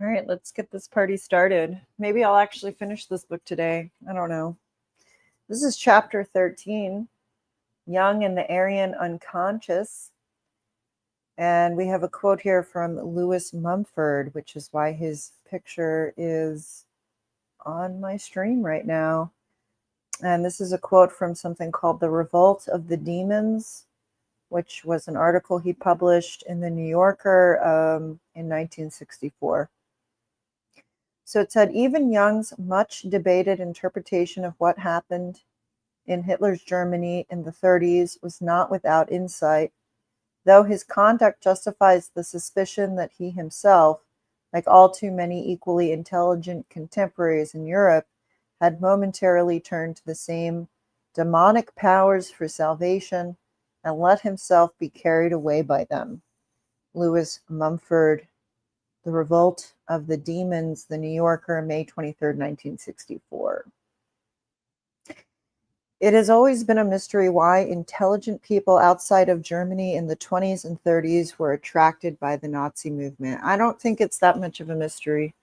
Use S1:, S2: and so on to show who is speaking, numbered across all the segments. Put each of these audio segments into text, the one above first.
S1: All right, let's get this party started. Maybe I'll actually finish this book today. I don't know. This is chapter 13, Young and the Aryan Unconscious. And we have a quote here from Lewis Mumford, which is why his picture is on my stream right now. And this is a quote from something called The Revolt of the Demons, which was an article he published in the New Yorker in 1964. So it said, even Jung's much debated interpretation of what happened in Hitler's Germany in the 30s was not without insight, though his conduct justifies the suspicion that he himself, like all too many equally intelligent contemporaries in Europe, had momentarily turned to the same demonic powers for salvation and let himself be carried away by them. Lewis Mumford, The Revolt of the Demons, The New Yorker, May 23rd, 1964. It has always been a mystery why intelligent people outside of Germany in the 20s and 30s were attracted by the Nazi movement. I don't think it's that much of a mystery.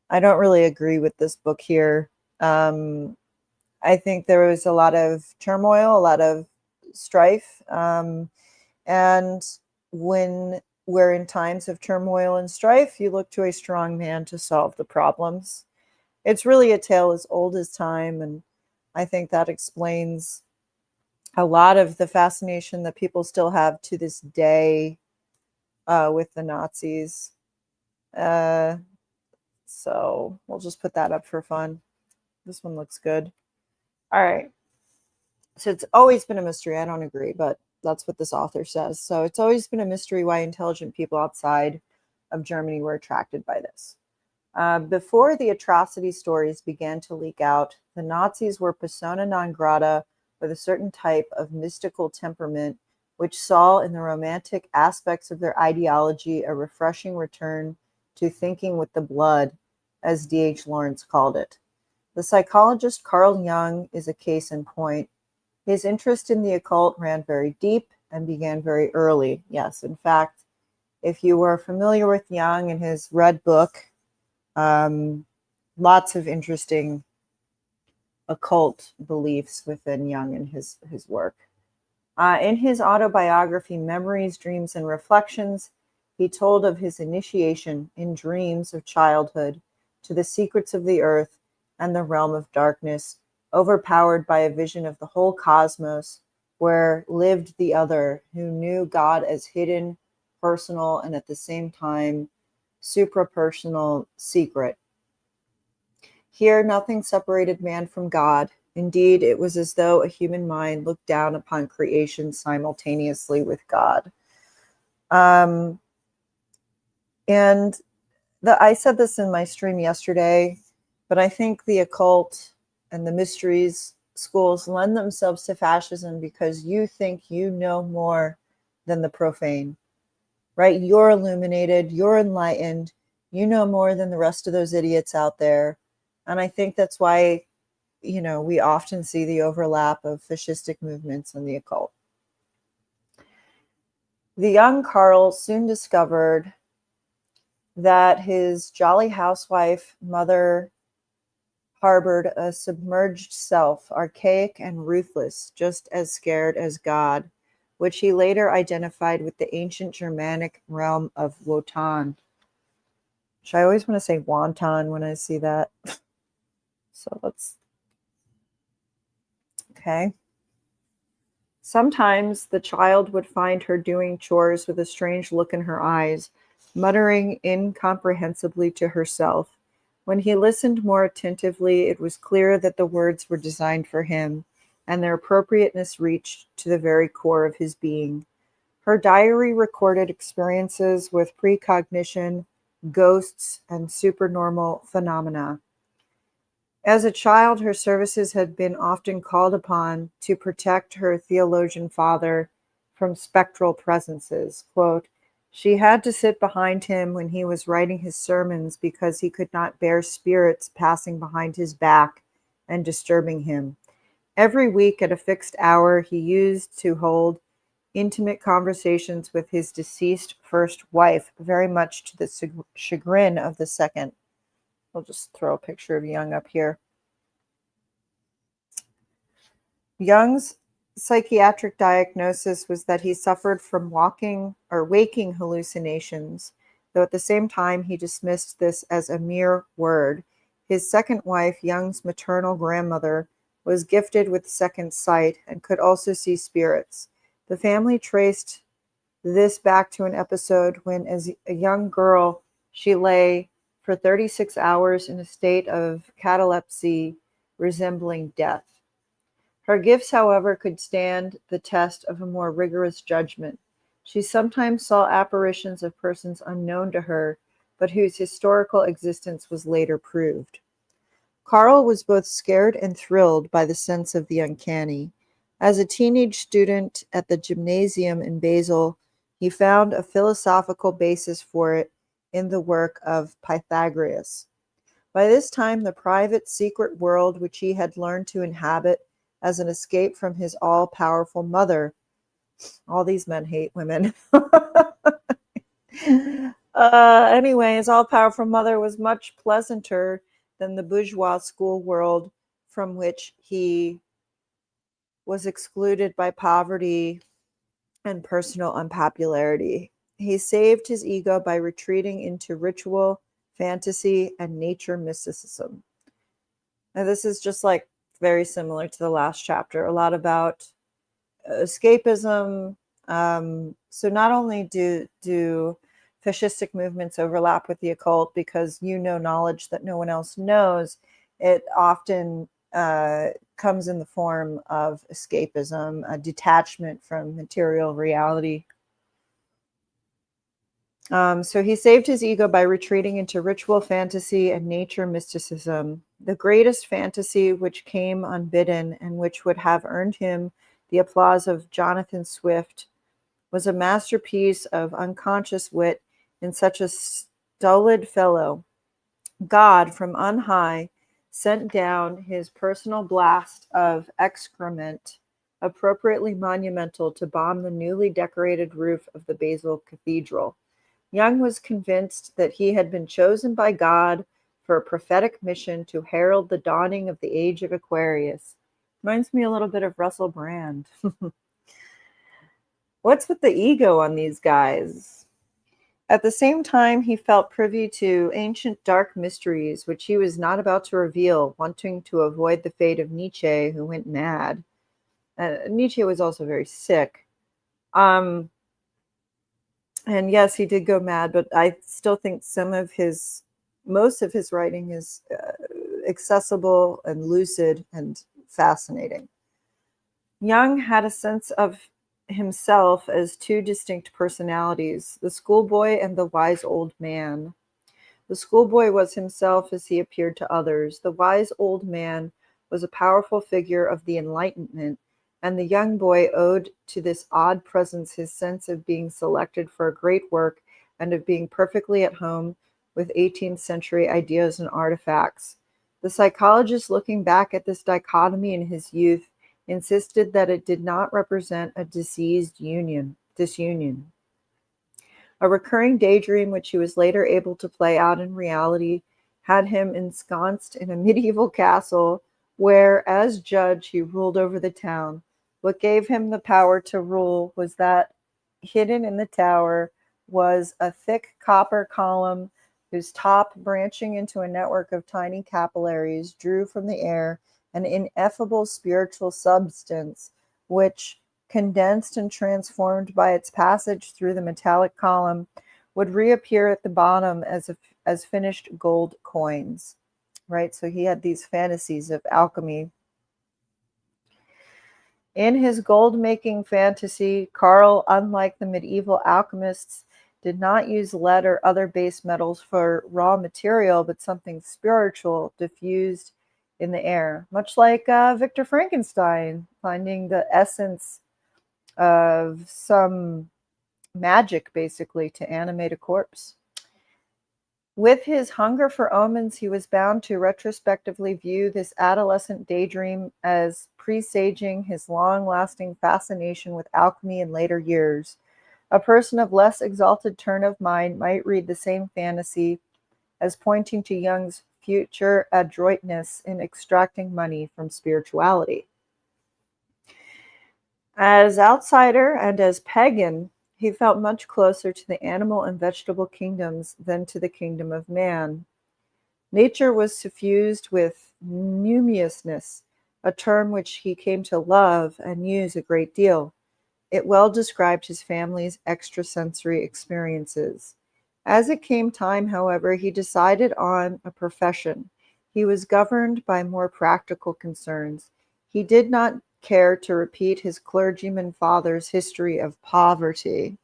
S1: I don't really agree with this book here. I think there was a lot of turmoil, a lot of strife. And when we're in times of turmoil and strife, you look to a strong man to solve the problems. It's really a tale as old as time, and I think that explains a lot of the fascination that people still have to this day with the Nazis. So we'll just put that up for fun. This one looks good. All right. So it's always been a mystery. I don't agree, but that's what this author says. So it's always been a mystery why intelligent people outside of Germany were attracted by this. Before the atrocity stories began to leak out, the Nazis were persona non grata with a certain type of mystical temperament, which saw in the romantic aspects of their ideology a refreshing return to thinking with the blood, as D.H. Lawrence called it. The psychologist Carl Jung is a case in point. His interest in the occult ran very deep and began very early. Yes, in fact, if you were familiar with Jung and his Red Book, lots of interesting occult beliefs within Jung and his work. In his autobiography, Memories, Dreams, and Reflections, he told of his initiation in dreams of childhood to the secrets of the earth and the realm of darkness, overpowered by a vision of the whole cosmos, where lived the other, who knew God as hidden, personal, and at the same time suprapersonal secret. Here, nothing separated man from God. Indeed, it was as though a human mind looked down upon creation simultaneously with God. I said this in my stream yesterday, but I think the occult and the mysteries schools lend themselves to fascism because you think you know more than the profane, right? You're illuminated, you're enlightened, you know more than the rest of those idiots out there. And I think that's why, we often see the overlap of fascistic movements and the occult. The young Karl soon discovered that his jolly housewife mother harbored a submerged self, archaic and ruthless, just as scared as God, which he later identified with the ancient Germanic realm of Wotan. Which I always want to say wonton when I see that. So okay. Sometimes the child would find her doing chores with a strange look in her eyes, muttering incomprehensibly to herself. When he listened more attentively, it was clear that the words were designed for him, and their appropriateness reached to the very core of his being. Her diary recorded experiences with precognition, ghosts, and supernormal phenomena. As a child, her services had been often called upon to protect her theologian father from spectral presences. Quote, she had to sit behind him when he was writing his sermons because he could not bear spirits passing behind his back and disturbing him. Every week at a fixed hour, he used to hold intimate conversations with his deceased first wife, very much to the chagrin of the second. I'll just throw a picture of Jung up here. Jung's psychiatric diagnosis was that he suffered from waking hallucinations, though at the same time he dismissed this as a mere word. His second wife, Jung's maternal grandmother, was gifted with second sight and could also see spirits. The family traced this back to an episode when, as a young girl, she lay for 36 hours in a state of catalepsy resembling death. Her gifts, however, could stand the test of a more rigorous judgment. She sometimes saw apparitions of persons unknown to her, but whose historical existence was later proved. Carl was both scared and thrilled by the sense of the uncanny. As a teenage student at the gymnasium in Basel, he found a philosophical basis for it in the work of Pythagoras. By this time, the private, secret world which he had learned to inhabit as an escape from his all-powerful mother. All these men hate women. Anyway, his all-powerful mother was much pleasanter than the bourgeois school world from which he was excluded by poverty and personal unpopularity. He saved his ego by retreating into ritual, fantasy, and nature mysticism. Now, this is just like very similar to the last chapter, a lot about escapism. So not only do fascistic movements overlap with the occult because you know knowledge that no one else knows, it often comes in the form of escapism, a detachment from material reality. So he saved his ego by retreating into ritual fantasy and nature mysticism. The greatest fantasy which came unbidden and which would have earned him the applause of Jonathan Swift was a masterpiece of unconscious wit in such a stolid fellow. God, from on high, sent down his personal blast of excrement, appropriately monumental, to bomb the newly decorated roof of the Basel Cathedral. Jung was convinced that he had been chosen by God for a prophetic mission to herald the dawning of the age of Aquarius. Reminds me a little bit of Russell Brand. What's with the ego on these guys? At the same time, he felt privy to ancient dark mysteries, which he was not about to reveal, wanting to avoid the fate of Nietzsche, who went mad. Nietzsche was also very sick. And yes, he did go mad, but I still think most of his writing is accessible and lucid and fascinating. Jung had a sense of himself as two distinct personalities, the schoolboy and the wise old man. The schoolboy was himself as he appeared to others. The wise old man was a powerful figure of the Enlightenment, and the young boy owed to this odd presence his sense of being selected for a great work and of being perfectly at home with 18th century ideas and artifacts. The psychologist, looking back at this dichotomy in his youth, insisted that it did not represent a disunion. A recurring daydream, which he was later able to play out in reality, had him ensconced in a medieval castle where, as judge, he ruled over the town. What gave him the power to rule was that hidden in the tower was a thick copper column whose top, branching into a network of tiny capillaries, drew from the air an ineffable spiritual substance, which, condensed and transformed by its passage through the metallic column, would reappear at the bottom as finished gold coins. Right? So he had these fantasies of alchemy. In his gold-making fantasy, Carl, unlike the medieval alchemists, did not use lead or other base metals for raw material, but something spiritual diffused in the air, much like Victor Frankenstein finding the essence of some magic, basically, to animate a corpse. With his hunger for omens, he was bound to retrospectively view this adolescent daydream as presaging his long-lasting fascination with alchemy in later years. A person of less exalted turn of mind might read the same fantasy as pointing to Jung's future adroitness in extracting money from spirituality. As outsider and as pagan, he felt much closer to the animal and vegetable kingdoms than to the kingdom of man. Nature was suffused with numiousness, a term which he came to love and use a great deal. It well described his family's extrasensory experiences. As it came time, however, he decided on a profession. He was governed by more practical concerns. He did not care to repeat his clergyman father's history of poverty,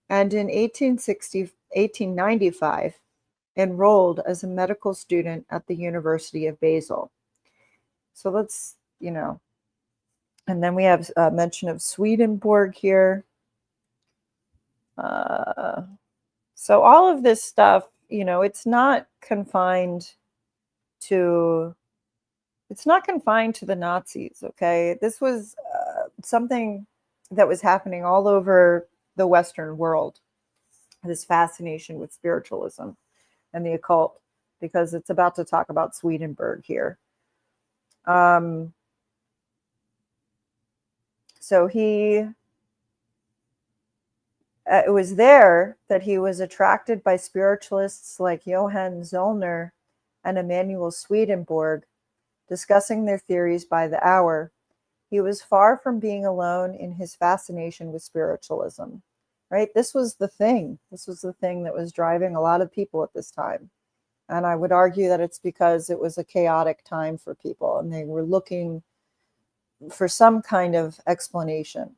S1: and in 1895 enrolled as a medical student at the University of Basel. So and then we have a mention of Swedenborg here. So all of this stuff, it's not confined to the Nazis, okay? This was something that was happening all over the Western world, this fascination with spiritualism and the occult, because it's about to talk about Swedenborg here. So it was there that he was attracted by spiritualists like Johann Zollner and Emanuel Swedenborg, discussing their theories by the hour. He was far from being alone in his fascination with spiritualism, right? This was the thing. This was the thing that was driving a lot of people at this time. And I would argue that it's because it was a chaotic time for people and they were looking for some kind of explanation.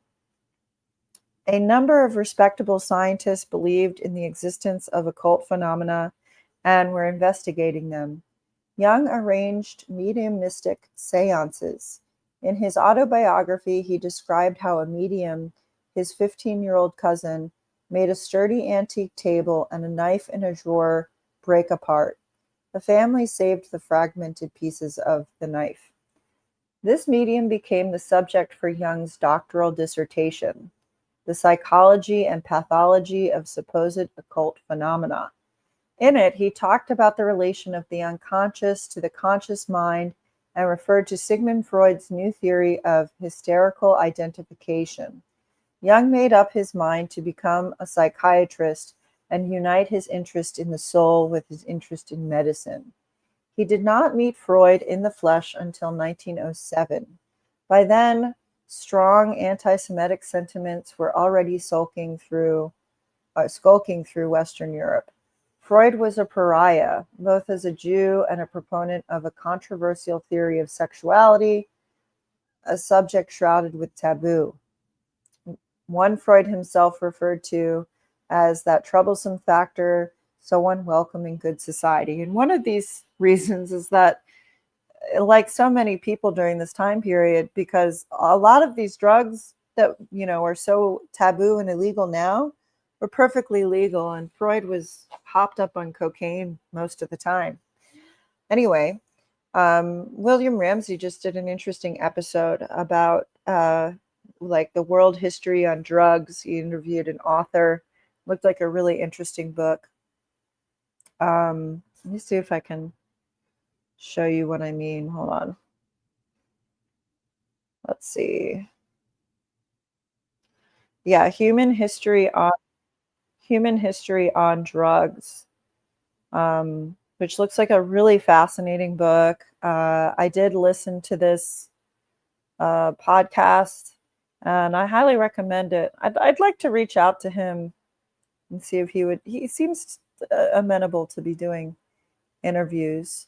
S1: A number of respectable scientists believed in the existence of occult phenomena and were investigating them. Jung arranged mediumistic seances. In his autobiography, he described how a medium, his 15-year-old cousin, made a sturdy antique table and a knife in a drawer break apart. The family saved the fragmented pieces of the knife. This medium became the subject for Jung's doctoral dissertation, The Psychology and Pathology of Supposed Occult Phenomena. In it, he talked about the relation of the unconscious to the conscious mind and referred to Sigmund Freud's new theory of hysterical identification. Jung made up his mind to become a psychiatrist and unite his interest in the soul with his interest in medicine. He did not meet Freud in the flesh until 1907. By then, strong anti-Semitic sentiments were already skulking through Western Europe. Freud was a pariah, both as a Jew and a proponent of a controversial theory of sexuality, a subject shrouded with taboo. One Freud himself referred to as that troublesome factor so unwelcome in good society. And one of these reasons is that, like so many people during this time period, because a lot of these drugs that, are so taboo and illegal now were perfectly legal, and Freud was hopped up on cocaine most of the time. Anyway, William Ramsey just did an interesting episode about the world history on drugs. He interviewed an author. Looked like a really interesting book. Let me see if I can show you what I mean. Hold on. Let's see. Yeah, human history on drugs, which looks like a really fascinating book. I did listen to this podcast, and I highly recommend it. I'd like to reach out to him and see if he would. He seems amenable to be doing interviews.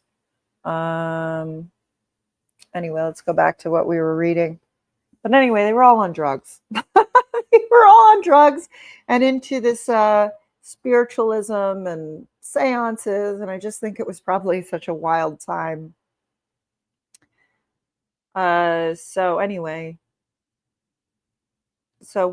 S1: Anyway, let's go back to what we were reading. But anyway, they were all on drugs. They were all on drugs and into this spiritualism and seances. And I just think it was probably such a wild time. So anyway, so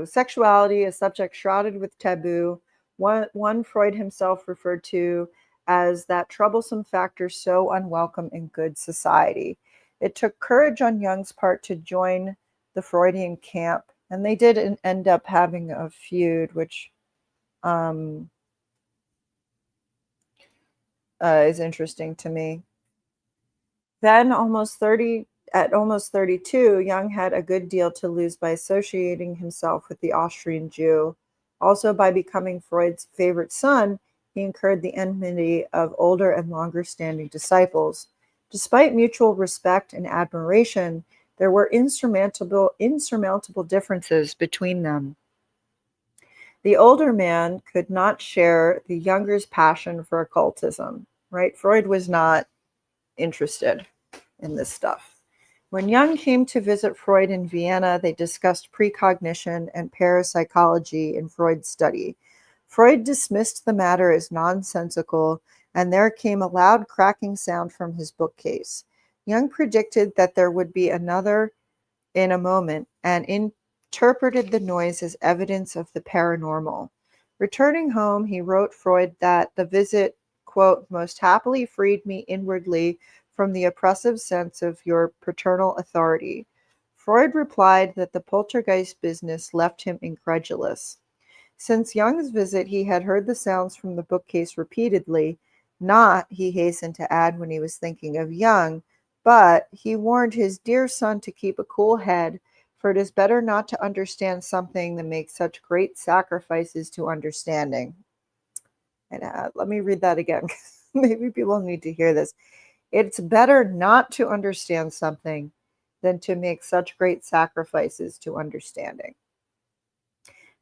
S1: sexuality, a subject shrouded with taboo. One Freud himself referred to as that troublesome factor so unwelcome in good society. It took courage on Jung's part to join the Freudian camp, and they did end up having a feud, which um, is interesting to me. Then, almost 32, Jung had a good deal to lose by associating himself with the Austrian Jew. Also, by becoming Freud's favorite son, he incurred the enmity of older and longer standing disciples. Despite mutual respect and admiration, there were insurmountable differences between them. The older man could not share the younger's passion for occultism, right? Freud was not interested in this stuff. When Jung came to visit Freud in Vienna, they discussed precognition and parapsychology in Freud's study. Freud dismissed the matter as nonsensical, and there came a loud cracking sound from his bookcase. Jung predicted that there would be another in a moment and interpreted the noise as evidence of the paranormal. Returning home, he wrote Freud that the visit, quote, most happily freed me inwardly from the oppressive sense of your paternal authority. Freud replied that the poltergeist business left him incredulous. Since Jung's visit, he had heard the sounds from the bookcase repeatedly, not, he hastened to add when he was thinking of Jung, but he warned his dear son to keep a cool head, for it is better not to understand something than make such great sacrifices to understanding. And let me read that again. Maybe people need to hear this. It's better not to understand something than to make such great sacrifices to understanding.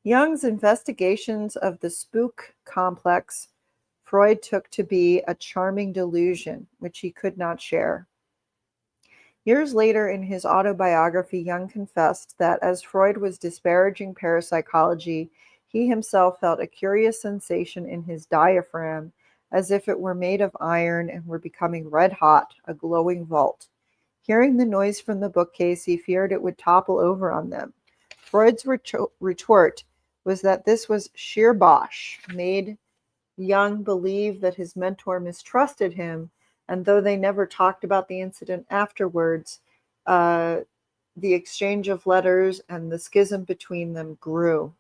S1: Jung's investigations of the spook complex Freud took to be a charming delusion, which he could not share. Years later, in his autobiography, Jung confessed that as Freud was disparaging parapsychology, he himself felt a curious sensation in his diaphragm, as if it were made of iron and were becoming red hot, a glowing vault. Hearing the noise from the bookcase, he feared it would topple over on them. Freud's retort was that this was sheer bosh, made Jung believe that his mentor mistrusted him, and though they never talked about the incident afterwards, uh, the exchange of letters and the schism between them grew.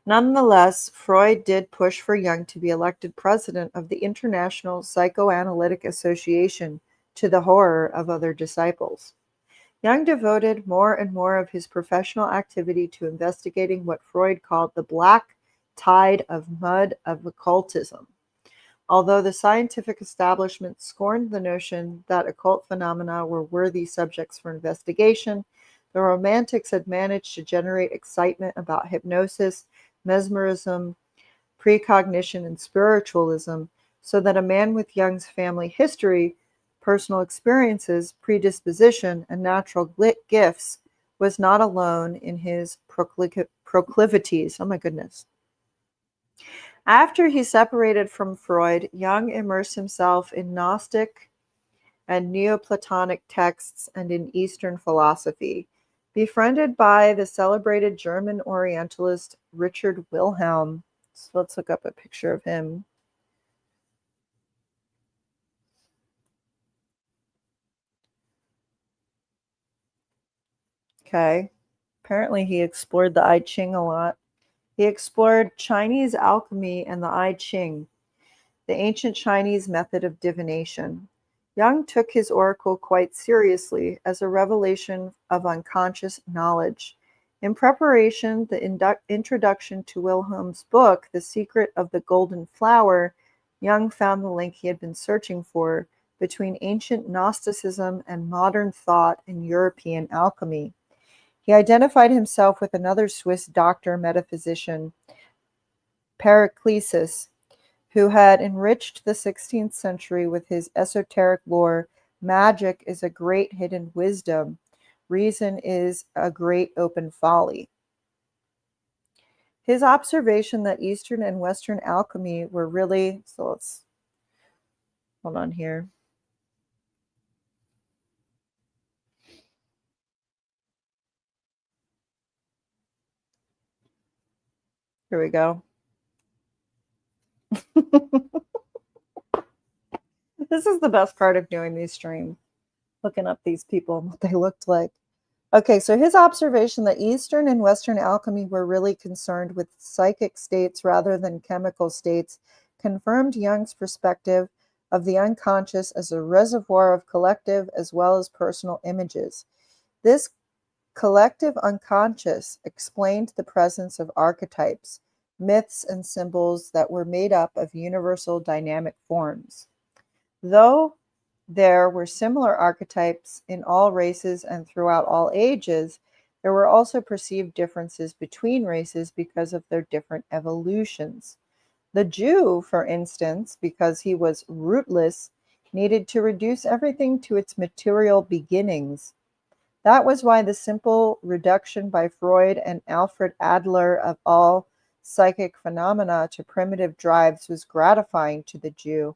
S1: Nonetheless, Freud did push for Jung to be elected president of the International Psychoanalytic Association, to the horror of other disciples. Jung devoted more and more of his professional activity to investigating what Freud called the black tide of mud of occultism. Although the scientific establishment scorned the notion that occult phenomena were worthy subjects for investigation, the Romantics had managed to generate excitement about hypnosis, mesmerism, precognition, and spiritualism, so that a man with Jung's family history, personal experiences, predisposition, and natural gifts was not alone in his proclivities. Oh my goodness. After he separated from Freud, Jung immersed himself in Gnostic and Neoplatonic texts and in Eastern philosophy. Befriended by the celebrated German Orientalist Richard Wilhelm, so let's look up a picture of him. Okay. Apparently, he explored the I Ching a lot. He explored Chinese alchemy and the I Ching, the ancient Chinese method of divination. Jung took his oracle quite seriously as a revelation of unconscious knowledge. In preparation, the introduction to Wilhelm's book, The Secret of the Golden Flower, Jung found the link he had been searching for between ancient Gnosticism and modern thought in European alchemy. He identified himself with another Swiss doctor metaphysician, Paracelsus, who had enriched the 16th century with his esoteric lore. Magic is a great hidden wisdom. Reason is a great open folly. His observation that Eastern and Western alchemy were really, so let's hold on here. Here we go. This is the best part of doing these streams, looking up these people and what they looked like. Okay, so his observation that Eastern and Western alchemy were really concerned with psychic states rather than chemical states confirmed Jung's perspective of the unconscious as a reservoir of collective as well as personal images. This collective unconscious explained the presence of archetypes, myths, and symbols that were made up of universal dynamic forms. Though there were similar archetypes in all races and throughout all ages, there were also perceived differences between races because of their different evolutions. The Jew, for instance, because he was rootless, needed to reduce everything to its material beginnings. That was why the simple reduction by Freud and Alfred Adler of all psychic phenomena to primitive drives was gratifying to the Jew,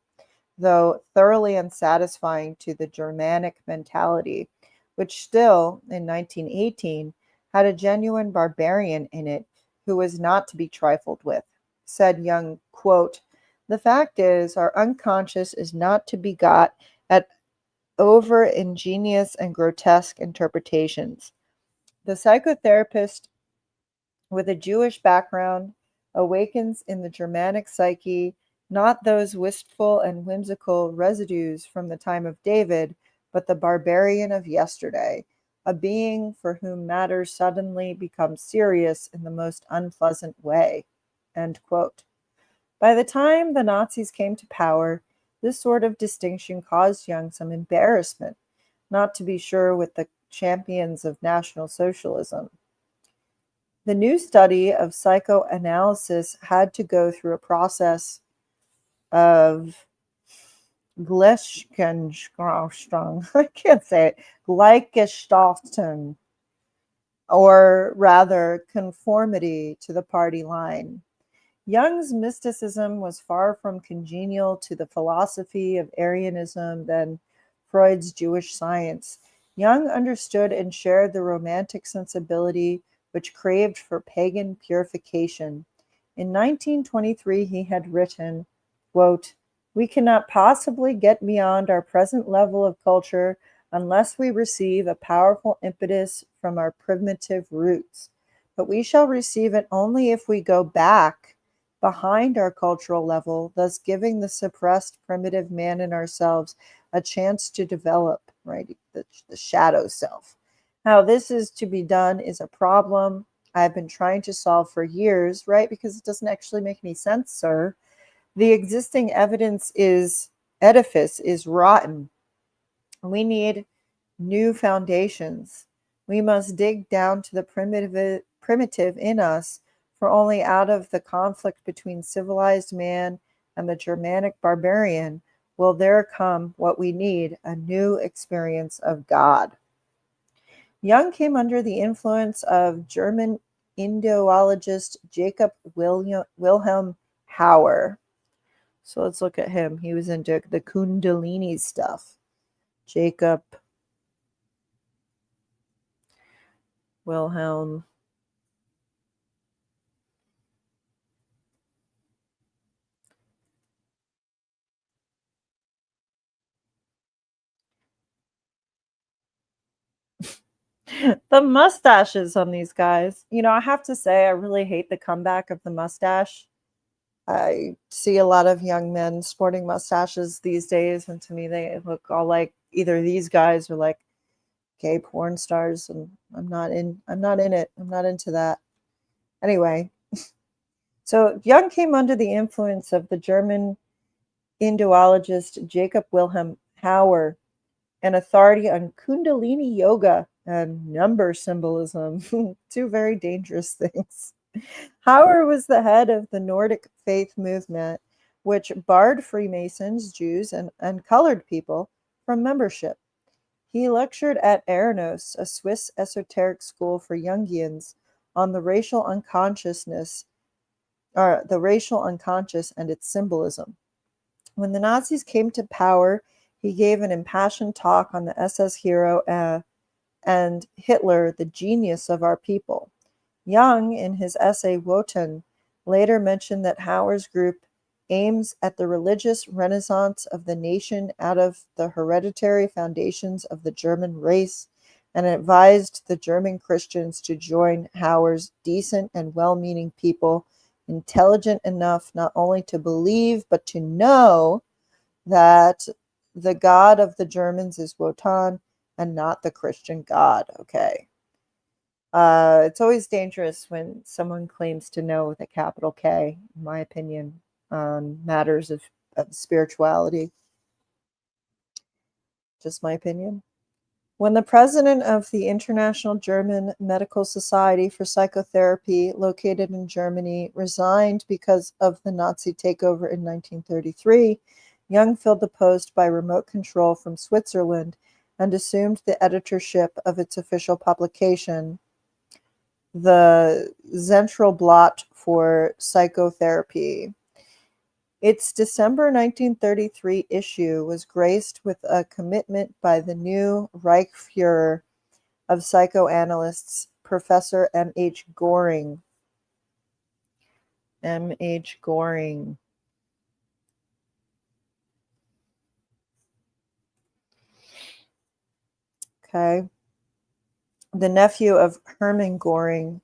S1: though thoroughly unsatisfying to the Germanic mentality, which still, in 1918, had a genuine barbarian in it who was not to be trifled with. Said Jung, quote, "The fact is, our unconscious is not to be got at over ingenious and grotesque interpretations. The psychotherapist with a Jewish background awakens in the Germanic psyche not those wistful and whimsical residues from the time of David, but the barbarian of yesterday, a being for whom matters suddenly become serious in the most unpleasant way." End quote. By the time the Nazis came to power, this sort of distinction caused Jung some embarrassment, not to be sure with the champions of National Socialism. The new study of psychoanalysis had to go through a process of Gleichgestaltung, I can't say it, Gleichgestaltung, or rather conformity to the party line. Jung's mysticism was far from congenial to the philosophy of Arianism than Freud's Jewish science. Jung understood and shared the romantic sensibility which craved for pagan purification. In 1923, he had written, quote, "We cannot possibly get beyond our present level of culture unless we receive a powerful impetus from our primitive roots. But we shall receive it only if we go back behind our cultural level, thus giving the suppressed primitive man in ourselves a chance to develop, right, the shadow self. How this is to be done is a problem I've been trying to solve for years, right? Because it doesn't actually make any sense, sir. The existing edifice is rotten. We need new foundations. We must dig down to the primitive in us, for only out of the conflict between civilized man and the Germanic barbarian will there come what we need, a new experience of God." Jung came under the influence of German Indologist Jacob Wilhelm Hauer. So let's look at him. He was into the Kundalini stuff. Jacob Wilhelm. The mustaches on these guys. You know, I have to say, I really hate the comeback of the mustache. I see a lot of young men sporting mustaches these days, and to me, they look all like either these guys or like gay porn stars, and I'm not in. I'm not in it. I'm not into that. Anyway, so Jung came under the influence of the German Indologist Jacob Wilhelm Hauer, an authority on Kundalini yoga and number symbolism, two very dangerous things. Hauer was the head of the Nordic faith movement, which barred Freemasons, Jews, and colored people from membership. He lectured at Eranos, a Swiss esoteric school for Jungians, on the racial unconsciousness, or the racial unconscious and its symbolism. When the Nazis came to power, he gave an impassioned talk on the SS hero and Hitler, the genius of our people. Jung, in his essay Wotan, later mentioned that Hauer's group aims at the religious renaissance of the nation out of the hereditary foundations of the German race, and advised the German Christians to join Hauer's decent and well-meaning people, intelligent enough not only to believe but to know that the God of the Germans is Wotan and not the Christian God. Okay. It's always dangerous when someone claims to know with a capital K, in my opinion, on matters of spirituality. Just my opinion. When the president of the International German Medical Society for Psychotherapy, located in Germany, resigned because of the Nazi takeover in 1933, Jung filled the post by remote control from Switzerland and assumed the editorship of its official publication, the Zentralblatt for Psychotherapy. Its December 1933 issue was graced with a commitment by the new Reichsfuhrer of psychoanalysts, Professor M. H. Goring. M. H. Goring. Okay. The nephew of Hermann Goring,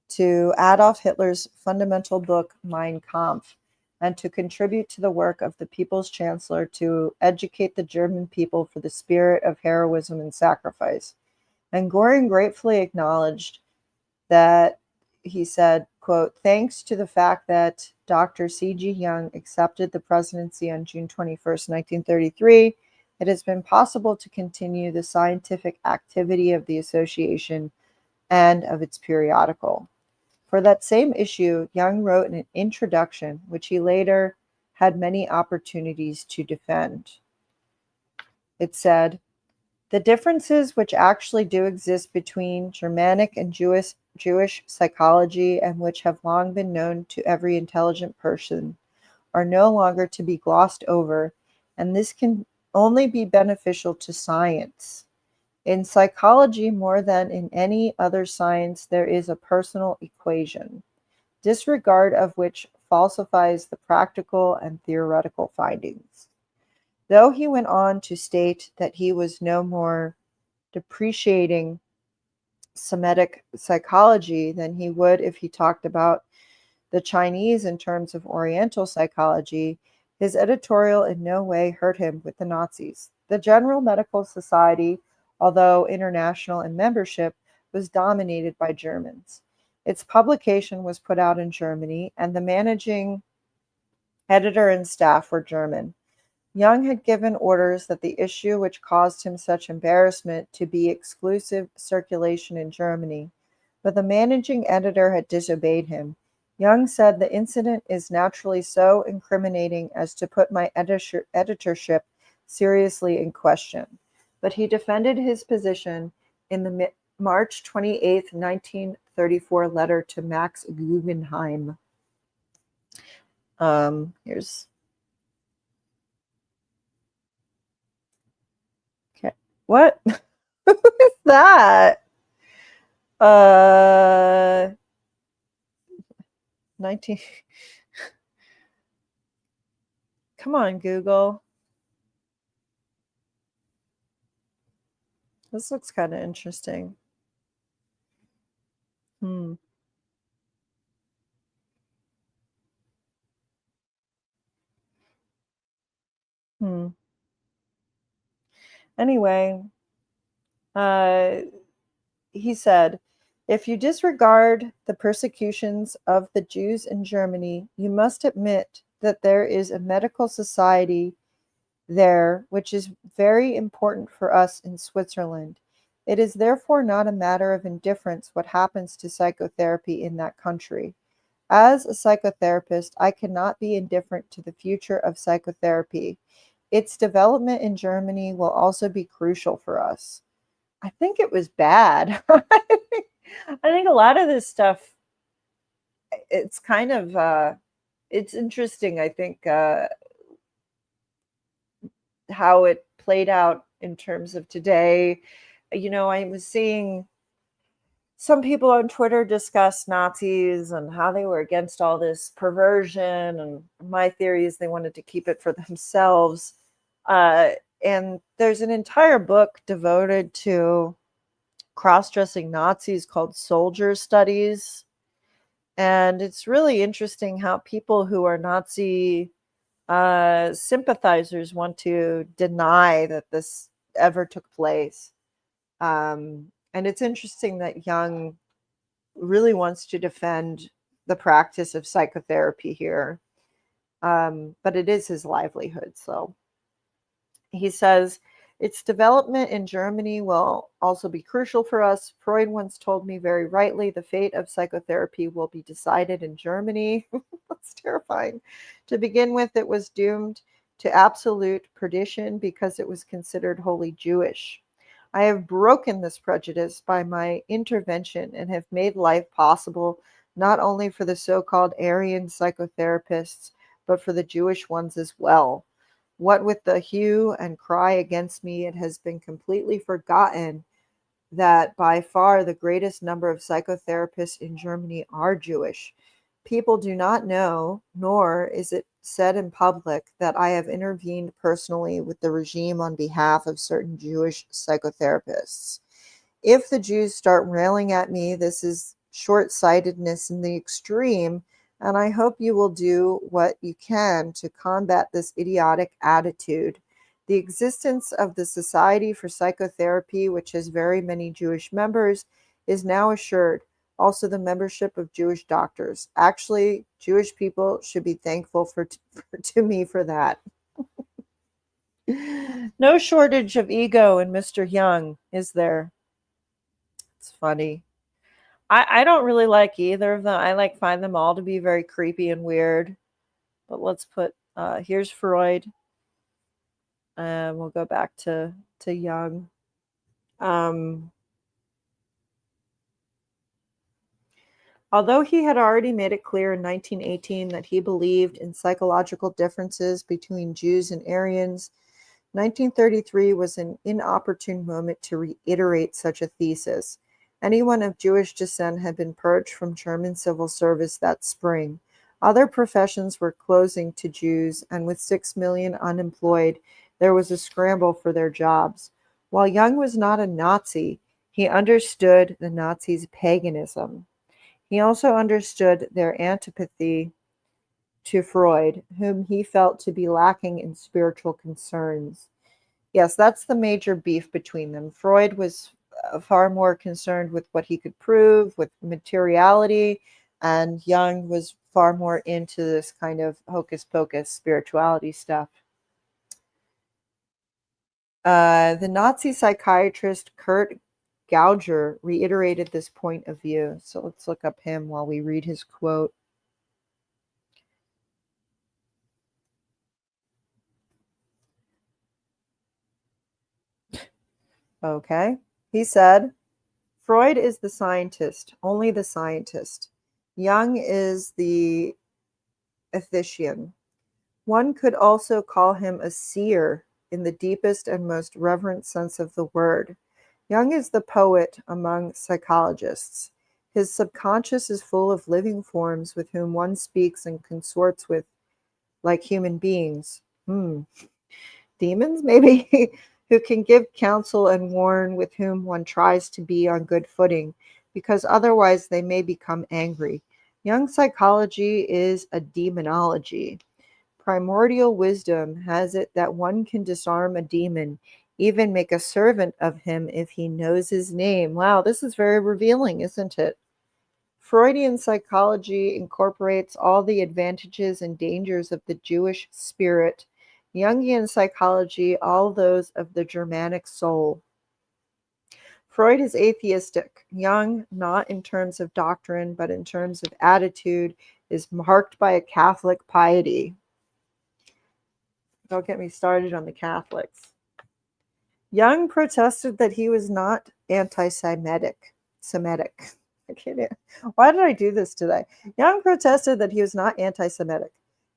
S1: to Adolf Hitler's fundamental book, Mein Kampf, and to contribute to the work of the People's Chancellor to educate the German people for the spirit of heroism and sacrifice. And Goring gratefully acknowledged that he said, quote, thanks to the fact that Dr. C.G. Jung accepted the presidency on June 21st, 1933, it has been possible to continue the scientific activity of the association and of its periodical. For that same issue, Jung wrote an introduction, which he later had many opportunities to defend. It said, the differences which actually do exist between Germanic and Jewish psychology, and which have long been known to every intelligent person, are no longer to be glossed over, and this can only be beneficial to science. In psychology, more than in any other science, there is a personal equation, disregard of which falsifies the practical and theoretical findings. Though he went on to state that he was no more depreciating Semitic psychology than he would if he talked about the Chinese in terms of Oriental psychology, his editorial in no way hurt him with the Nazis. The General Medical Society, although international in membership, was dominated by Germans. Its publication was put out in Germany, and the managing editor and staff were German. Jung had given orders that the issue which caused him such embarrassment to be exclusive circulation in Germany, but the managing editor had disobeyed him. Jung said the incident is naturally so incriminating as to put my editorship seriously in question. But he defended his position in the March 28, 1934 letter to Max Guggenheim. Here's okay. What? Who is that? 19. Come on, Google. This looks kind of interesting. Hmm. Hmm. Anyway, uh, he said, if you disregard the persecutions of the Jews in Germany, you must admit that there is a medical society there, which is very important for us in Switzerland. It is therefore not a matter of indifference what happens to psychotherapy in that country. As a psychotherapist, I cannot be indifferent to the future of psychotherapy. Its development in Germany will also be crucial for us. I think it was bad. I think a lot of this stuff, it's kind of, it's interesting, I think, how it played out in terms of today. You know, I was seeing Some people on Twitter discuss Nazis and how they were against all this perversion. And my theory is they wanted to keep it for themselves. Uh, and there's an entire book devoted to cross-dressing Nazis called Soldier Studies. And it's really interesting how people who are Nazi sympathizers want to deny that this ever took place. And it's interesting that Jung really wants to defend the practice of psychotherapy here. But it is his livelihood. So he says, its development in Germany will also be crucial for us. Freud once told me very rightly, the fate of psychotherapy will be decided in Germany. That's terrifying. To begin with, it was doomed to absolute perdition because it was considered wholly Jewish. I have broken this prejudice by my intervention and have made life possible not only for the so-called Aryan psychotherapists, but for the Jewish ones as well. What with the hue and cry against me, it has been completely forgotten that by far the greatest number of psychotherapists in Germany are Jewish. People do not know, nor is it said in public, that I have intervened personally with the regime on behalf of certain Jewish psychotherapists. If the Jews start railing at me, this is short-sightedness in the extreme, and I hope you will do what you can to combat this idiotic attitude. The existence of the Society for Psychotherapy, which has very many Jewish members, is now assured. Also, the membership of Jewish doctors. Actually, Jewish people should be thankful to me for that. No shortage of ego in Mr. Young, is there? It's funny. I don't really like either of them. I find them all to be very creepy and weird. But let's put here's Freud. And we'll go back to Jung. Although he had already made it clear in 1918 that he believed in psychological differences between Jews and Aryans, 1933 was an inopportune moment to reiterate such a thesis. Anyone of Jewish descent had been purged from German civil service that spring. Other professions were closing to Jews, and with 6 million unemployed, there was a scramble for their jobs. While Jung was not a Nazi, he understood the Nazis' paganism. He also understood their antipathy to Freud, whom he felt to be lacking in spiritual concerns. Yes, that's the major beef between them. Freud was far more concerned with what he could prove, with materiality, and Jung was far more into this kind of hocus pocus spirituality stuff. The Nazi psychiatrist Kurt Gauger reiterated this point of view. So let's look up him while we read his quote. Okay. He said, Freud is the scientist, only the scientist. Jung is the ethician. One could also call him a seer in the deepest and most reverent sense of the word. Jung is the poet among psychologists. His subconscious is full of living forms with whom one speaks and consorts with like human beings. Demons, maybe, who can give counsel and warn, with whom one tries to be on good footing, because otherwise they may become angry. Jung's psychology is a demonology. Primordial wisdom has it that one can disarm a demon, even make a servant of him if he knows his name. Wow, this is very revealing, isn't it? Freudian psychology incorporates all the advantages and dangers of the Jewish spirit. Jungian psychology, all those of the Germanic soul. Freud is atheistic. Jung, not in terms of doctrine, but in terms of attitude, is marked by a Catholic piety. Don't get me started on the Catholics. Jung protested that he was not anti-Semitic. Why did I do this today? Jung protested that he was not anti-Semitic,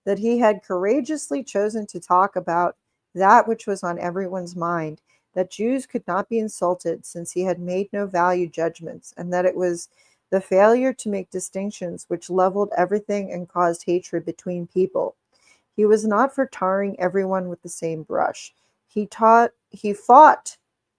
S1: that he had courageously chosen to talk about that which was on everyone's mind, that Jews could not be insulted since he had made no value judgments, and that it was the failure to make distinctions which leveled everything and caused hatred between people. He was not for tarring everyone with the same brush. He fought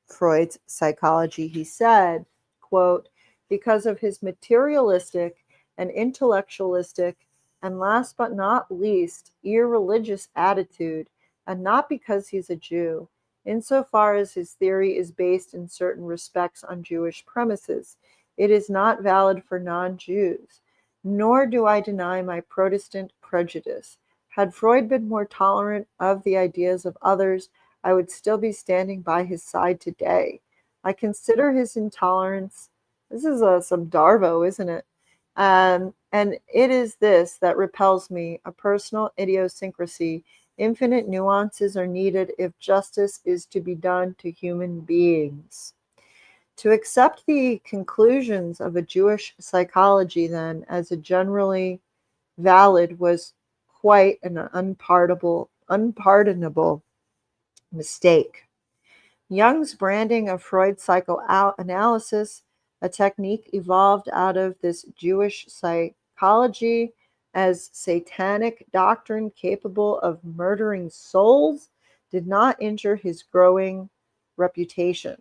S1: Freud's psychology, he said, quote, because of his materialistic and intellectualistic and last but not least, irreligious attitude, and not because he's a Jew, insofar as his theory is based in certain respects on Jewish premises. It is not valid for non-Jews. Nor do I deny my Protestant prejudice. Had Freud been more tolerant of the ideas of others, I would still be standing by his side today. I consider his intolerance. This is some Darvo, isn't it? And it is this that repels me, a personal idiosyncrasy. Infinite nuances are needed if justice is to be done to human beings. To accept the conclusions of a Jewish psychology, then, as a generally valid was quite an unpardonable mistake. Jung's branding of Freud's psychoanalysis, a technique evolved out of this Jewish psychology as satanic doctrine capable of murdering souls, did not injure his growing reputation.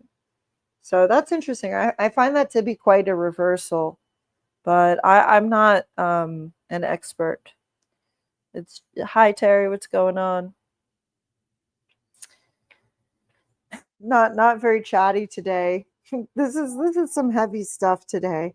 S1: So that's interesting. I find that to be quite a reversal, but I'm not an expert. It's hi Terry, what's going on? Not very chatty today. This is some heavy stuff today.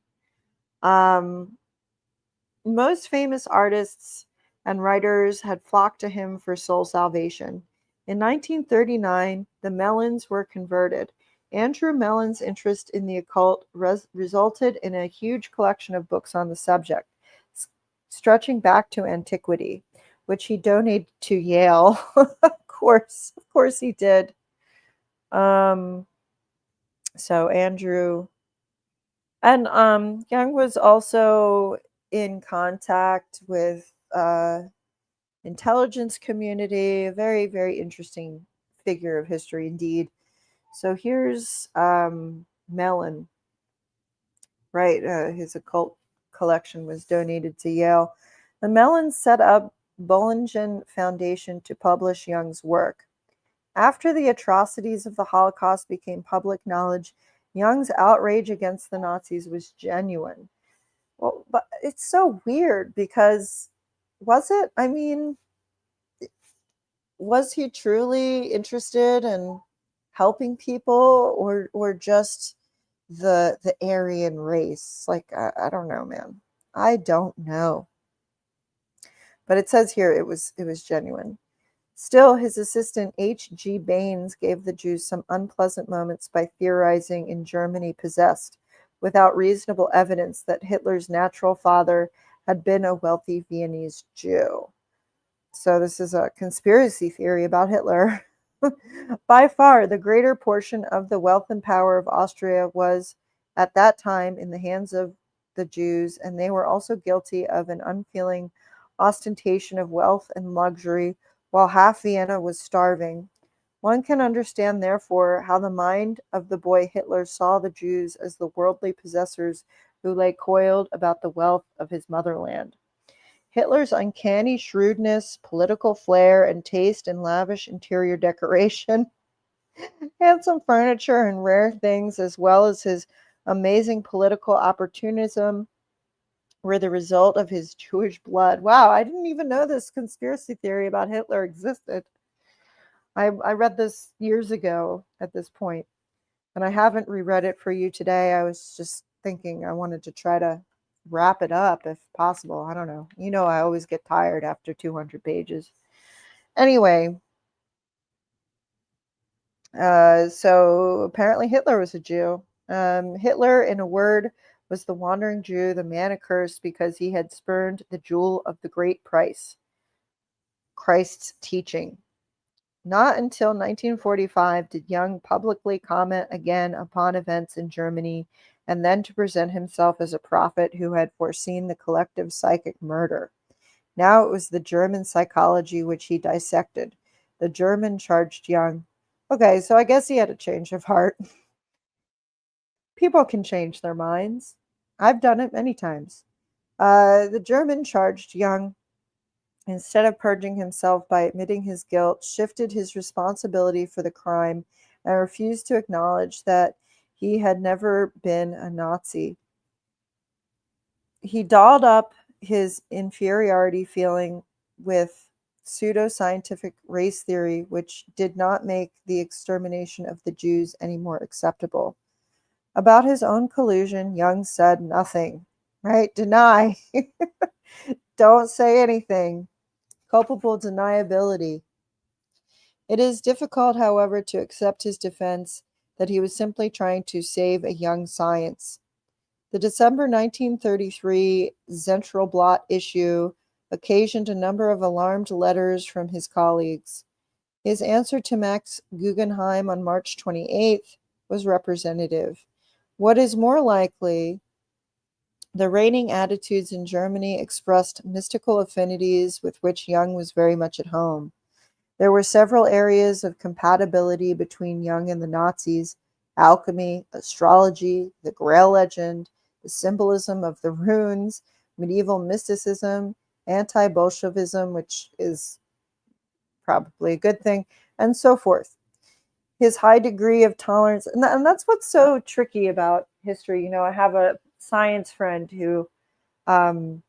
S1: Most famous artists and writers had flocked to him for soul salvation. In 1939, the Mellons were converted. Andrew Mellon's interest in the occult resulted in a huge collection of books on the subject, stretching back to antiquity, which he donated to Yale. Of course he did. So Andrew and Jung was also in contact with intelligence community, a very, very interesting figure of history indeed. So here's Mellon, right? His occult collection was donated to Yale. The Mellons set up Bollingen Foundation to publish Jung's work. After the atrocities of the Holocaust became public knowledge, Jung's outrage against the Nazis was genuine. Well, but it's so weird because was it? I mean, was he truly interested in helping people or just the Aryan race? Like I don't know, man. I don't know. But it says here it was genuine. Still, his assistant H.G. Baines gave the Jews some unpleasant moments by theorizing in Germany possessed, without reasonable evidence, that Hitler's natural father had been a wealthy Viennese Jew. So this is a conspiracy theory about Hitler. By far, the greater portion of the wealth and power of Austria was, at that time, in the hands of the Jews, and they were also guilty of an unfeeling ostentation of wealth and luxury, while half Vienna was starving. One can understand, therefore, how the mind of the boy Hitler saw the Jews as the worldly possessors who lay coiled about the wealth of his motherland. Hitler's uncanny shrewdness, political flair, and taste in lavish interior decoration, handsome furniture, and rare things, as well as his amazing political opportunism, were the result of his Jewish blood. Wow, I didn't even know this conspiracy theory about Hitler existed. I read this years ago at this point, and I haven't reread it for you today. I was just thinking I wanted to try to wrap it up if possible. I don't know. You know, I always get tired after 200 pages. Anyway, so apparently Hitler was a Jew. Hitler, in a word, was the wandering Jew, the man accursed because he had spurned the jewel of the great price, Christ's teaching. Not until 1945 did Jung publicly comment again upon events in Germany, and then to present himself as a prophet who had foreseen the collective psychic murder. Now it was the German psychology which he dissected. The German charged Jung, Okay, so I guess he had a change of heart. People can change their minds. I've done it many times. The German charged Young, instead of purging himself by admitting his guilt, shifted his responsibility for the crime and refused to acknowledge that he had never been a Nazi. He dolled up his inferiority feeling with pseudo-scientific race theory, which did not make the extermination of the Jews any more acceptable. About his own collusion, Young said nothing. Right? Deny. Don't say anything. Culpable deniability. It is difficult, however, to accept his defense that he was simply trying to save a young science. The December 1933 Zentralblatt issue occasioned a number of alarmed letters from his colleagues. His answer to Max Guggenheim on March 28th was representative. What is more likely, the reigning attitudes in Germany expressed mystical affinities with which Young was very much at home. There were several areas of compatibility between Young and the Nazis: alchemy, astrology, the Grail legend, the symbolism of the runes, medieval mysticism, anti Bolshevism, which is probably a good thing, and so forth. His high degree of tolerance, and that's what's so tricky about history. You know, I have a science friend who um,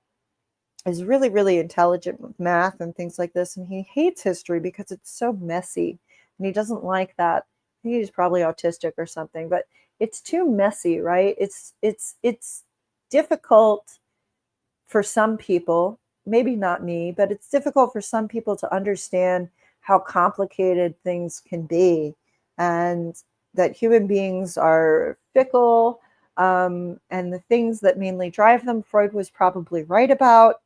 S1: is really, really intelligent with math and things like this. And he hates history because it's so messy. And he doesn't like that. I think he's probably autistic or something, but it's too messy, right? It's difficult for some people, maybe not me, but it's difficult for some people to understand how complicated things can be, and that human beings are fickle, and the things that mainly drive them, Freud was probably right about: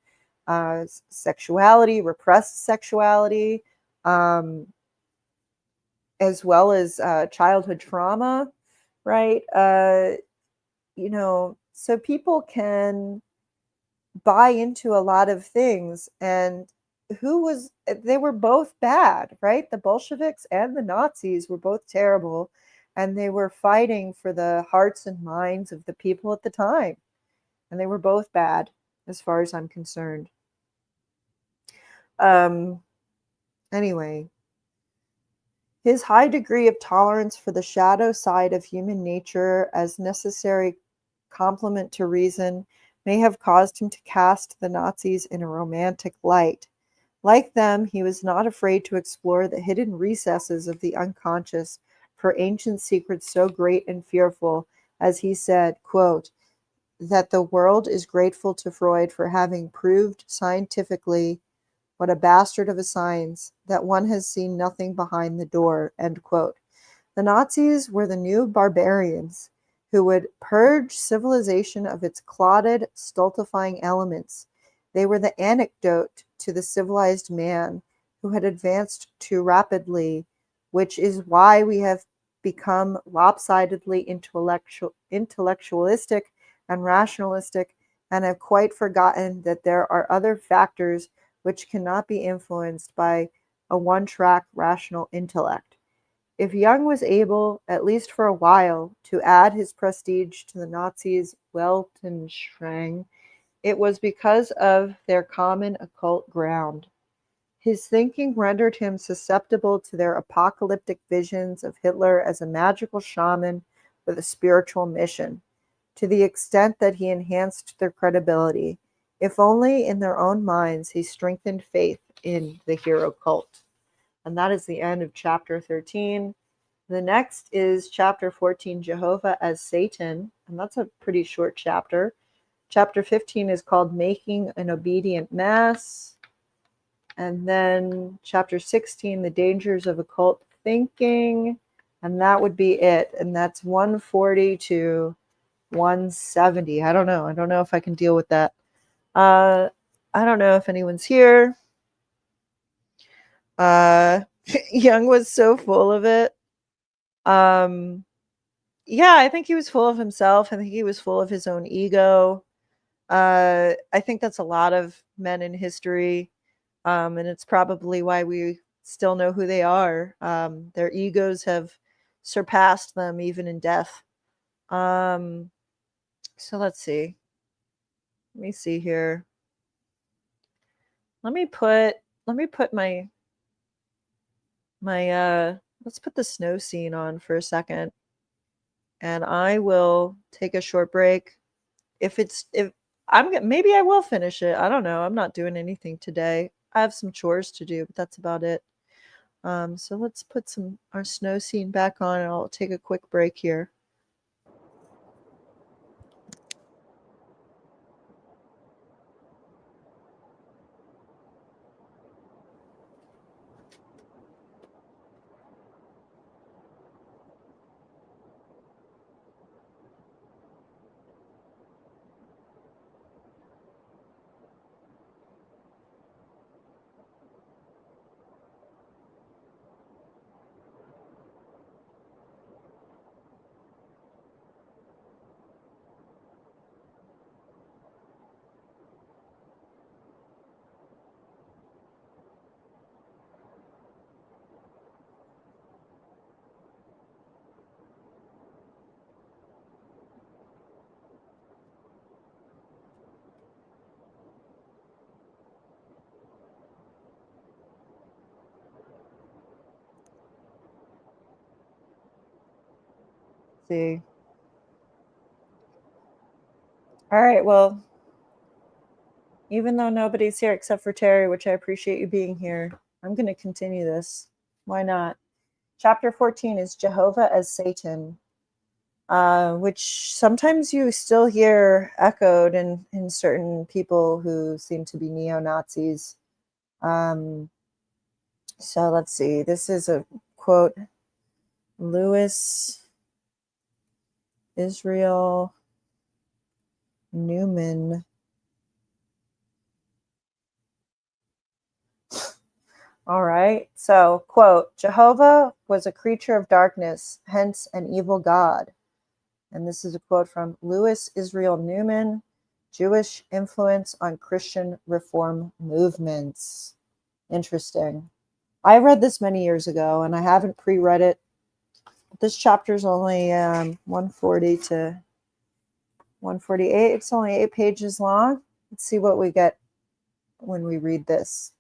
S1: sexuality, repressed sexuality, um, as well as childhood trauma, right? So people can buy into a lot of things. And they were both bad, right? The Bolsheviks and the Nazis were both terrible, and they were fighting for the hearts and minds of the people at the time. And they were both bad, as far as I'm concerned. Um, anyway, his high degree of tolerance for the shadow side of human nature as necessary complement to reason may have caused him to cast the Nazis in a romantic light. Like them, he was not afraid to explore the hidden recesses of the unconscious for ancient secrets so great and fearful, as he said, quote, that the world is grateful to Freud for having proved scientifically, what a bastard of a science, that one has seen nothing behind the door, end quote. The Nazis were the new barbarians who would purge civilization of its clotted, stultifying elements. They were the antidote to the civilized man who had advanced too rapidly, which is why we have become lopsidedly intellectualistic and rationalistic, and have quite forgotten that there are other factors which cannot be influenced by a one-track rational intellect. If Young was able, at least for a while, to add his prestige to the Nazis' Weltanschauung, it was because of their common occult ground. His thinking rendered him susceptible to their apocalyptic visions of Hitler as a magical shaman with a spiritual mission, to the extent that he enhanced their credibility. If only in their own minds he strengthened faith in the hero cult. And that is the end of chapter 13. The next is chapter 14, Jehovah as Satan, and that's a pretty short chapter. Chapter 15 is called Making an Obedient Mass. And then chapter 16, The Dangers of Occult Thinking. And that would be it. And that's 140 to 170. I don't know. I don't know if I can deal with that. I don't know if anyone's here. Young was so full of it. Yeah, I think he was full of himself. I think he was full of his own ego. I think that's a lot of men in history. And it's probably why we still know who they are. Their egos have surpassed them even in death. So let's see. Let me see here. Let me put my let's put the snow scene on for a second, and I will take a short break. If maybe I will finish it. I don't know. I'm not doing anything today. I have some chores to do, but that's about it. So let's put our snow scene back on, and I'll take a quick break here. See. All right. Well, even though nobody's here except for Terry, which I appreciate you being here, I'm going to continue this. Why not? Chapter 14 is Jehovah as Satan, which sometimes you still hear echoed in certain people who seem to be neo-Nazis. So let's see. This is a quote, Louis Israel Newman. All right. So, quote, Jehovah was a creature of darkness, hence an evil God. And this is a quote from Louis Israel Newman, Jewish Influence on Christian Reform Movements. Interesting. I read this many years ago, and I haven't pre-read it. But this chapter is only 140 to 148. It's only 8 pages long. Let's see what we get when we read this.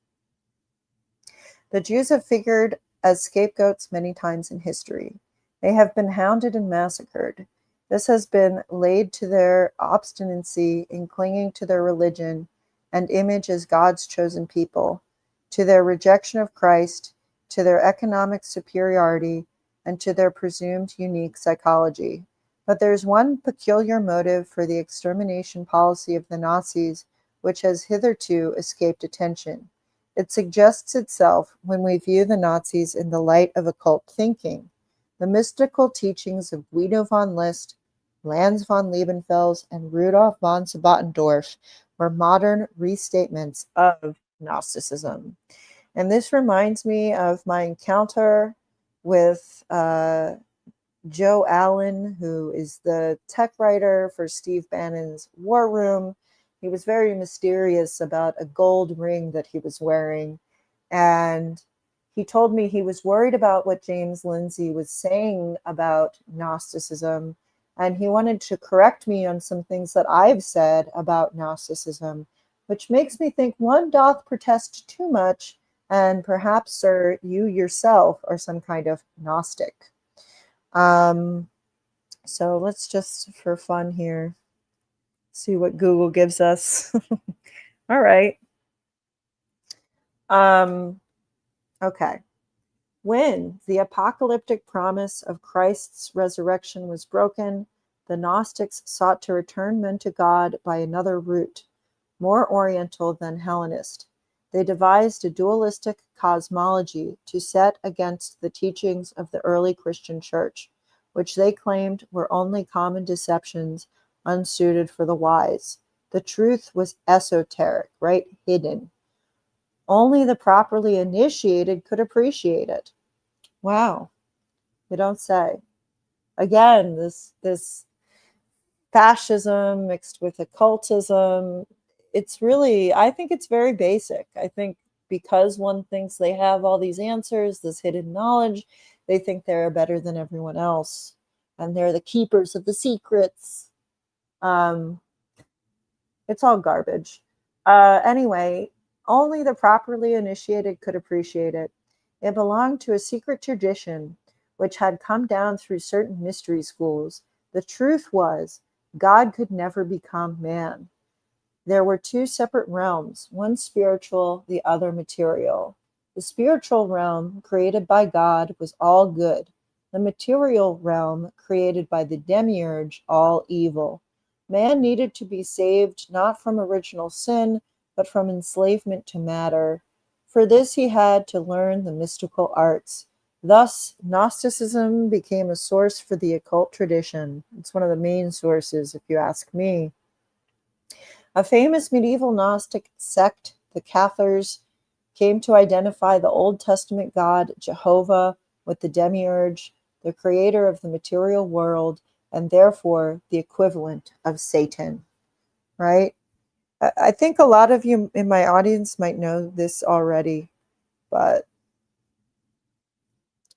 S1: The Jews have figured as scapegoats many times in history. They have been hounded and massacred. This has been laid to their obstinacy in clinging to their religion and image as God's chosen people, to their rejection of Christ, to their economic superiority, and to their presumed unique psychology. But there is one peculiar motive for the extermination policy of the Nazis which has hitherto escaped attention. It suggests itself when we view the Nazis in the light of occult thinking. The mystical teachings of Guido von List, Lanz von Liebenfels, and Rudolf von Sabbatendorf were modern restatements of Gnosticism. And this reminds me of my encounter with Joe Allen, who is the tech writer for Steve Bannon's War Room. He was very mysterious about a gold ring that he was wearing. And he told me he was worried about what James Lindsay was saying about Gnosticism. And he wanted to correct me on some things that I've said about Gnosticism, which makes me think one doth protest too much, and perhaps, sir, you yourself are some kind of Gnostic. So let's just, for fun here, see what Google gives us. All right. Okay. When the apocalyptic promise of Christ's resurrection was broken, the Gnostics sought to return men to God by another route, more Oriental than Hellenist. They devised a dualistic cosmology to set against the teachings of the early Christian church, which they claimed were only common deceptions unsuited for the wise. The truth was esoteric, right? Hidden. Only the properly initiated could appreciate it. Wow. You don't say. Again, this fascism mixed with occultism, it's really, I think it's very basic. I think because one thinks they have all these answers, this hidden knowledge, they think they're better than everyone else. And they're the keepers of the secrets. It's all garbage. Anyway, only the properly initiated could appreciate it. It belonged to a secret tradition which had come down through certain mystery schools. The truth was, God could never become man. There were two separate realms, one spiritual, the other material. The spiritual realm, created by God, was all good. The material realm, created by the demiurge, all evil. Man needed to be saved not from original sin, but from enslavement to matter. For this he had to learn the mystical arts. Thus, Gnosticism became a source for the occult tradition. It's one of the main sources, if you ask me. A famous medieval Gnostic sect, the Cathars, came to identify the Old Testament God Jehovah with the demiurge, the creator of the material world, and therefore the equivalent of Satan, right? I think a lot of you in my audience might know this already, but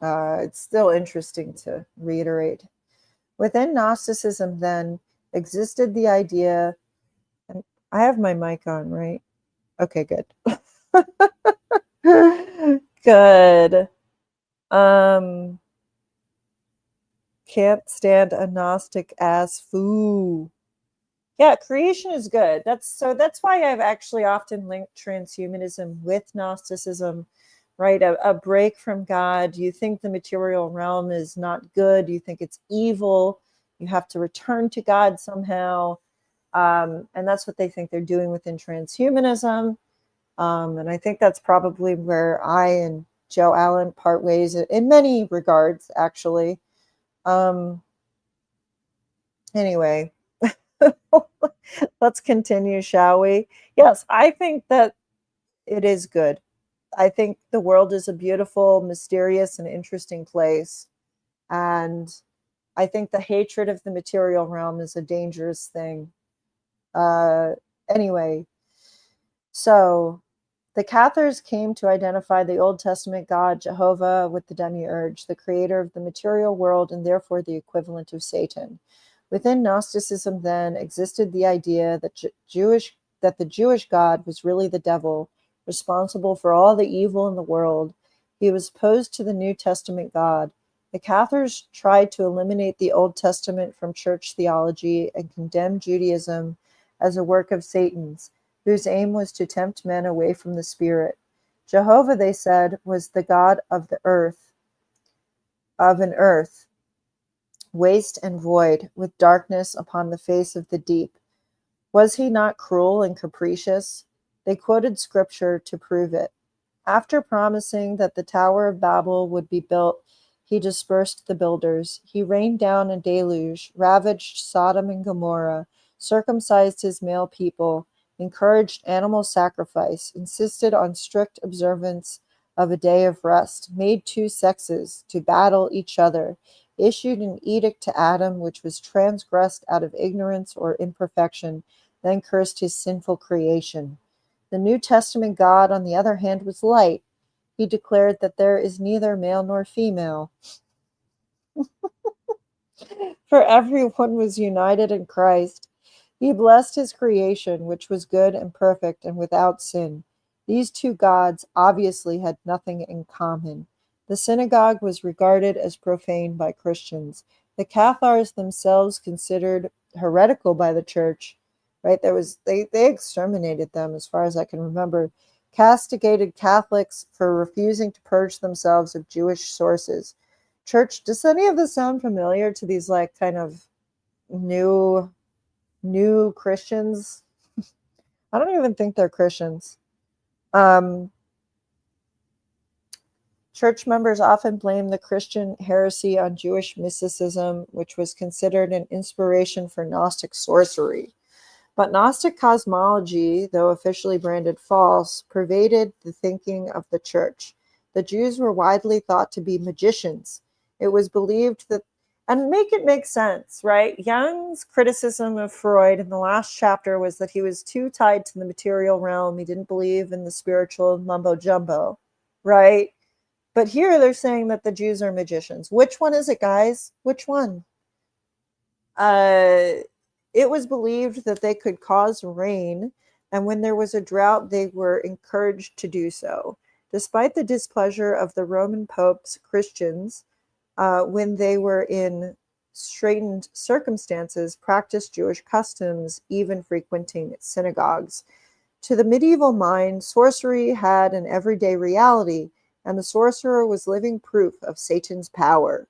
S1: it's still interesting to reiterate. Within Gnosticism, then, existed the idea, and I have my mic on, right? Okay, good. Good. Can't stand a Gnostic ass foo. Yeah, creation is good. That's why I've actually often linked transhumanism with Gnosticism, right? A break from God. You think the material realm is not good. You think it's evil. You have to return to God somehow. And that's what they think they're doing within transhumanism. And I think that's probably where I and Joe Allen part ways in many regards, actually. Anyway, let's continue, shall we? Yes, I think that it is good. I think the world is a beautiful, mysterious, and interesting place. And I think the hatred of the material realm is a dangerous thing. Anyway, so the Cathars came to identify the Old Testament God Jehovah with the demiurge, the creator of the material world and therefore the equivalent of Satan. Within Gnosticism, then, existed the idea that the Jewish God was really the devil, responsible for all the evil in the world. He was opposed to the New Testament God. The Cathars tried to eliminate the Old Testament from church theology and condemn Judaism as a work of Satan's, whose aim was to tempt men away from the Spirit. Jehovah, they said, was the God of the earth, of an earth, waste and void, with darkness upon the face of the deep. Was he not cruel and capricious? They quoted scripture to prove it. After promising that the Tower of Babel would be built, he dispersed the builders. He rained down a deluge, ravaged Sodom and Gomorrah, circumcised his male people, encouraged animal sacrifice, insisted on strict observance of a day of rest, made two sexes to battle each other, issued an edict to Adam which was transgressed out of ignorance or imperfection, then cursed his sinful creation. The New Testament God, on the other hand, was light. He declared that there is neither male nor female, for everyone was united in Christ. He blessed his creation, which was good and perfect and without sin. These two gods obviously had nothing in common. The synagogue was regarded as profane by Christians. The Cathars themselves considered heretical by the church, right? They exterminated them, as far as I can remember, castigated Catholics for refusing to purge themselves of Jewish sources. Church, does any of this sound familiar to these like kind of new Christians? I don't even think they're Christians. Church members often blame the Christian heresy on Jewish mysticism, which was considered an inspiration for Gnostic sorcery. But Gnostic cosmology, though officially branded false, pervaded the thinking of the church. The Jews were widely thought to be magicians. It was believed that and make it make sense, right? Jung's criticism of Freud in the last chapter was that he was too tied to the material realm. He didn't believe in the spiritual mumbo jumbo, right? But here they're saying that the Jews are magicians. Which one is it, guys? Which one? Uh, it was believed that they could cause rain, and when there was a drought, they were encouraged to do so. Despite the displeasure of the Roman popes, Christians, when they were in straitened circumstances, practiced Jewish customs, even frequenting synagogues. To the medieval mind, sorcery had an everyday reality, and the sorcerer was living proof of Satan's power.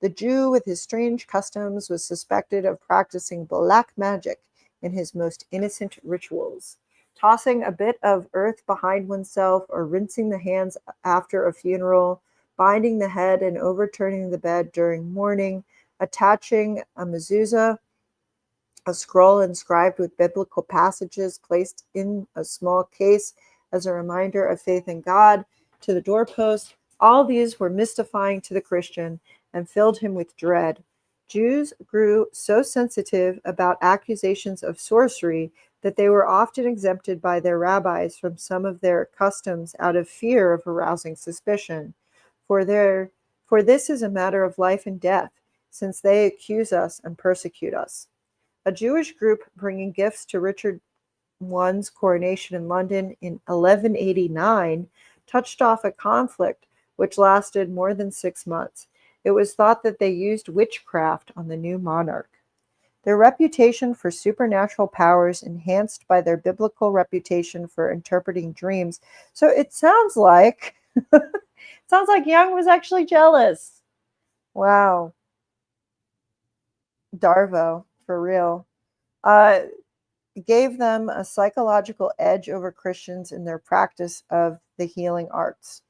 S1: The Jew, with his strange customs, was suspected of practicing black magic in his most innocent rituals. Tossing a bit of earth behind oneself or rinsing the hands after a funeral, binding the head and overturning the bed during mourning, attaching a mezuzah, a scroll inscribed with biblical passages placed in a small case as a reminder of faith in God, to the doorpost. All these were mystifying to the Christian and filled him with dread. Jews grew so sensitive about accusations of sorcery that they were often exempted by their rabbis from some of their customs out of fear of arousing suspicion. For, their, for this is a matter of life and death, since they accuse us and persecute us. A Jewish group bringing gifts to Richard I's coronation in London in 1189 touched off a conflict which lasted more than 6 months. It was thought that they used witchcraft on the new monarch. Their reputation for supernatural powers enhanced by their biblical reputation for interpreting dreams. So it sounds like Jung was actually jealous. Wow. Darvo, for real. Uh, gave them a psychological edge over Christians in their practice of the healing arts.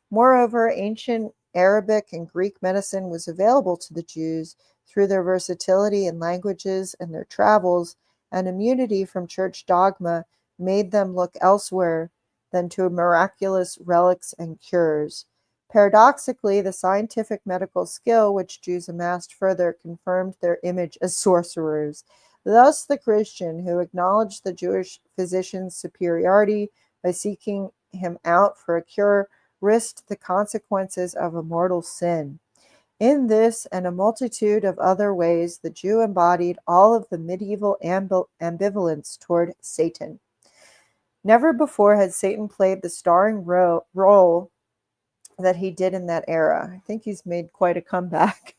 S1: Moreover, ancient Arabic and Greek medicine was available to the Jews through their versatility in languages and their travels, and immunity from church dogma made them look elsewhere than to miraculous relics and cures. Paradoxically, the scientific medical skill which Jews amassed further confirmed their image as sorcerers. Thus, the Christian, who acknowledged the Jewish physician's superiority by seeking him out for a cure, risked the consequences of a mortal sin. In this and a multitude of other ways, the Jew embodied all of the medieval ambivalence toward Satan. Never before had Satan played the starring role that he did in that era. I think he's made quite a comeback.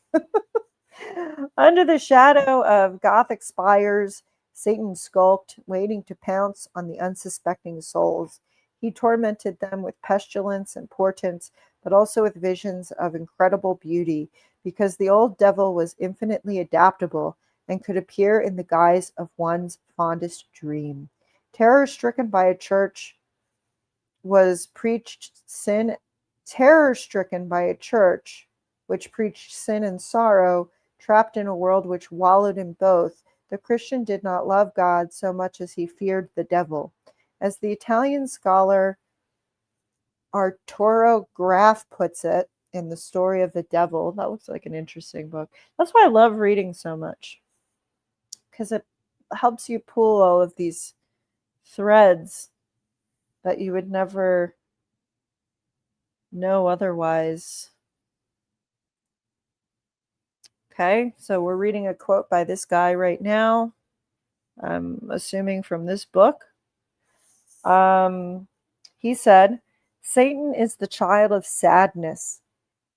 S1: Under the shadow of Gothic spires, Satan skulked, waiting to pounce on the unsuspecting souls. He tormented them with pestilence and portents, but also with visions of incredible beauty, because the old devil was infinitely adaptable and could appear in the guise of one's fondest dream. Terror-stricken by a church was preached sin terror-stricken by a church which preached sin and sorrow, trapped in a world which wallowed in both, the Christian did not love God so much as he feared the devil. As the Italian scholar Arturo Graf puts it in The Story of the Devil, that looks like an interesting book. That's why I love reading so much, because it helps you pull all of these threads that you would never know otherwise. Okay, so we're reading a quote by this guy right now. I'm assuming from this book. He said, Satan is the child of sadness.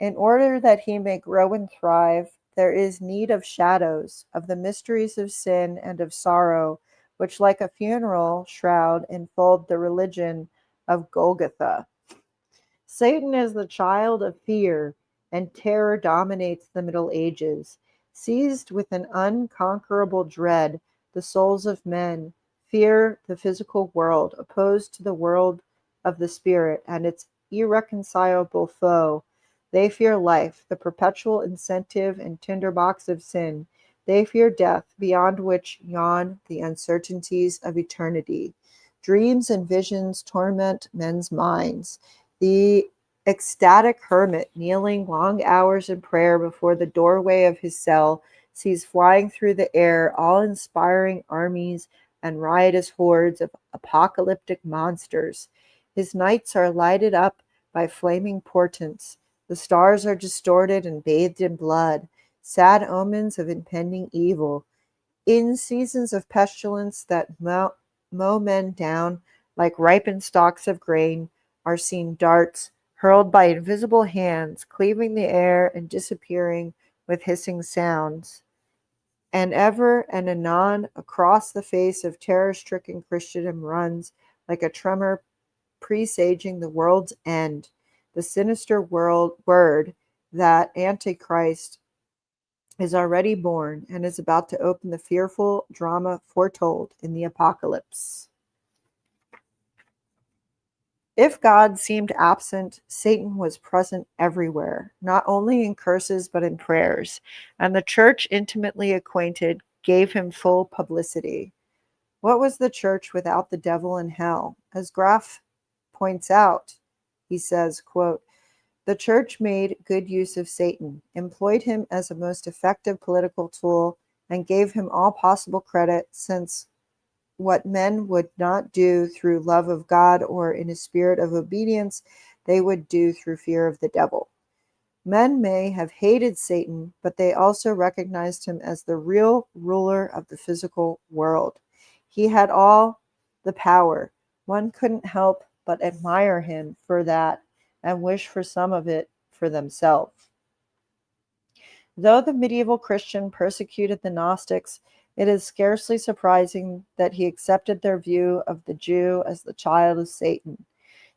S1: In order that he may grow and thrive, there is need of shadows, of the mysteries of sin and of sorrow, which like a funeral shroud enfold the religion of Golgotha. Satan is the child of fear, and terror dominates the Middle Ages. Seized with an unconquerable dread, the souls of men fear the physical world, opposed to the world of the spirit and its irreconcilable foe. They fear life, the perpetual incentive and tinderbox of sin. They fear death, beyond which yawn the uncertainties of eternity. Dreams and visions torment men's minds. The ecstatic hermit kneeling long hours in prayer before the doorway of his cell sees flying through the air all-inspiring armies and riotous hordes of apocalyptic monsters. His nights are lighted up by flaming portents. The stars are distorted and bathed in blood, sad omens of impending evil. In seasons of pestilence that mow men down like ripened stalks of grain, are seen darts hurled by invisible hands, cleaving the air and disappearing with hissing sounds. And ever and anon across the face of terror-stricken Christendom runs, like a tremor presaging the world's end, the sinister word that Antichrist is already born and is about to open the fearful drama foretold in the apocalypse. If God seemed absent, Satan was present everywhere, not only in curses but in prayers, and the church, intimately acquainted, gave him full publicity. What was the church without the devil and hell? As Graff points out, he says, quote, "The church made good use of Satan, employed him as a most effective political tool, and gave him all possible credit, since what men would not do through love of God or in a spirit of obedience, they would do through fear of the devil. Men may have hated Satan, but they also recognized him as the real ruler of the physical world. He had all the power. One couldn't help but admire him for that and wish for some of it for themselves. Though the medieval Christian persecuted the Gnostics, it is scarcely surprising that he accepted their view of the Jew as the child of Satan.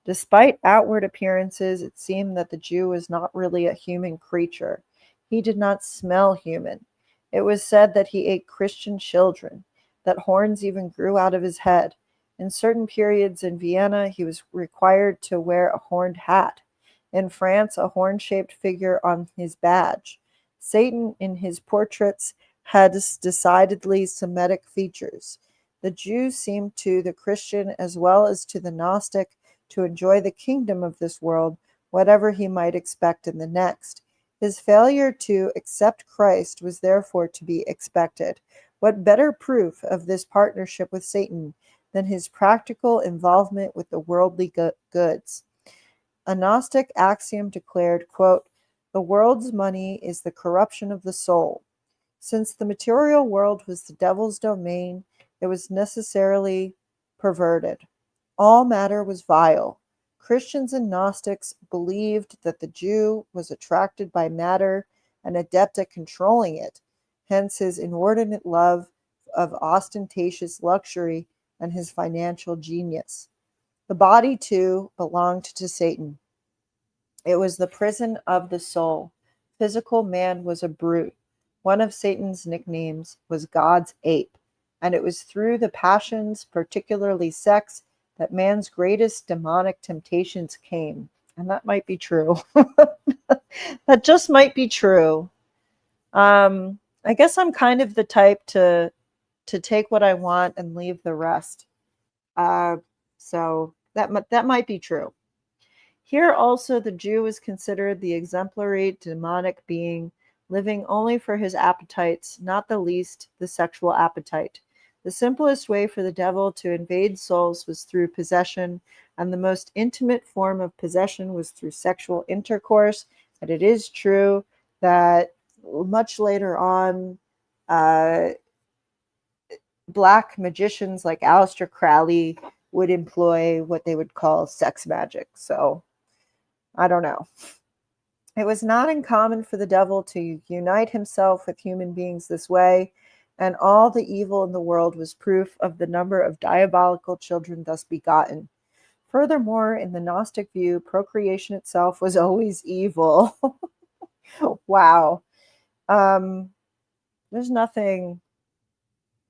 S1: Despite outward appearances, it seemed that the Jew was not really a human creature. He did not smell human. It was said that he ate Christian children, that horns even grew out of his head. In certain periods in Vienna, he was required to wear a horned hat. In France, a horn-shaped figure on his badge. Satan, in his portraits, had decidedly Semitic features. The Jew seemed to the Christian as well as to the Gnostic to enjoy the kingdom of this world, whatever he might expect in the next. His failure to accept Christ was therefore to be expected. What better proof of this partnership with Satan than his practical involvement with the worldly goods? A Gnostic axiom declared, quote, "The world's money is the corruption of the soul." Since the material world was the devil's domain, it was necessarily perverted. All matter was vile. Christians and Gnostics believed that the Jew was attracted by matter and adept at controlling it, hence his inordinate love of ostentatious luxury and his financial genius. The body, too, belonged to Satan. It was the prison of the soul. Physical man was a brute. One of Satan's nicknames was God's ape, and it was through the passions, particularly sex, that man's greatest demonic temptations came. And that might be true. That just might be true. I guess I'm kind of the type to take what I want and leave the rest. So that might be true. Here also the Jew is considered the exemplary demonic being, living only for his appetites, not the least the sexual appetite. The simplest way for the devil to invade souls was through possession, and the most intimate form of possession was through sexual intercourse. And it is true that much later on, black magicians like Aleister Crowley would employ what they would call sex magic. So I don't know. It was not uncommon for the devil to unite himself with human beings this way, and all the evil in the world was proof of the number of diabolical children thus begotten. Furthermore, in the Gnostic view, procreation itself was always evil. Wow. There's nothing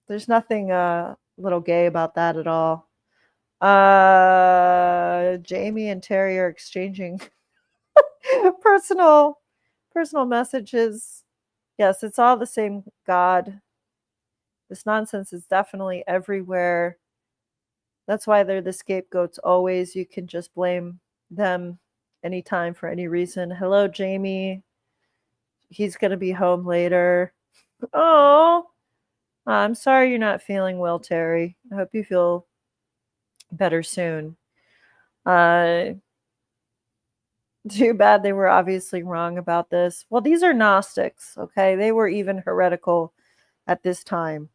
S1: little gay about that at all. Jamie and Terry are exchanging personal messages. Yes, it's all the same God. This nonsense is definitely everywhere. That's why they're the scapegoats always. You can just blame them anytime for any reason. Hello, Jamie. He's going to be home later. Oh, I'm sorry you're not feeling well, Terry. I hope you feel better soon. Too bad they were obviously wrong about this. Well, these are Gnostics, okay? They were even heretical at this time.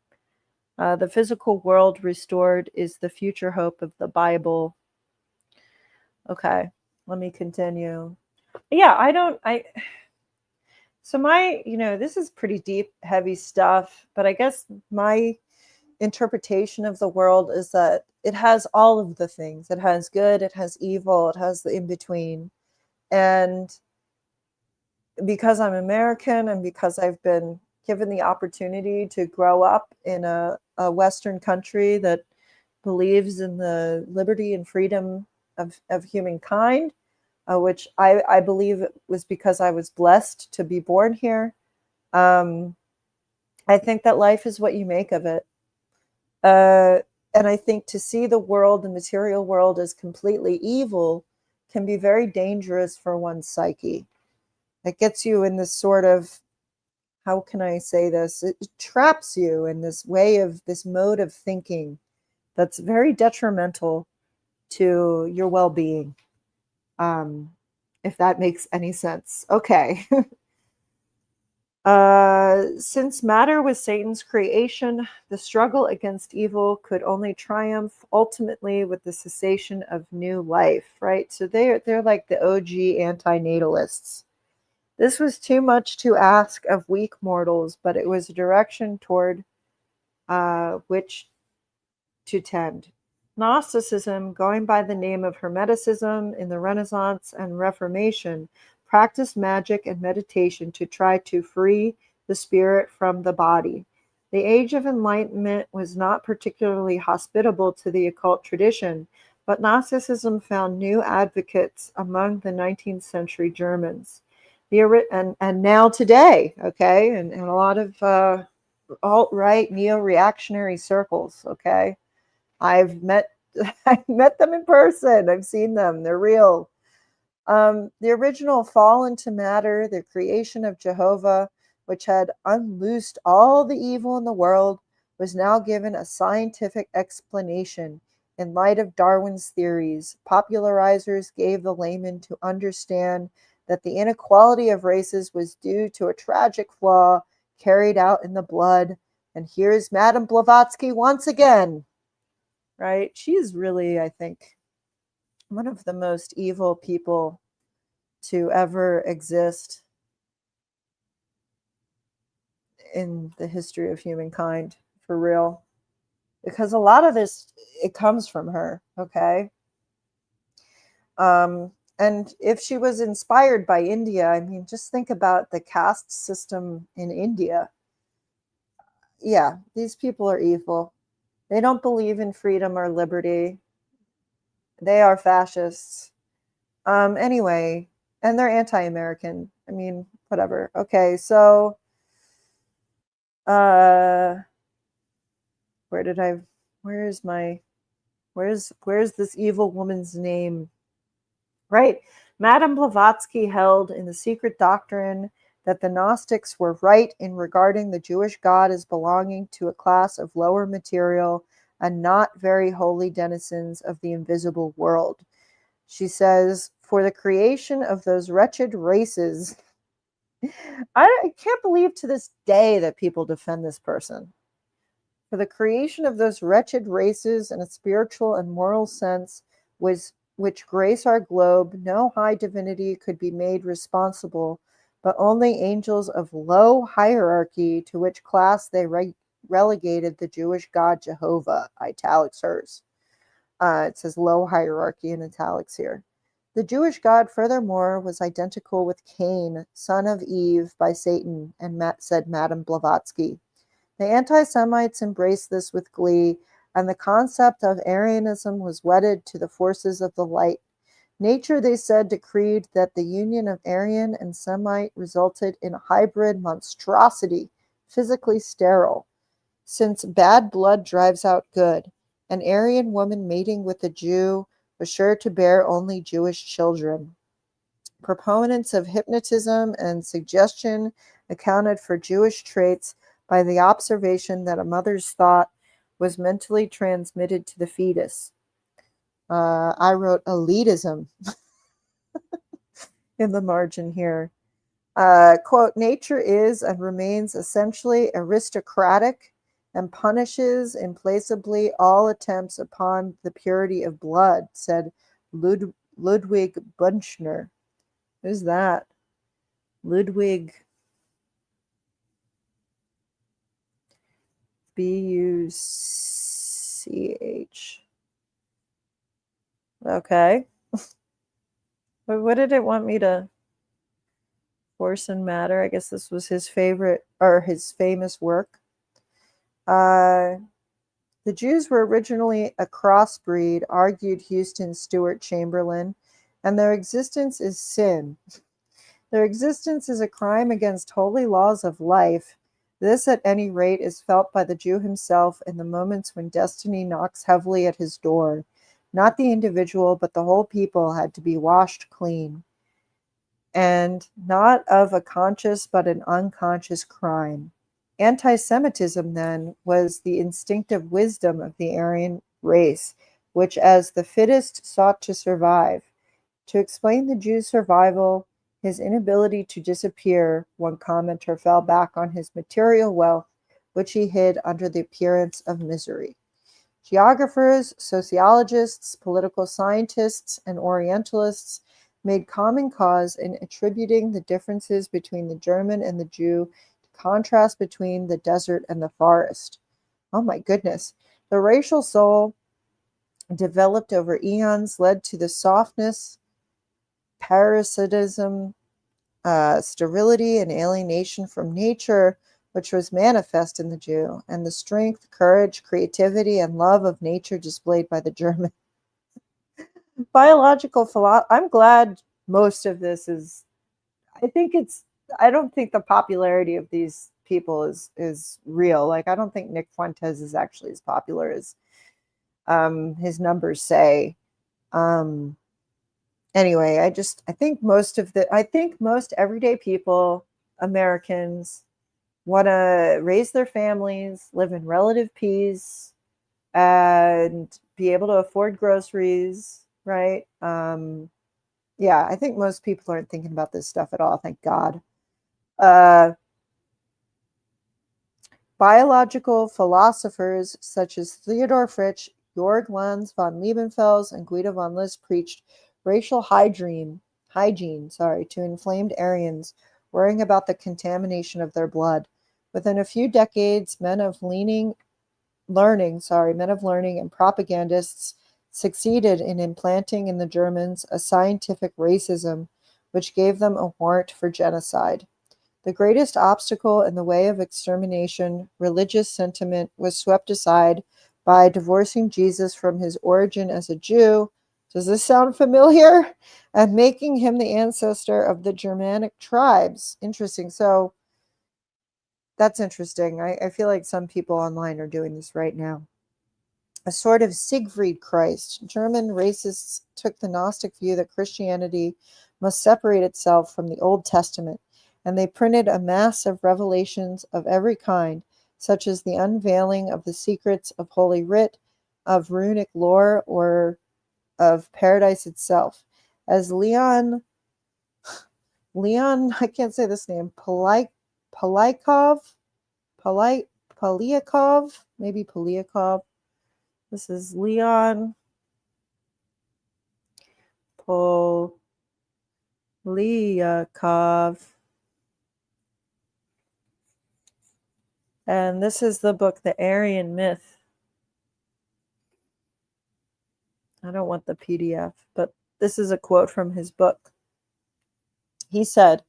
S1: The physical world restored is the future hope of the Bible. Okay, let me continue. Yeah, so this is pretty deep, heavy stuff, but I guess my interpretation of the world is that it has all of the things. It has good, it has evil, it has the in between. And because I'm American and because I've been given the opportunity to grow up in a Western country that believes in the liberty and freedom of humankind, which I believe it was because I was blessed to be born here. I think that life is what you make of it. And I think to see the world, the material world, as completely evil can be very dangerous for one's psyche. It gets you in this sort of, how can I say this? It traps you in this way of this mode of thinking that's very detrimental to your well-being. If that makes any sense. Okay. Since matter was Satan's creation, the struggle against evil could only triumph ultimately with the cessation of new life, right? So they're like the OG anti-natalists. This was too much to ask of weak mortals, but it was a direction toward which to tend. Gnosticism, going by the name of Hermeticism in the Renaissance and Reformation, practiced magic and meditation to try to free the spirit from the body. The Age of Enlightenment was not particularly hospitable to the occult tradition, but Gnosticism found new advocates among the 19th century Germans. And now today, okay, and a lot of alt-right neo-reactionary circles, okay. I've met them in person. I've seen them. They're real. The original fall into matter, the creation of Jehovah, which had unloosed all the evil in the world, was now given a scientific explanation in light of Darwin's theories. Popularizers gave the layman to understand that the inequality of races was due to a tragic flaw carried out in the blood. And here's Madame Blavatsky once again. Right? She is really, I think, one of the most evil people to ever exist in the history of humankind, for real. Because a lot of this, it comes from her, okay? And if she was inspired by India, I mean, just think about the caste system in India. Yeah, these people are evil. They don't believe in freedom or liberty. They are fascists. Anyway, and they're anti-American. I mean, whatever. Okay, so where's this evil woman's name? Right. Madame Blavatsky held in the secret doctrine that the Gnostics were right in regarding the Jewish God as belonging to a class of lower material and not very holy denizens of the invisible world. She says, for the creation of those wretched races, I can't believe to this day that people defend this person. For the creation of those wretched races in a spiritual and moral sense which grace our globe, no high divinity could be made responsible, but only angels of low hierarchy, to which class they relegated the Jewish God Jehovah, italics hers. It says low hierarchy in italics here. The Jewish God, furthermore, was identical with Cain, son of Eve, by Satan, and said Madame Blavatsky. The anti-Semites embraced this with glee, and the concept of Arianism was wedded to the forces of the light. Nature, they said, decreed that the union of Aryan and Semite resulted in a hybrid monstrosity, physically sterile. Since bad blood drives out good, an Aryan woman mating with a Jew was sure to bear only Jewish children. Proponents of hypnotism and suggestion accounted for Jewish traits by the observation that a mother's thought was mentally transmitted to the fetus. I wrote elitism in the margin here. Quote, nature is and remains essentially aristocratic and punishes implacably all attempts upon the purity of blood, said Ludwig Bunchner. Who's that? Ludwig Buch. Okay. But what did it want me to Force and Matter? I guess this was his favorite or his famous work. The Jews were originally a crossbreed, argued Houston Stewart Chamberlain, and their existence is sin. Their existence is a crime against holy laws of life. This, at any rate, is felt by the Jew himself in the moments when destiny knocks heavily at his door. Not the individual, but the whole people had to be washed clean. And not of a conscious but an unconscious crime. Anti-Semitism, then, was the instinctive wisdom of the Aryan race, which as the fittest sought to survive. To explain the Jew's survival, his inability to disappear, one commenter fell back on his material wealth, which he hid under the appearance of misery. Geographers, sociologists, political scientists, and Orientalists made common cause in attributing the differences between the German and the Jew to contrast between the desert and the forest. Oh my goodness. The racial soul developed over eons led to the softness, parasitism, sterility, and alienation from nature, which was manifest in the Jew, and the strength, courage, creativity, and love of nature displayed by the German. Biological philosophy. I'm glad most of this is. I think it's. I don't think the popularity of these people is real. Like I don't think Nick Fuentes is actually as popular as his numbers say. Anyway, I think most everyday people, Americans, want to raise their families, live in relative peace, and be able to afford groceries, right? Yeah, I think most people aren't thinking about this stuff at all, thank God. Biological philosophers such as Theodor Fritsch, Georg Lanz von Liebenfels, and Guido von List preached racial hygiene to inflamed Aryans, worrying about the contamination of their blood. Within a few decades, men of learning and propagandists succeeded in implanting in the Germans a scientific racism, which gave them a warrant for genocide. The greatest obstacle in the way of extermination, religious sentiment, was swept aside by divorcing Jesus from his origin as a Jew. Does this sound familiar? And making him the ancestor of the Germanic tribes. Interesting. So that's interesting. I feel like some people online are doing this right now. A sort of Siegfried Christ. German racists took the Gnostic view that Christianity must separate itself from the Old Testament, and they printed a mass of revelations of every kind, such as the unveiling of the secrets of Holy Writ, of runic lore, or of paradise itself. As Leon, I can't say this name, Polyakov, maybe Polyakov. This is Leon Polyakov. And this is the book, The Aryan Myth. I don't want the PDF, but this is a quote from his book. He said,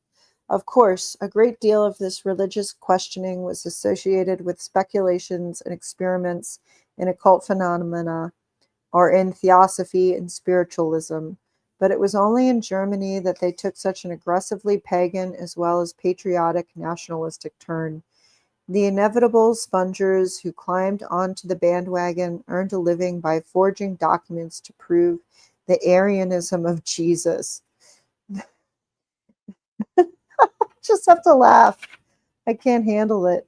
S1: "Of course, a great deal of this religious questioning was associated with speculations and experiments in occult phenomena or in theosophy and spiritualism, but it was only in Germany that they took such an aggressively pagan as well as patriotic nationalistic turn. The inevitable spongers who climbed onto the bandwagon earned a living by forging documents to prove the Arianism of Jesus." just have to laugh. I can't handle it.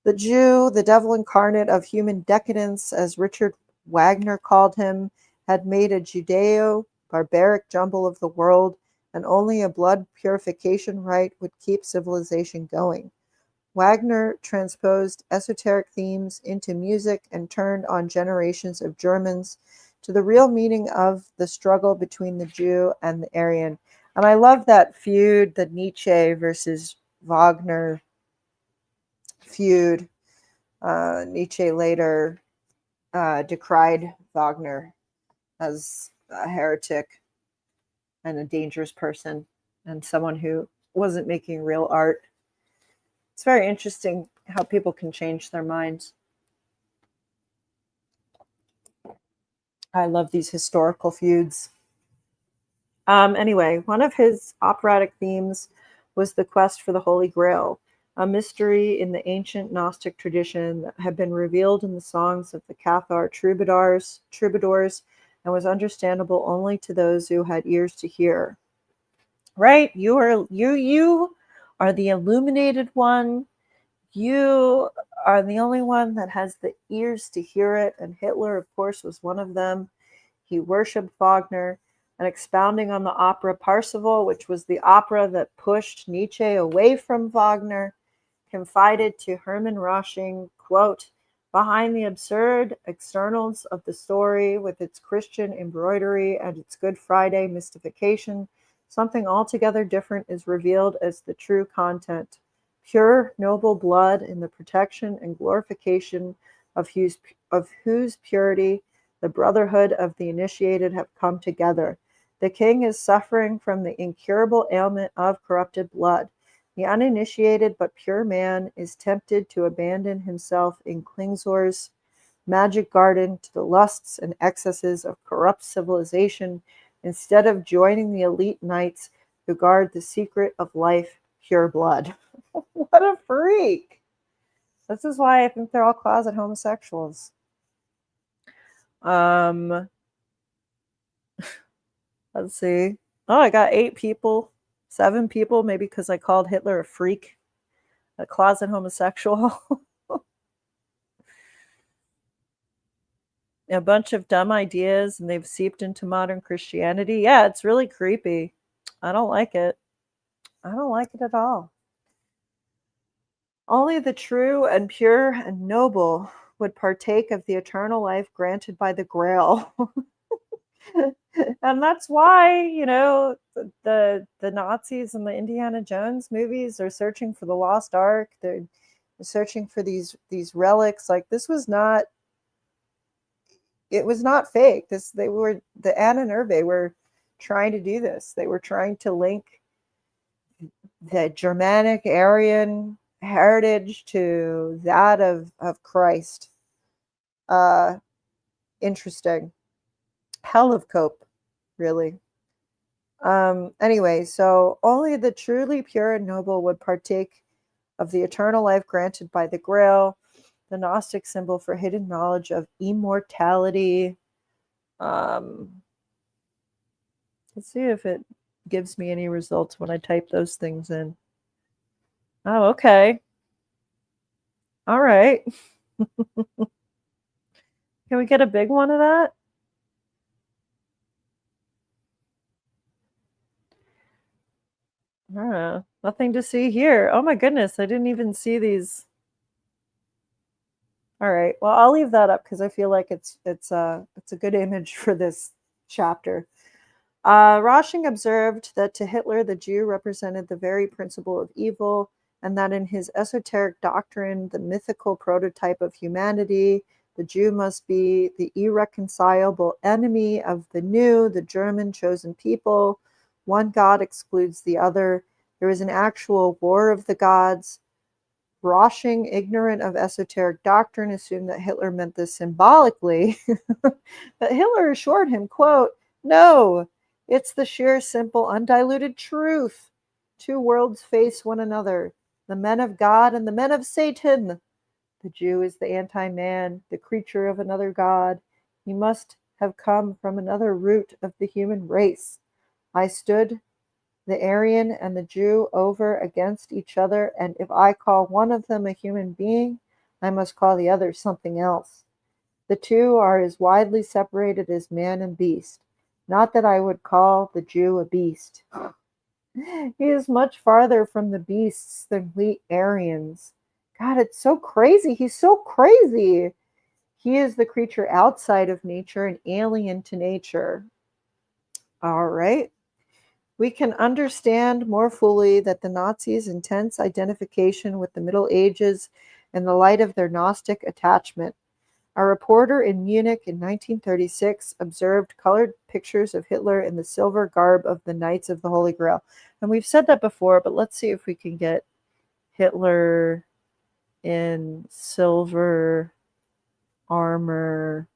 S1: The Jew, the devil incarnate of human decadence, as Richard Wagner called him, had made a Judeo barbaric jumble of the world, and only a blood purification rite would keep civilization going. Wagner transposed esoteric themes into music and turned on generations of Germans to the real meaning of the struggle between the Jew and the Aryan. And I love that feud, the Nietzsche versus Wagner feud. Nietzsche later decried Wagner as a heretic and a dangerous person and someone who wasn't making real art. It's very interesting how people can change their minds. I love these historical feuds. Anyway, one of his operatic themes was the quest for the Holy Grail, a mystery in the ancient Gnostic tradition that had been revealed in the songs of the Cathar troubadours, and was understandable only to those who had ears to hear. Right? You are the illuminated one. You are the only one that has the ears to hear it, and Hitler, of course, was one of them. He worshipped Wagner, and expounding on the opera Parsifal, which was the opera that pushed Nietzsche away from Wagner, confided to Hermann Rosching, quote, "Behind the absurd externals of the story, with its Christian embroidery and its Good Friday mystification, something altogether different is revealed as the true content. Pure, noble blood in the protection and glorification of whose purity the brotherhood of the initiated have come together. The king is suffering from the incurable ailment of corrupted blood. The uninitiated but pure man is tempted to abandon himself in Klingsor's magic garden to the lusts and excesses of corrupt civilization instead of joining the elite knights who guard the secret of life, pure blood." What a freak. This is why I think they're all closet homosexuals. Let's see. Oh, I got 8 people, 7 people, maybe because I called Hitler a freak, a closet homosexual. A bunch of dumb ideas, and they've seeped into modern Christianity. Yeah, it's really creepy. I don't like it. I don't like it at all. Only the true and pure and noble would partake of the eternal life granted by the Grail. And that's why, the Nazis and the Indiana Jones movies are searching for the lost ark. They're searching for these relics. Like, it was not fake. The Anna and Hervé were trying to do this. They were trying to link the Germanic Aryan heritage to that of Christ. Interesting. Hell of cope, really. Anyway, so only the truly pure and noble would partake of the eternal life granted by the Grail, the Gnostic symbol for hidden knowledge of immortality. Let's see if it gives me any results when I type those things in. Oh, okay. All right. Can we get a big one of that? Nothing to see here. Oh my goodness, I didn't even see these. All right. Well, I'll leave that up because I feel like it's a good image for this chapter. Rosching observed that to Hitler, the Jew represented the very principle of evil, and that in his esoteric doctrine, the mythical prototype of humanity, the Jew must be the irreconcilable enemy of the new, the German chosen people. One God excludes the other. There is an actual war of the gods. Rosching, ignorant of esoteric doctrine, assumed that Hitler meant this symbolically. But Hitler assured him, quote, "No, it's the sheer, simple, undiluted truth. 2 worlds face one another, the men of God and the men of Satan. The Jew is the anti-man, the creature of another God. He must have come from another root of the human race. I stood the Aryan and the Jew over against each other, and if I call one of them a human being, I must call the other something else. The two are as widely separated as man and beast. Not that I would call the Jew a beast. He is much farther from the beasts than we Aryans. God, it's so crazy. He's so crazy. He is the creature outside of nature and alien to nature. All right. We can understand more fully that the Nazis' intense identification with the Middle Ages in the light of their Gnostic attachment. A reporter in Munich in 1936 observed colored pictures of Hitler in the silver garb of the Knights of the Holy Grail. And we've said that before, but let's see if we can get Hitler in silver armor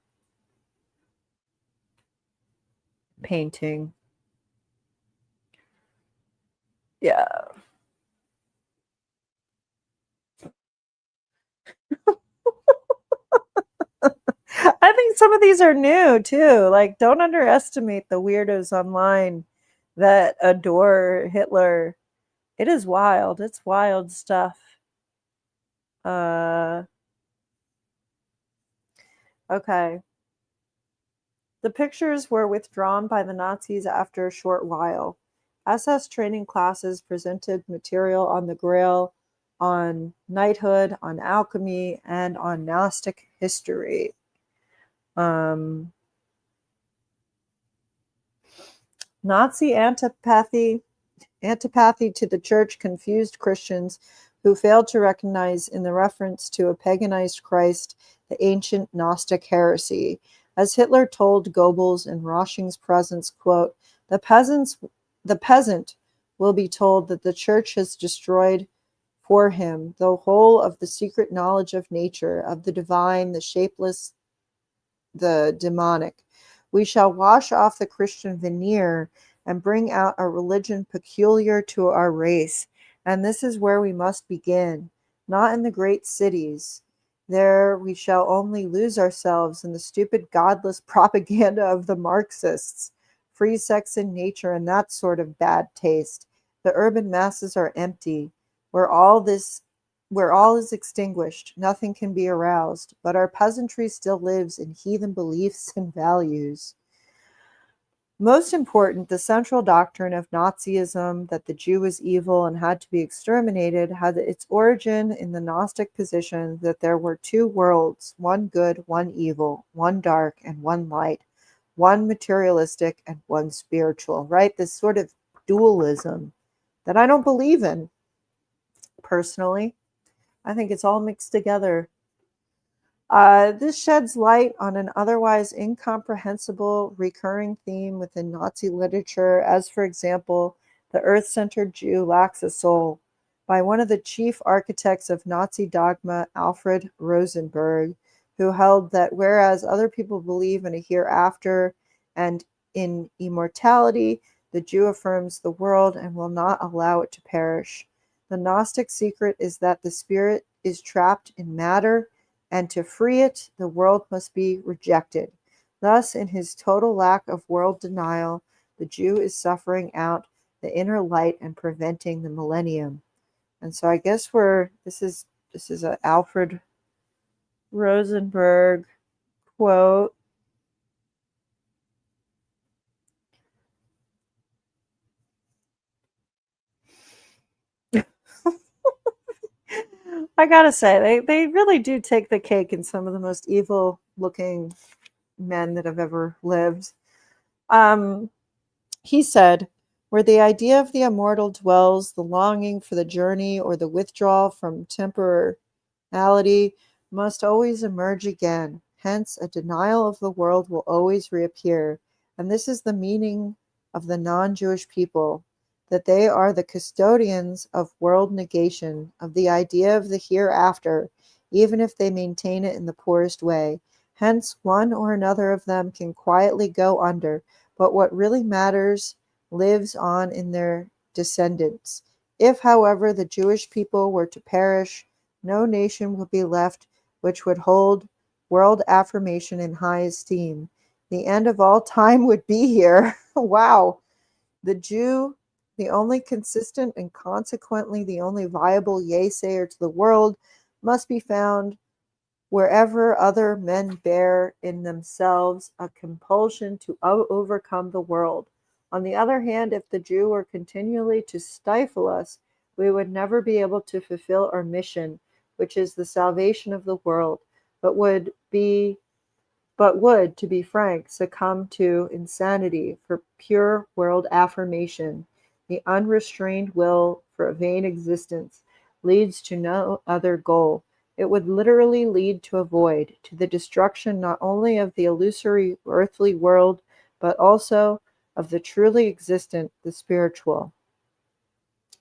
S1: painting. Yeah. I think some of these are new too. Like, don't underestimate the weirdos online that adore Hitler. It is wild. It's wild stuff. Uh, okay. The pictures were withdrawn by the Nazis after a short while. SS training classes presented material on the Grail, on knighthood, on alchemy, and on Gnostic history. Nazi antipathy to the church confused Christians who failed to recognize in the reference to a paganized Christ the ancient Gnostic heresy. As Hitler told Goebbels in Rosching's presence, quote, the peasant will be told that the church has destroyed for him the whole of the secret knowledge of nature, of the divine, the shapeless, the demonic. We shall wash off the Christian veneer and bring out a religion peculiar to our race. And this is where we must begin, not in the great cities. There we shall only lose ourselves in the stupid, godless propaganda of the Marxists, free sex in nature, and that sort of bad taste. The urban masses are empty, where all is extinguished, nothing can be aroused, but our peasantry still lives in heathen beliefs and values. Most important, the central doctrine of Nazism that the Jew was evil and had to be exterminated had its origin in the Gnostic position that there were two worlds, one good, one evil, one dark and one light, one materialistic and one spiritual, right? This sort of dualism that I don't believe in personally. I think it's all mixed together. This sheds light on an otherwise incomprehensible recurring theme within Nazi literature, as, for example, the earth-centered Jew lacks a soul, by one of the chief architects of Nazi dogma, Alfred Rosenberg, who held that whereas other people believe in a hereafter and in immortality, the Jew affirms the world and will not allow it to perish. The Gnostic secret is that the spirit is trapped in matter, and to free it, the world must be rejected. Thus, in his total lack of world denial, the Jew is suffering out the inner light and preventing the millennium. And so I guess this is a Alfred Rosenberg quote. I gotta say, they really do take the cake in some of the most evil looking men that have ever lived. He said, where the idea of the immortal dwells, the longing for the journey or the withdrawal from temporality must always emerge again. Hence, a denial of the world will always reappear. And this is the meaning of the non-Jewish people, that they are the custodians of world negation, of the idea of the hereafter, even if they maintain it in the poorest way. Hence, one or another of them can quietly go under, but what really matters lives on in their descendants. If, however, the Jewish people were to perish, no nation would be left which would hold world affirmation in high esteem. The end of all time would be here. Wow. The Jew The only consistent and consequently the only viable yea-sayer to the world must be found wherever other men bear in themselves a compulsion to overcome the world. On the other hand, if the Jew were continually to stifle us, we would never be able to fulfill our mission, which is the salvation of the world, but would, to be frank, succumb to insanity for pure world affirmation. The unrestrained will for a vain existence leads to no other goal. It would literally lead to a void, to the destruction not only of the illusory earthly world, but also of the truly existent, the spiritual.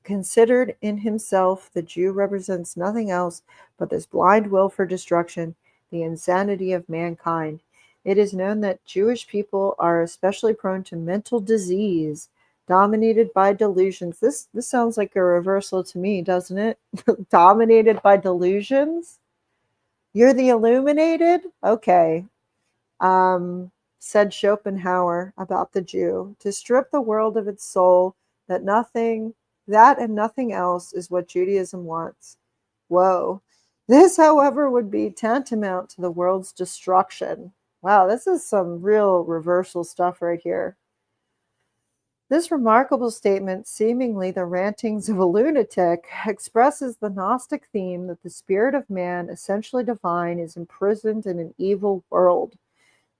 S1: Considered in himself, the Jew represents nothing else but this blind will for destruction, the insanity of mankind. It is known that Jewish people are especially prone to mental disease, dominated by delusions. This sounds like a reversal to me, doesn't it? Dominated by delusions? You're the illuminated? Okay. Um, said Schopenhauer about the Jew, to strip the world of its soul, that and nothing else is what Judaism wants. Whoa. This, however, would be tantamount to the world's destruction. Wow, this is some real reversal stuff right here. This remarkable statement, seemingly the rantings of a lunatic, expresses the Gnostic theme that the spirit of man, essentially divine, is imprisoned in an evil world.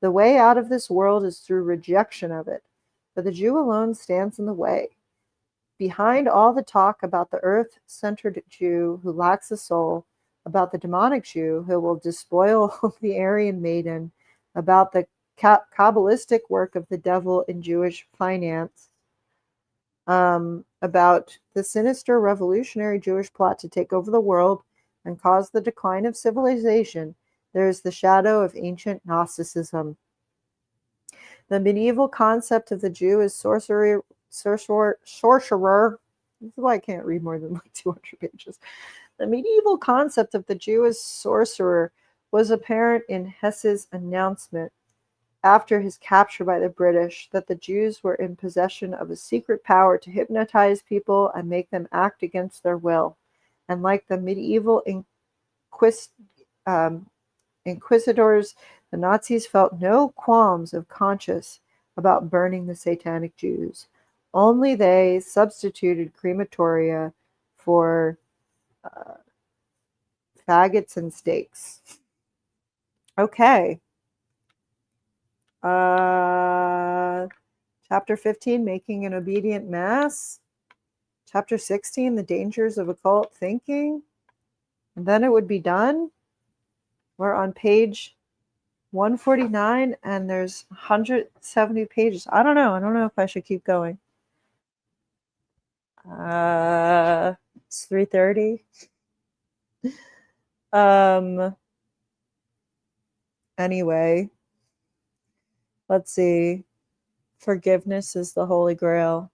S1: The way out of this world is through rejection of it, but the Jew alone stands in the way. Behind all the talk about the earth-centered Jew who lacks a soul, about the demonic Jew who will despoil the Aryan maiden, about the Kabbalistic work of the devil in Jewish finance, about the sinister revolutionary Jewish plot to take over the world and cause the decline of civilization, there is the shadow of ancient Gnosticism. The medieval concept of the Jew as sorcerer. This is why I can't read more than like 200 pages. The medieval concept of the Jew as sorcerer was apparent in Hesse's announcement after his capture by the British that the Jews were in possession of a secret power to hypnotize people and make them act against their will. And like the medieval inquisitors, the Nazis felt no qualms of conscience about burning the satanic Jews. Only they substituted crematoria for faggots and stakes. Okay. Chapter 15, Making an Obedient Mass. Chapter 16, The Dangers of Occult Thinking. And then it would be done. We're on page 149 and there's 170 pages. I don't know if I should keep going. It's 3:30. Anyway, let's see. Forgiveness is the Holy Grail.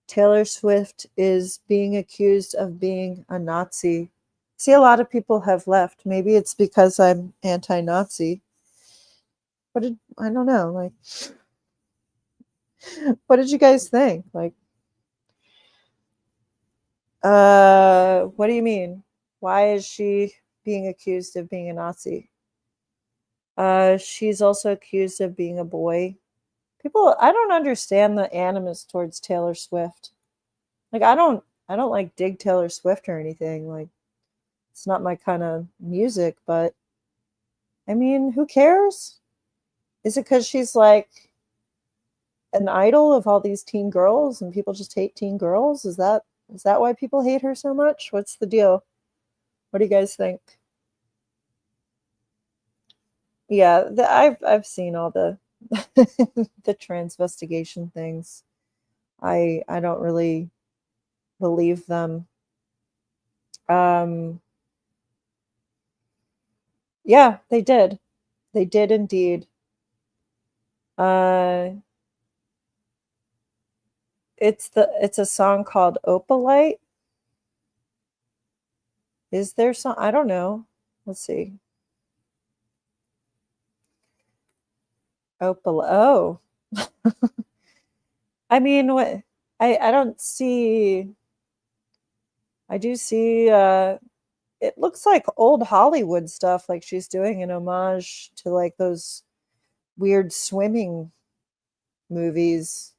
S1: Taylor Swift is being accused of being a Nazi. See, a lot of people have left. Maybe it's because I'm anti-Nazi. I don't know. Like, what did you guys think? Like, what do you mean? Why is she being accused of being a Nazi? She's also accused of being a boy. I don't understand the animus towards Taylor Swift. Like, I don't like dig Taylor Swift or anything. Like, it's not my kind of music, but I mean, who cares? Is it because she's like an idol of all these teen girls and people just hate teen girls? Is that why people hate her so much? What's the deal? What do you guys think? Yeah, I've seen all the the transvestigation things. I don't really believe them. Um, yeah, they did. They did indeed. Uh, it's a song called Opalite. Is there some? I don't know. Let's see. Opal. Oh, I mean, what? I don't see. I do see. It looks like old Hollywood stuff, like she's doing an homage to like those weird swimming movies.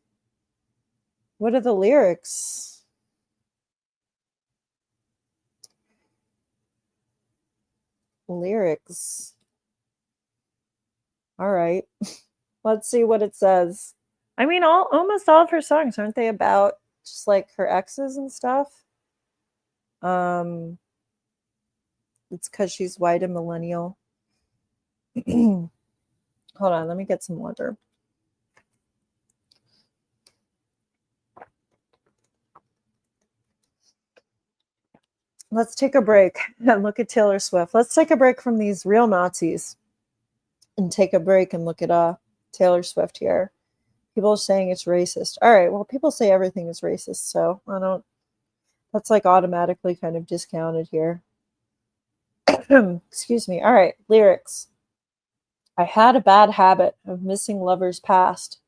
S1: What are the lyrics? Lyrics. All right. Let's see what it says. I mean, almost all of her songs aren't they about just like her exes and stuff? Um, it's because she's white and millennial. Hold on, let me get some water. Let's take a break and look at Taylor Swift. Let's take a break from these real Nazis and take a break and look at Taylor Swift here. People are saying it's racist. All right, well, people say everything is racist, so I don't. That's like automatically kind of discounted here. Excuse me. All right, lyrics. I had a bad habit of missing lovers past.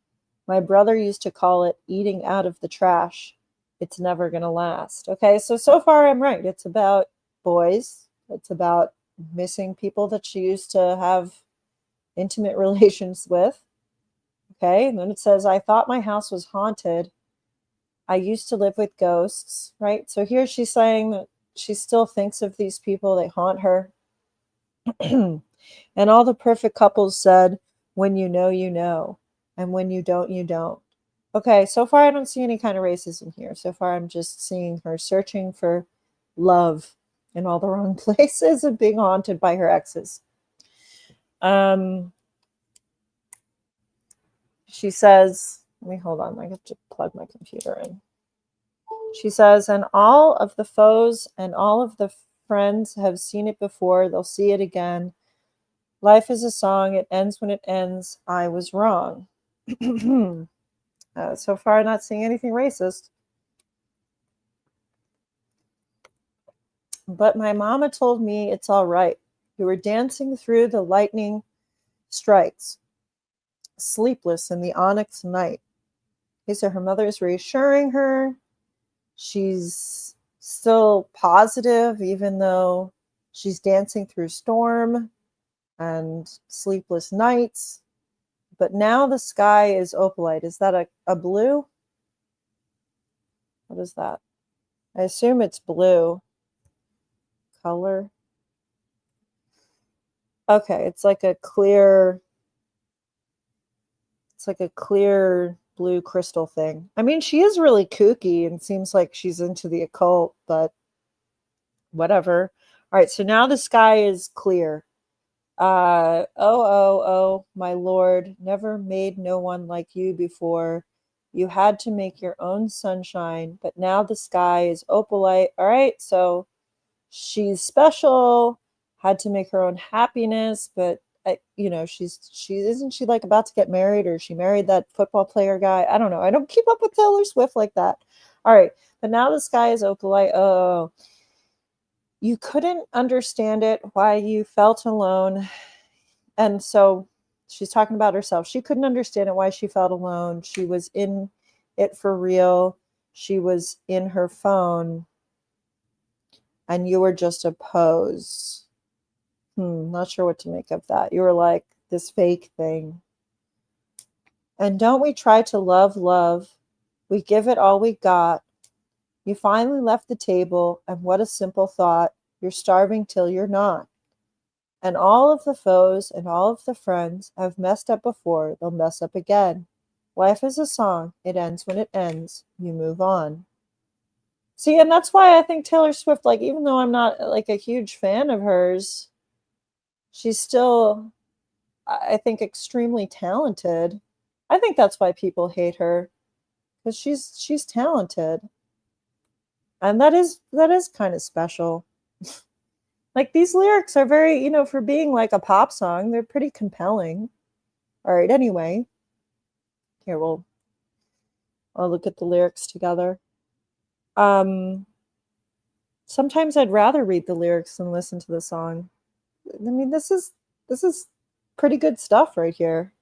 S1: My brother used to call it eating out of the trash. It's never going to last. Okay, so far I'm right. It's about boys. It's about missing people that she used to have intimate relations with. Okay, and then it says, I thought my house was haunted. I used to live with ghosts, right? So here she's saying that she still thinks of these people, they haunt her. And all the perfect couples said, when you know, you know. And when you don't, you don't. Okay, so far I don't see any kind of racism here. So far I'm just seeing her searching for love in all the wrong places and being haunted by her exes. She says, let me hold on, I have to plug my computer in. She says, and all of the foes and all of the friends have seen it before, they'll see it again. Life is a song, it ends when it ends. I was wrong. So far, not seeing anything racist. But my mama told me it's all right. You were dancing through the lightning strikes, sleepless in the onyx night. Okay, so her mother is reassuring her. She's still positive, even though she's dancing through storm and sleepless nights. But now the sky is opalite. Is that a blue? What is that? I assume it's blue color. Okay, it's like a clear blue crystal thing. I mean, she is really kooky and seems like she's into the occult, but whatever. All right, so now the sky is clear. Oh, my lord, never made no one like you before. You had to make your own sunshine, but now the sky is opalite. All right, so she's special, had to make her own happiness, but she isn't she like about to get married, or she married that football player guy? I don't know. I don't keep up with Taylor Swift like that. All right, but now the sky is opalite. Oh, you couldn't understand it, why you felt alone. And so she's talking about herself. She couldn't understand it, why she felt alone. She was in it for real. She was in her phone, and you were just a pose. Not sure what to make of that. You were like this fake thing. And don't we try to love love? We give it all we got. You finally left the table, and what a simple thought. You're starving till you're not. And all of the foes and all of the friends have messed up before, they'll mess up again. Life is a song. It ends when it ends. You move on. See, and that's why I think Taylor Swift, like, even though I'm not like a huge fan of hers, she's still, I think, extremely talented. I think that's why people hate her, because she's talented, and that is kind of special. Like, these lyrics are very, for being like a pop song, they're pretty compelling. All right, anyway, here I'll look at the lyrics together. Sometimes I'd rather read the lyrics than listen to the song. I mean, this is pretty good stuff right here.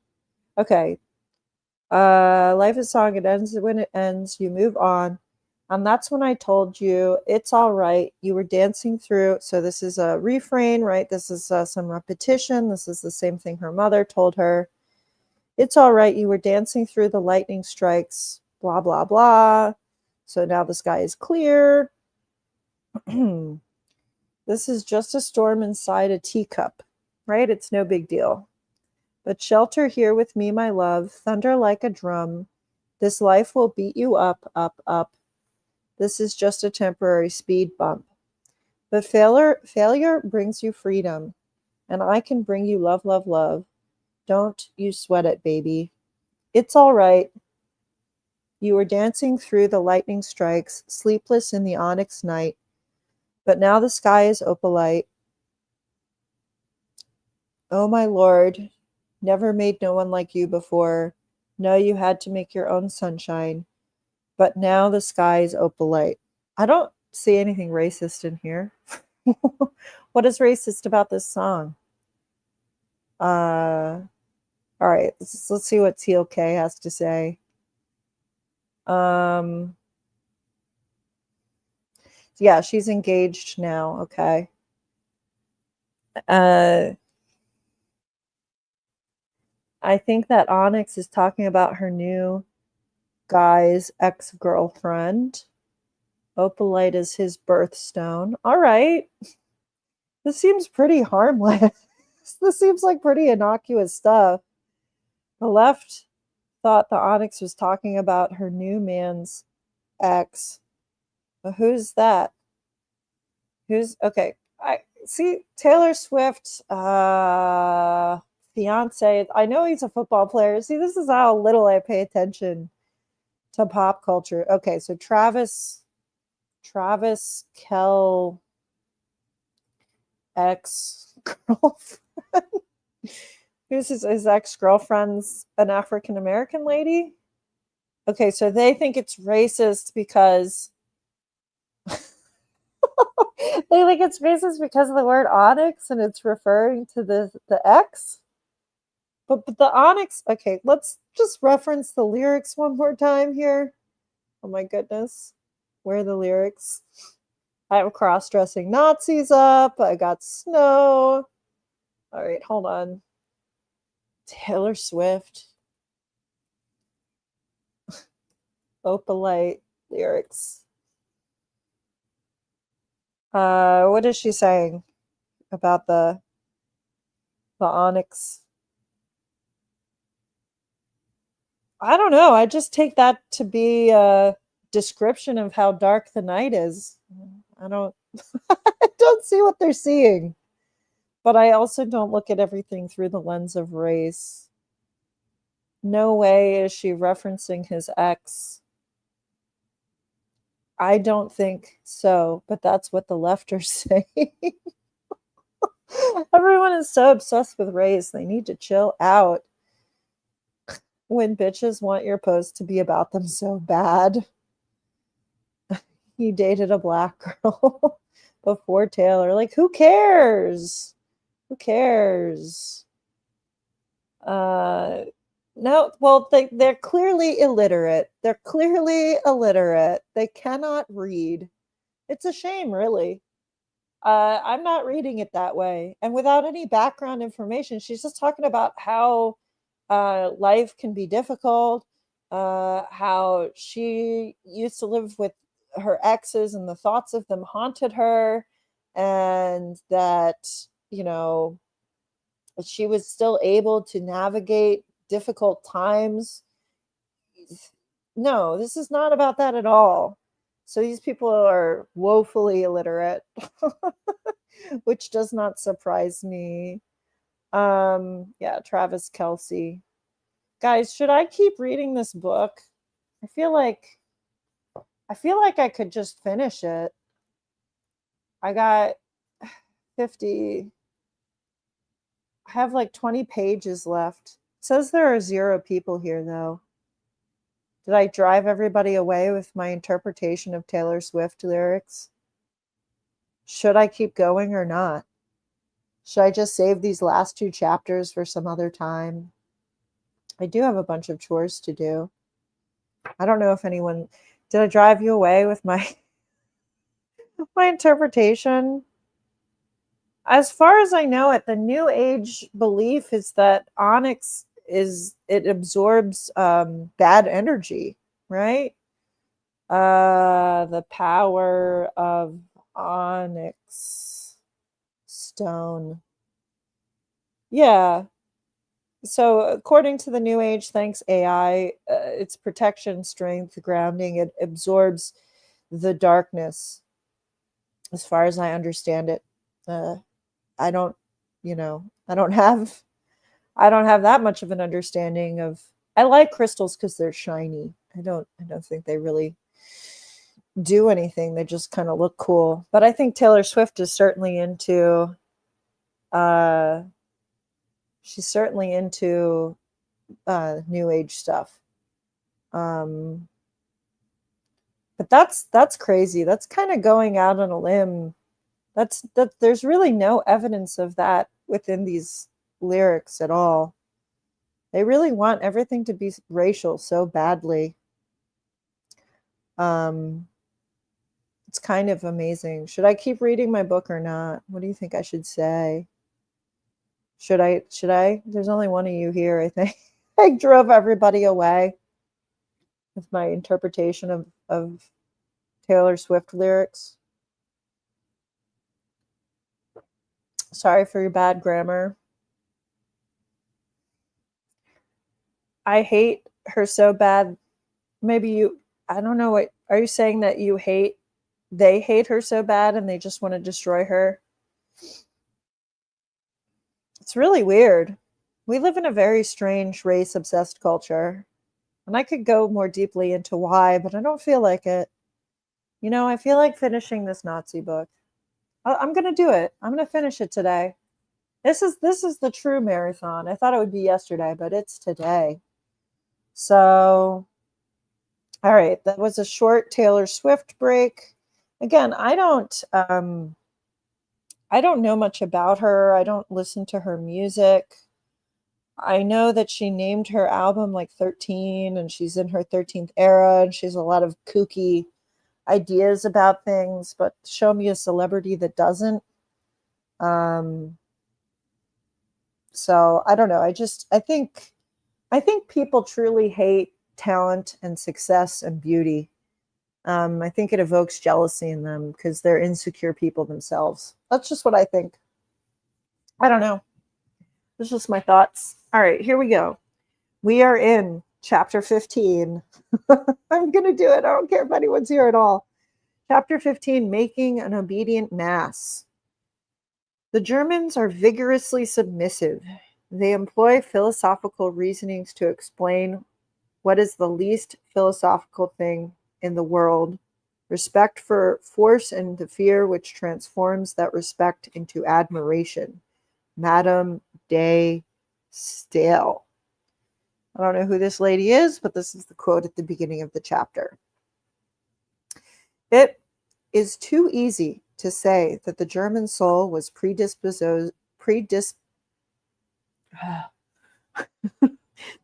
S1: Okay. Life is a song. It ends when it ends. You move on. And that's when I told you it's all right. You were dancing through. So this is a refrain, right? This is some repetition. This is the same thing her mother told her. It's all right. You were dancing through the lightning strikes, blah, blah, blah. So now the sky is clear. This is just a storm inside a teacup, right? It's no big deal. But shelter here with me, my love, thunder like a drum. This life will beat you up, up, up. This is just a temporary speed bump. But failure brings you freedom, and I can bring you love, love, love. Don't you sweat it, baby. It's all right. You were dancing through the lightning strikes, sleepless in the onyx night, but now the sky is opalite. Oh, my Lord, never made no one like you before. No, you had to make your own sunshine, but now the sky is opalite. I don't see anything racist in here. What is racist about this song? All right, let's see what Teal K has to say. Yeah, she's engaged now. Okay. I think that Onyx is talking about her new guy's ex-girlfriend. Opalite is his birthstone. All right. This seems pretty harmless. This seems like pretty innocuous stuff. The left thought the Onyx was talking about her new man's ex. But who's that? Who's okay? I see Taylor Swift fiance. I know he's a football player. See, this is how little I pay attention to pop culture. Okay, so Travis Kell ex girlfriend. Who's his ex girlfriend's an African American lady? Okay, so they think it's racist because they think it's racist because of the word onyx and it's referring to the X. But the onyx, okay, let's just reference the lyrics one more time here. Oh my goodness. Where are the lyrics? I have cross-dressing Nazis up. I got snow. All right, hold on. Taylor Swift. Opalite lyrics. What is she saying about the onyx? I don't know. I just take that to be a description of how dark the night is. I don't I don't see what they're seeing. But I also don't look at everything through the lens of race. No way is she referencing his ex. I don't think so, but that's what the left are saying. Everyone is so obsessed with race. They need to chill out. When bitches want your post to be about them so bad. He dated a black girl before Taylor. Like, who cares? Who cares? No, well, they're clearly illiterate. They're clearly illiterate. They cannot read. It's a shame, really. I'm not reading it that way. And without any background information, she's just talking about how life can be difficult, how she used to live with her exes and the thoughts of them haunted her, and that, you know, she was still able to navigate difficult times. No, this is not about that at all. So these people are woefully illiterate, which does not surprise me. Yeah, Travis Kelsey. Guys, should I keep reading this book? I feel like I could just finish it. I got 50. I have like 20 pages left. It says there are 0 people here though. Did I drive everybody away with my interpretation of Taylor Swift lyrics? Should I keep going or not? Should I just save these last 2 chapters for some other time? I do have a bunch of chores to do. I don't know if anyone did I drive you away with my my interpretation. As far as I know it, the new age belief is that onyx is it absorbs bad energy, right? The power of onyx stone. Yeah. So according to the new age, thanks AI, it's protection, strength, grounding. It absorbs the darkness, as far as I understand it. Uh, I don't, I don't have that much of an understanding of. I like crystals because they're shiny. I don't think they really do anything. They just kind of look cool. But I think Taylor Swift is certainly into. Uh, she's certainly into new age stuff. Um, but that's crazy. That's kind of going out on a limb. That there's really no evidence of that within these lyrics at all. They really want everything to be racial so badly. Um, it's kind of amazing. Should I keep reading my book or not? What do you think I should say? Should I? There's only one of you here, I think. I drove everybody away with my interpretation of Taylor Swift lyrics. Sorry for your bad grammar. I hate her so bad. Maybe you, I don't know what, are you saying that they hate her so bad and they just want to destroy her? It's really weird. We live in a very strange race obsessed culture. And I could go more deeply into why, but I don't feel like it. I feel like finishing this Nazi book. I'm going to do it. I'm going to finish it today. This is the true marathon. I thought it would be yesterday, but it's today. So, all right, that was a short Taylor Swift break. Again, I don't know much about her. I don't listen to her music. I know that she named her album like 13 and she's in her 13th era and she's a lot of kooky ideas about things, but show me a celebrity that doesn't. Um, so I don't know. I think people truly hate talent and success and beauty. I think it evokes jealousy in them because they're insecure people themselves. That's just what I think. I don't know. That's just my thoughts. All right, here we go. We are in chapter 15. I'm going to do it. I don't care if anyone's here at all. Chapter 15, Making an Obedient Mass. The Germans are vigorously submissive. They employ philosophical reasonings to explain what is the least philosophical thing in the world, respect for force and the fear which transforms that respect into admiration. Madame de Staël. I don't know who this lady is, but this is the quote at the beginning of the chapter. It is too easy to say that the German soul was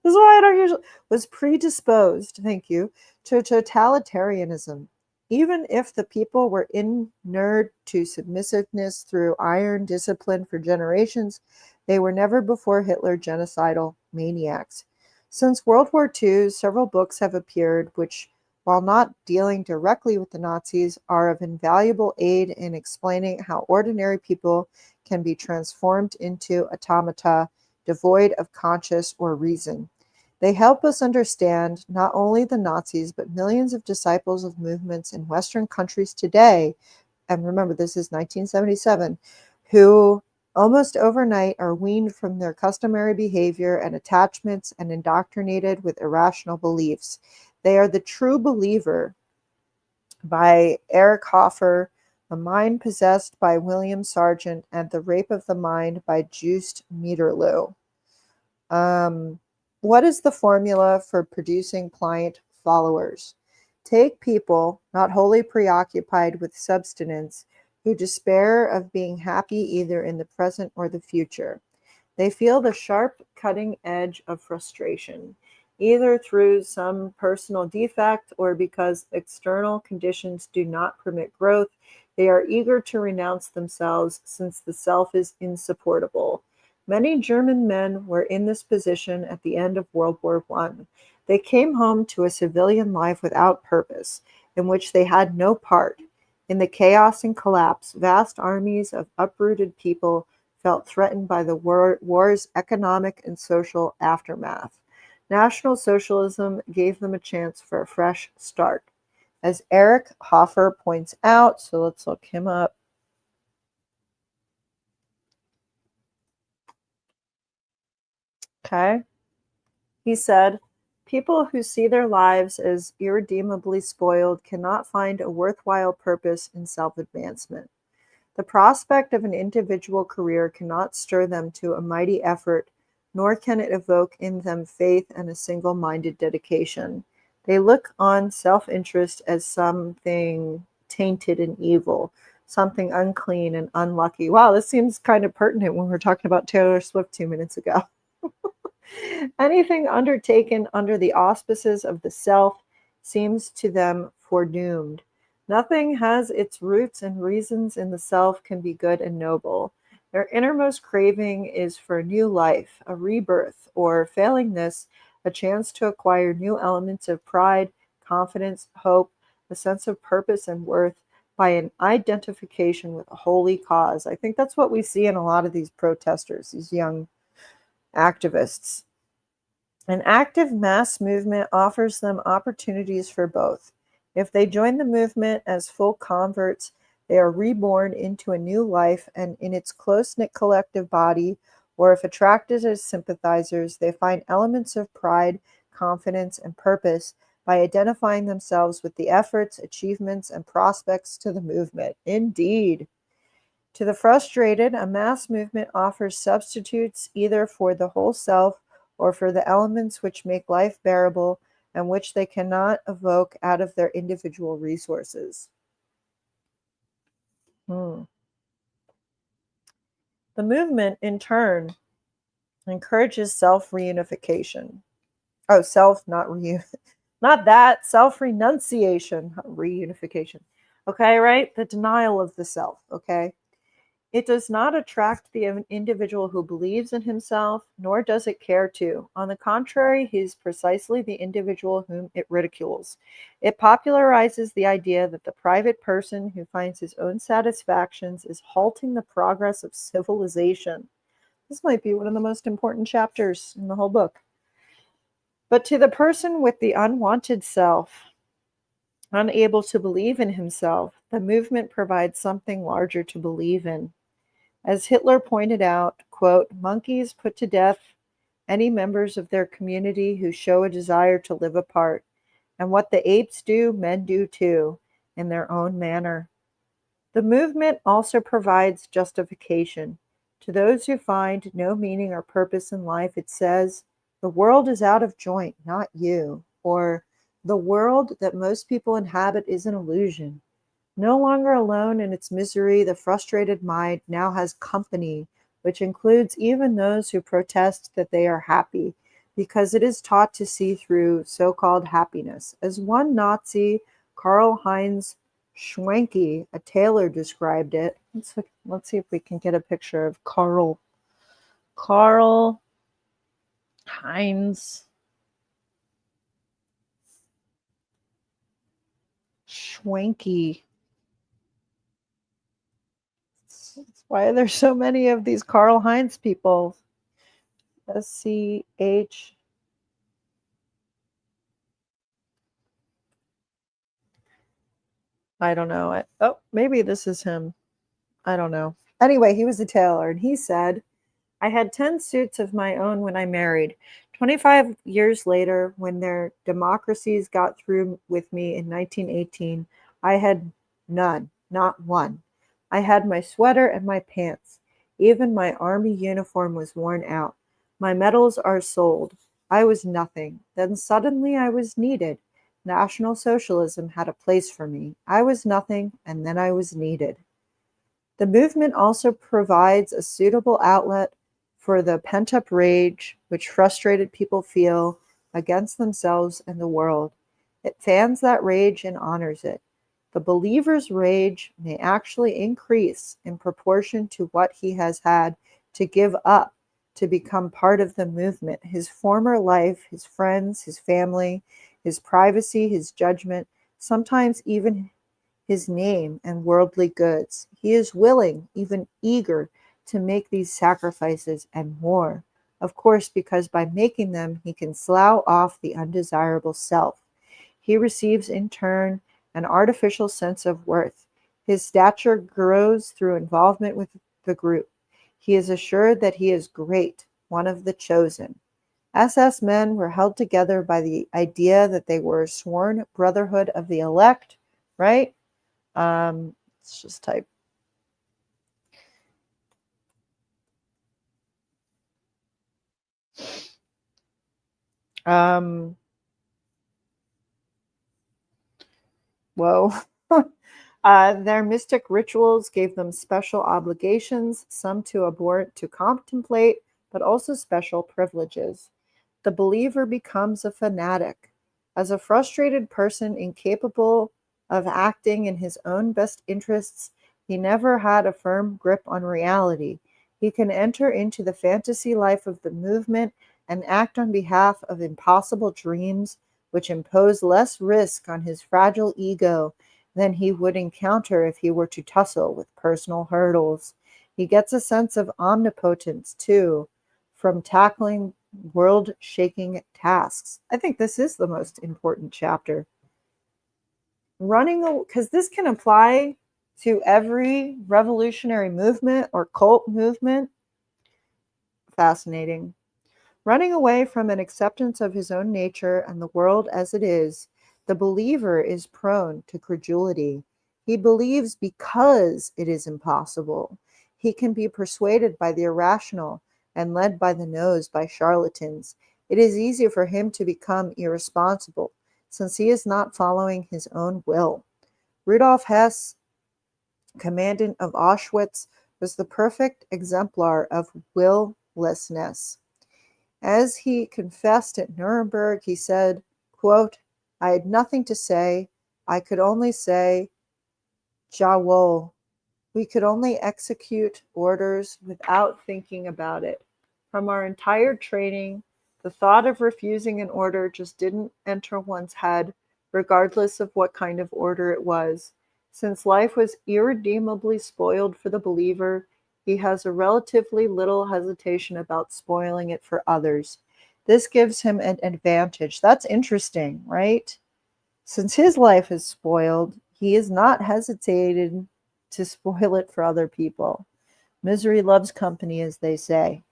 S1: this is why I don't usually was predisposed, thank you, to totalitarianism. Even if the people were inured to submissiveness through iron discipline for generations, they were never before Hitler genocidal maniacs. Since World War II, several books have appeared which, while not dealing directly with the Nazis, are of invaluable aid in explaining how ordinary people can be transformed into automata devoid of conscience or reason. They help us understand not only the Nazis, but millions of disciples of movements in Western countries today, and remember this is 1977, who almost overnight are weaned from their customary behavior and attachments and indoctrinated with irrational beliefs. They are the True Believer by Eric Hoffer, The Mind Possessed by William Sargent, and The Rape of the Mind by Joost Meterloo. What is the formula for producing pliant followers? Take people not wholly preoccupied with subsistence, who despair of being happy either in the present or the future. They feel the sharp, cutting edge of frustration, either through some personal defect or because external conditions do not permit growth. They are eager to renounce themselves since the self is insupportable. Many German men were in this position at the end of World War I. They came home to a civilian life without purpose, in which they had no part. In the chaos and collapse, vast armies of uprooted people felt threatened by the war's economic and social aftermath. National Socialism gave them a chance for a fresh start. As Eric Hoffer points out, so let's look him up. Okay. He said, people who see their lives as irredeemably spoiled cannot find a worthwhile purpose in self-advancement. The prospect of an individual career cannot stir them to a mighty effort, nor can it evoke in them faith and a single-minded dedication. They look on self-interest as something tainted and evil, something unclean and unlucky. Wow, this seems kind of pertinent when we were talking about Taylor Swift 2 minutes ago. Anything undertaken under the auspices of the self seems to them foredoomed. Nothing has its roots and reasons in the self can be good and noble. Their innermost craving is for a new life, a rebirth, or, failing this, a chance to acquire new elements of pride, confidence, hope, a sense of purpose and worth by an identification with a holy cause. I think that's what we see in a lot of these protesters, these young activists. An active mass movement offers them opportunities for both. If they join the movement as full converts, they are reborn into a new life and in its close-knit collective body, or if attracted as sympathizers, they find elements of pride, confidence, and purpose by identifying themselves with the efforts, achievements, and prospects to the movement. Indeed. To the frustrated, a mass movement offers substitutes either for the whole self or for the elements which make life bearable and which they cannot evoke out of their individual resources. The movement, in turn, encourages self-reunification. Oh, not that, self-renunciation, reunification. Okay, right? The denial of the self, okay? It does not attract the individual who believes in himself, nor does it care to. On the contrary, he is precisely the individual whom it ridicules. It popularizes the idea that the private person who finds his own satisfactions is halting the progress of civilization. This might be one of the most important chapters in the whole book. But to the person with the unwanted self, unable to believe in himself, the movement provides something larger to believe in. As Hitler pointed out, quote, monkeys put to death any members of their community who show a desire to live apart, and what the apes do, men do too, in their own manner. The movement also provides justification. To those who find no meaning or purpose in life, it says, the world is out of joint, not you, or the world that most people inhabit is an illusion. No longer alone in its misery, the frustrated mind now has company, which includes even those who protest that they are happy, because it is taught to see through so-called happiness. As one Nazi, Karl-Heinz Schwenke, a tailor, described it. Let's see if we can get a picture of Karl-Heinz Schwenke. That's why there's so many of these Karl-Heinz people. SCH. I don't know. Oh, maybe this is him. I don't know. Anyway, he was a tailor, and he said, I had 10 suits of my own when I married. 25 years later, when their democracies got through with me in 1918, I had none, not one. I had my sweater and my pants. Even my army uniform was worn out. My medals are sold. I was nothing. Then suddenly I was needed. National Socialism had a place for me. I was nothing, and then I was needed. The movement also provides a suitable outlet for the pent-up rage which frustrated people feel against themselves and the world. It fans that rage and honors it. The believer's rage may actually increase in proportion to what he has had to give up to become part of the movement. His former life, his friends, his family, his privacy, his judgment, sometimes even his name and worldly goods. He is willing, even eager, to make these sacrifices and more. Of course, because by making them, he can slough off the undesirable self. He receives in turn an artificial sense of worth. His stature grows through involvement with the group. He is assured that he is great, one of the chosen. SS men were held together by the idea that they were a sworn brotherhood of the elect, right? Let's just type. Whoa. Their mystic rituals gave them special obligations, some too abhorrent to contemplate, but also special privileges. The believer becomes a fanatic. As a frustrated person incapable of acting in his own best interests, he never had a firm grip on reality. He can enter into the fantasy life of the movement and act on behalf of impossible dreams which impose less risk on his fragile ego than he would encounter if he were to tussle with personal hurdles. He gets a sense of omnipotence, too, from tackling world shaking tasks. I think this is the most important chapter. Running, because this can apply to every revolutionary movement or cult movement. Fascinating. Running away from an acceptance of his own nature and the world as it is, the believer is prone to credulity. He believes because it is impossible. He can be persuaded by the irrational and led by the nose by charlatans. It is easy for him to become irresponsible, since he is not following his own will. Rudolf Hess, commandant of Auschwitz, was the perfect exemplar of willlessness. As he confessed at Nuremberg, he said, quote, "I had nothing to say. I could only say, Jawohl." We could only execute orders without thinking about it. From our entire training, the thought of refusing an order just didn't enter one's head, regardless of what kind of order it was. Since life was irredeemably spoiled for the believer, he has a relatively little hesitation about spoiling it for others. This gives him an advantage. That's interesting, right? Since his life is spoiled, he is not hesitated to spoil it for other people. Misery loves company, as they say.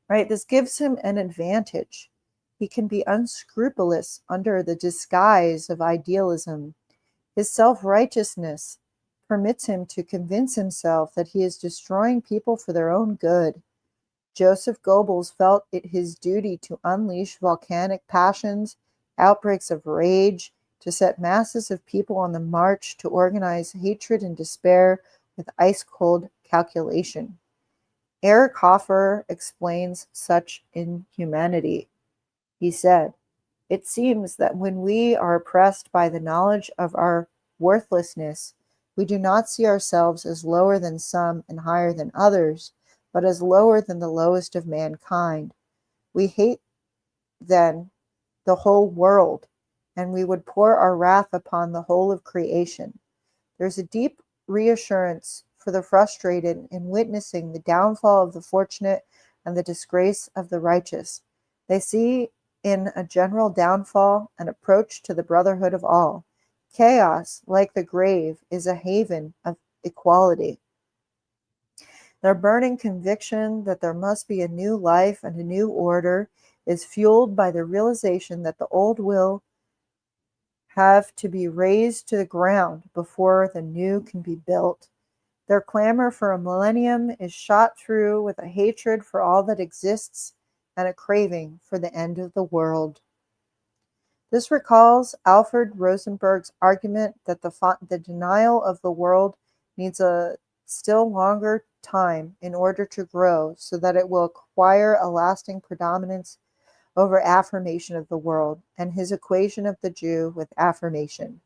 S1: Right? This gives him an advantage. He can be unscrupulous under the disguise of idealism. His self-righteousness permits him to convince himself that he is destroying people for their own good. Joseph Goebbels felt it his duty to unleash volcanic passions, outbreaks of rage, to set masses of people on the march, to organize hatred and despair with ice-cold calculation. Eric Hoffer explains such inhumanity. He said, "It seems that when we are oppressed by the knowledge of our worthlessness, we do not see ourselves as lower than some and higher than others, but as lower than the lowest of mankind. We hate, then, the whole world, and we would pour our wrath upon the whole of creation." There's a deep reassurance for the frustrated in witnessing the downfall of the fortunate and the disgrace of the righteous. They see in a general downfall an approach to the brotherhood of all. Chaos, like the grave, is a haven of equality. Their burning conviction that there must be a new life and a new order is fueled by the realization that the old will have to be razed to the ground before the new can be built. Their clamor for a millennium is shot through with a hatred for all that exists and a craving for the end of the world. This recalls Alfred Rosenberg's argument that the denial of the world needs a still longer time in order to grow so that it will acquire a lasting predominance over affirmation of the world, and his equation of the Jew with affirmation.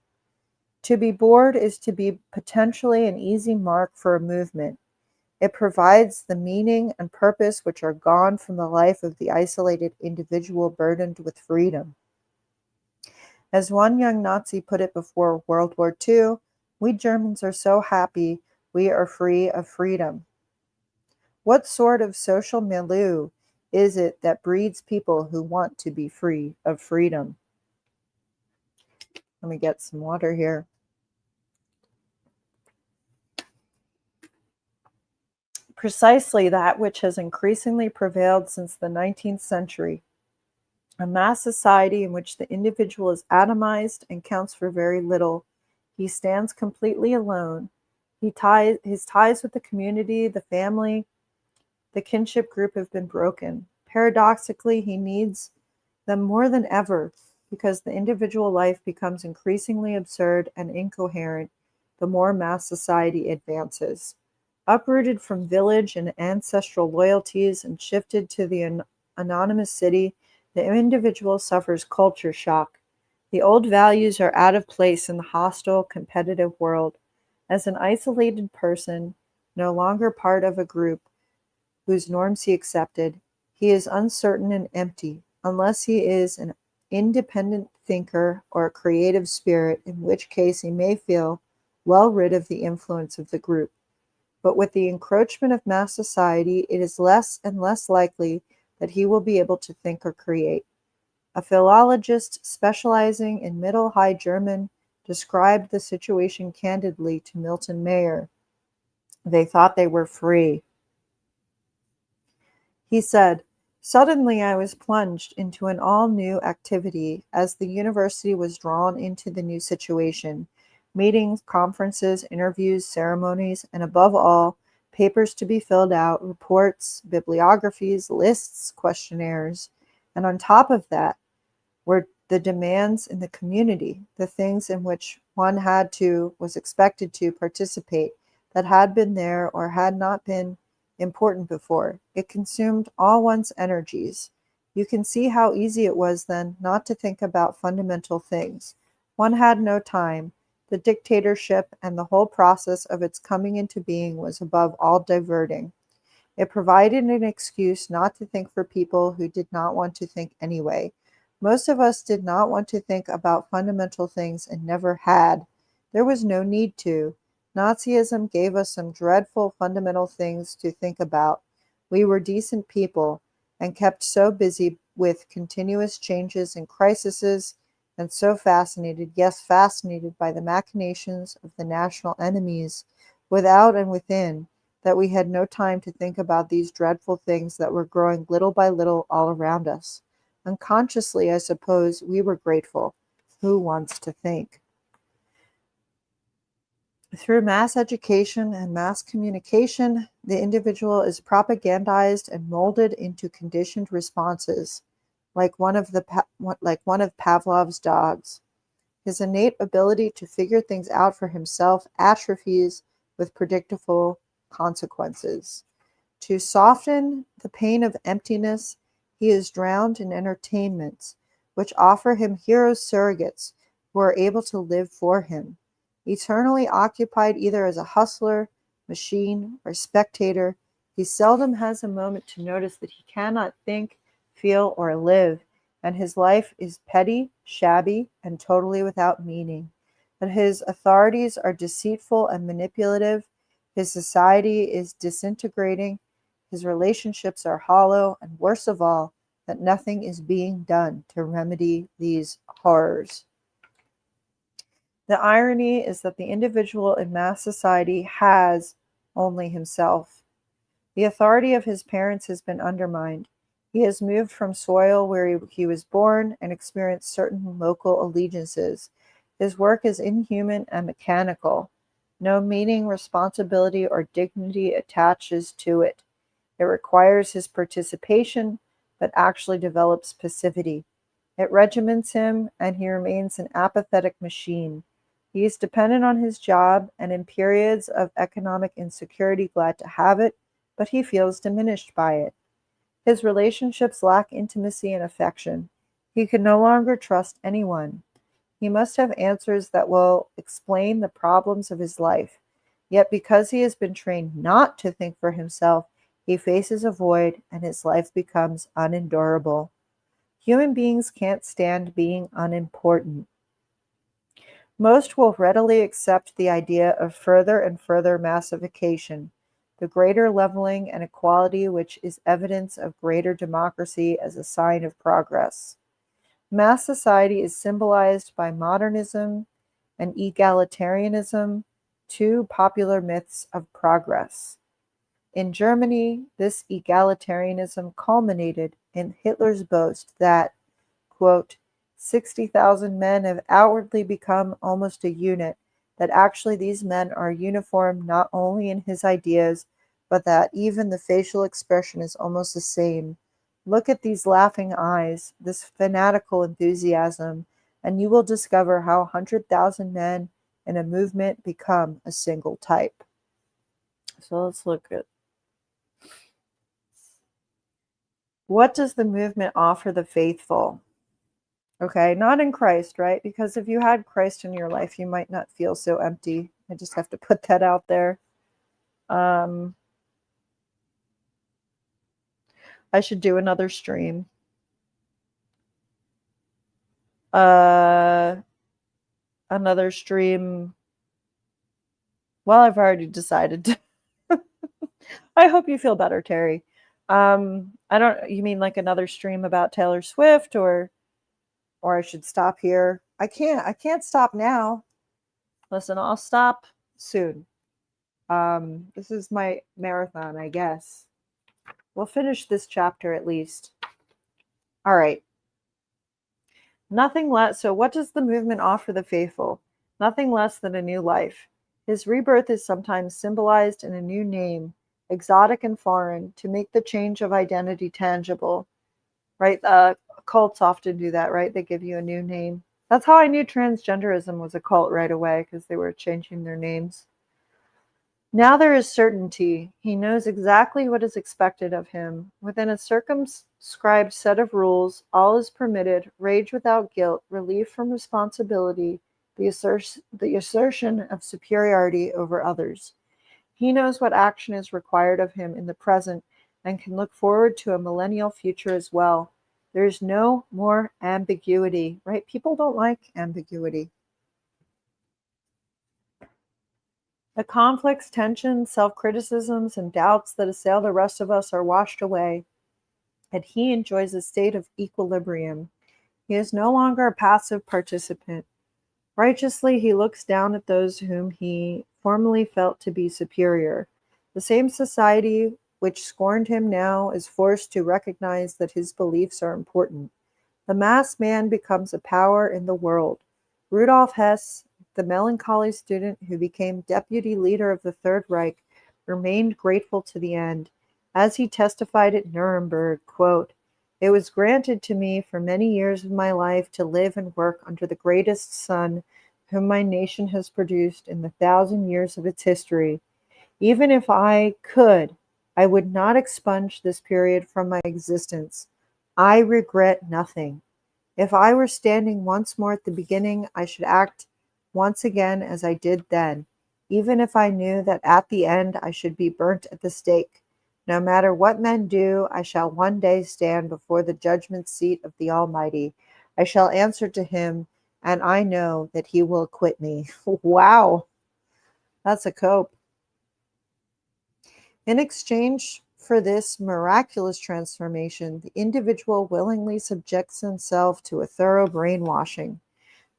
S1: To be bored is to be potentially an easy mark for a movement. It provides the meaning and purpose which are gone from the life of the isolated individual burdened with freedom. As one young Nazi put it before World War II, we Germans are so happy we are free of freedom. What sort of social milieu is it that breeds people who want to be free of freedom? Let me get some water here. Precisely that which has increasingly prevailed since the 19th century. A mass society in which the individual is atomized and counts for very little. He stands completely alone. His ties with the community, the family, the kinship group have been broken. Paradoxically, he needs them more than ever because the individual life becomes increasingly absurd and incoherent the more mass society advances. Uprooted from village and ancestral loyalties and shifted to the anonymous city, the individual suffers culture shock. The old values are out of place in the hostile, competitive world. As an isolated person, no longer part of a group whose norms he accepted, he is uncertain and empty, unless he is an independent thinker or a creative spirit, in which case he may feel well rid of the influence of the group. But with the encroachment of mass society, it is less and less likely that he will be able to think or create. A philologist specializing in Middle High German described the situation candidly to Milton Mayer. They thought they were free. He said, "Suddenly I was plunged into an all-new activity as the university was drawn into the new situation. Meetings, conferences, interviews, ceremonies, and above all, papers to be filled out, reports, bibliographies, lists, questionnaires. And on top of that were the demands in the community, the things in which one was expected to participate that had been there or had not been important before. It consumed all one's energies. You can see how easy it was then not to think about fundamental things. One had no time. The dictatorship and the whole process of its coming into being was above all diverting. It provided an excuse not to think for people who did not want to think anyway. Most of us did not want to think about fundamental things and never had. There was no need to. Nazism gave us some dreadful fundamental things to think about. We were decent people and kept so busy with continuous changes and crises and so fascinated, yes, fascinated by the machinations of the national enemies, without and within, that we had no time to think about these dreadful things that were growing little by little all around us. Unconsciously, I suppose, we were grateful. Who wants to think? Through mass education and mass communication, the individual is propagandized and molded into conditioned responses, like one of Pavlov's dogs. His innate ability to figure things out for himself atrophies with predictable consequences. To soften the pain of emptiness, he is drowned in entertainments, which offer him hero surrogates who are able to live for him. Eternally occupied either as a hustler, machine, or spectator, he seldom has a moment to notice that he cannot think, feel, or live, and his life is petty, shabby, and totally without meaning. That his authorities are deceitful and manipulative, his society is disintegrating, his relationships are hollow, and worst of all, that nothing is being done to remedy these horrors. The irony is that the individual in mass society has only himself. The authority of his parents has been undermined. He has moved from soil where he was born and experienced certain local allegiances. His work is inhuman and mechanical. No meaning, responsibility, or dignity attaches to it. It requires his participation, but actually develops passivity. It regiments him, and he remains an apathetic machine. He is dependent on his job and in periods of economic insecurity glad to have it, but he feels diminished by it. His relationships lack intimacy and affection. He can no longer trust anyone. He must have answers that will explain the problems of his life. Yet because he has been trained not to think for himself, he faces a void and his life becomes unendurable. Human beings can't stand being unimportant. Most will readily accept the idea of further and further massification, the greater leveling and equality which is evidence of greater democracy as a sign of progress. Mass society is symbolized by modernism and egalitarianism, two popular myths of progress. In Germany, this egalitarianism culminated in Hitler's boast that, quote, 60,000 men have outwardly become almost a unit, that actually these men are uniform not only in his ideas, but that even the facial expression is almost the same. Look at these laughing eyes, this fanatical enthusiasm, and you will discover how 100,000 men in a movement become a single type. So let's look at what does the movement offer the faithful? Okay, not in Christ, right? Because if you had Christ in your life, you might not feel so empty. I just have to put that out there. I should do another stream. Another stream. Well, I've already decided to. I hope you feel better, Terry. I don't. You mean like another stream about Taylor Swift, or I should stop here? I can't. I can't stop now. Listen, I'll stop soon. This is my marathon, I guess. We'll finish this chapter at least. All right. Nothing less. So, what does the movement offer the faithful? Nothing less than a new life. His rebirth is sometimes symbolized in a new name, exotic and foreign, to make the change of identity tangible. Right? Cults often do that, right? They give you a new name. That's how I knew transgenderism was a cult right away, because they were changing their names. Now there is certainty. He knows exactly what is expected of him. Within a circumscribed set of rules, all is permitted, rage without guilt, relief from responsibility, the assertion of superiority over others. He knows what action is required of him in the present and can look forward to a millennial future as well. There is no more ambiguity, right? People don't like ambiguity. The conflicts, tensions, self-criticisms, and doubts that assail the rest of us are washed away, and he enjoys a state of equilibrium. He is no longer a passive participant. Righteously, he looks down at those whom he formerly felt to be superior. The same society which scorned him now is forced to recognize that his beliefs are important. The masked man becomes a power in the world. Rudolf Hess, the melancholy student who became deputy leader of the Third Reich, remained grateful to the end. As he testified at Nuremberg, quote, "It was granted to me for many years of my life to live and work under the greatest sun whom my nation has produced in the 1,000 years of its history. Even if I could, I would not expunge this period from my existence. I regret nothing. If I were standing once more at the beginning, I should act once again as I did then, even if I knew that at the end I should be burnt at the stake. No matter what men do, I shall one day stand before the judgment seat of the Almighty. I shall answer to him, and I know that he will acquit me." Wow, that's a cope. In exchange for this miraculous transformation, the individual willingly subjects himself to a thorough brainwashing,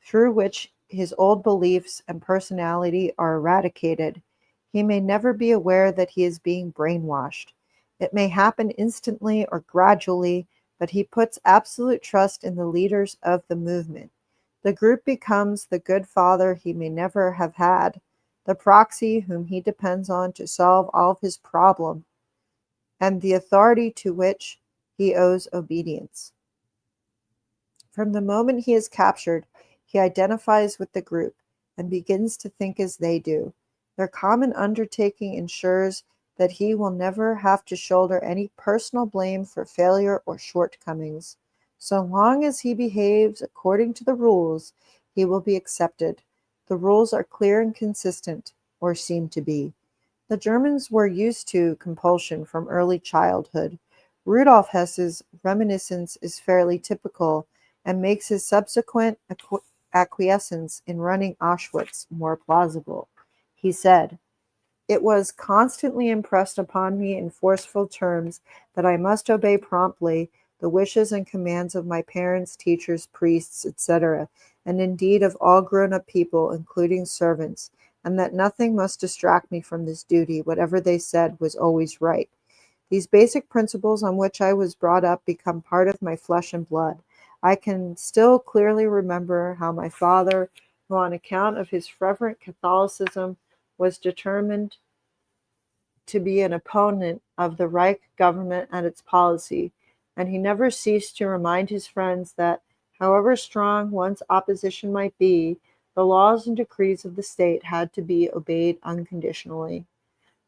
S1: through which his old beliefs and personality are eradicated. He may never be aware that he is being brainwashed. It may happen instantly or gradually, but he puts absolute trust in the leaders of the movement. The group becomes the good father he may never have had, the proxy whom he depends on to solve all of his problems, and the authority to which he owes obedience. From the moment he is captured, he identifies with the group, and begins to think as they do. Their common undertaking ensures that he will never have to shoulder any personal blame for failure or shortcomings. So long as he behaves according to the rules, he will be accepted. The rules are clear and consistent, or seem to be. The Germans were used to compulsion from early childhood. Rudolf Hess's reminiscence is fairly typical and makes his subsequent acquiescence in running Auschwitz more plausible. He said, "It was constantly impressed upon me in forceful terms that I must obey promptly the wishes and commands of my parents, teachers, priests, etc., and indeed of all grown-up people, including servants, and that nothing must distract me from this duty. Whatever they said was always right. These basic principles on which I was brought up become part of my flesh and blood. I can still clearly remember how my father, who on account of his fervent Catholicism was determined to be an opponent of the Reich government and its policy, and he never ceased to remind his friends that, however strong one's opposition might be, the laws and decrees of the state had to be obeyed unconditionally.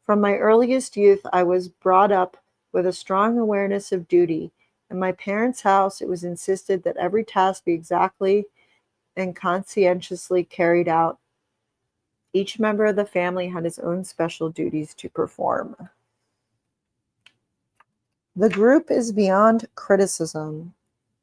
S1: From my earliest youth, I was brought up with a strong awareness of duty. In my parents' house, it was insisted that every task be exactly and conscientiously carried out. Each member of the family had his own special duties to perform. The group is beyond criticism.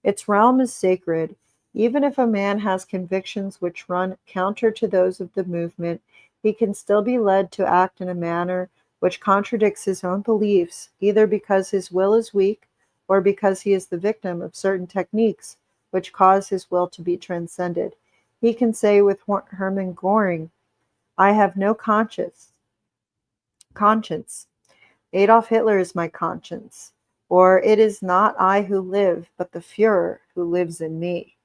S1: Its realm is sacred. Even if a man has convictions which run counter to those of the movement, he can still be led to act in a manner which contradicts his own beliefs, either because his will is weak or because he is the victim of certain techniques which cause his will to be transcended. He can say with Hermann Göring, "I have no conscience. Adolf Hitler is my conscience," or "It is not I who live, but the Führer who lives in me."